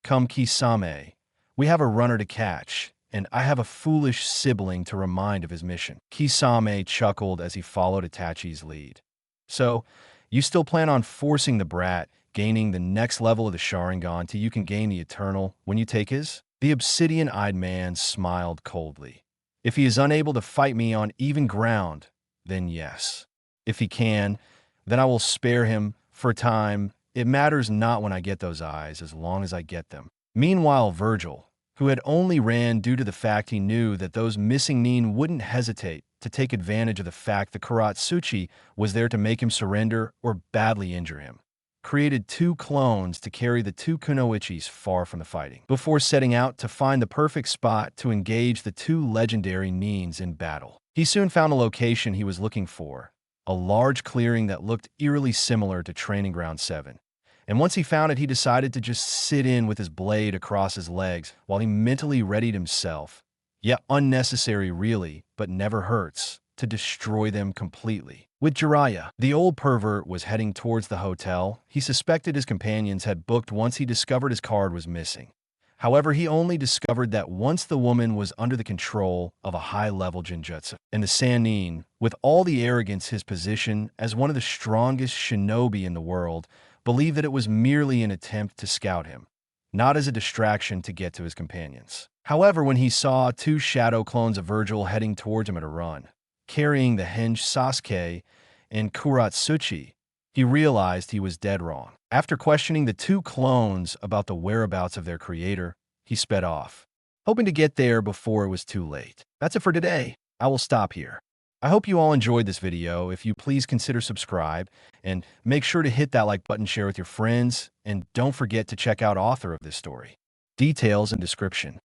"Come, Kisame. We have a runner to catch, and I have a foolish sibling to remind of his mission." Kisame chuckled as he followed Itachi's lead. "So, you still plan on forcing the brat, gaining the next level of the Sharingan till you can gain the Eternal when you take his?" The obsidian-eyed man smiled coldly. "If he is unable to fight me on even ground, then yes. If he can, then I will spare him for a time. It matters not when I get those eyes, as long as I get them." Meanwhile, Vergil, who had only ran due to the fact he knew that those missing Nin wouldn't hesitate to take advantage of the fact that Kuratsuchi was there to make him surrender or badly injure him, created 2 clones to carry the 2 kunoichis far from the fighting, before setting out to find the perfect spot to engage the 2 legendary Nins in battle. He soon found a location he was looking for, a large clearing that looked eerily similar to Training Ground 7. And once he found it, he decided to just sit in with his blade across his legs while he mentally readied himself, yet unnecessary really, but never hurts, to destroy them completely. With Jiraiya, the old pervert was heading towards the hotel he suspected his companions had booked once he discovered his card was missing. However, he only discovered that once the woman was under the control of a high-level genjutsu. And the Sannin, with all the arrogance his position as one of the strongest shinobi in the world, believed that it was merely an attempt to scout him, not as a distraction to get to his companions. However, when he saw 2 shadow clones of Vergil heading towards him at a run, carrying the henge Sasuke and Kuratsuchi, he realized he was dead wrong. After questioning the 2 clones about the whereabouts of their creator, he sped off, hoping to get there before it was too late. That's it for today. I will stop here. I hope you all enjoyed this video. If you please consider subscribe and make sure to hit that like button, share with your friends, and don't forget to check out author of this story. Details in description.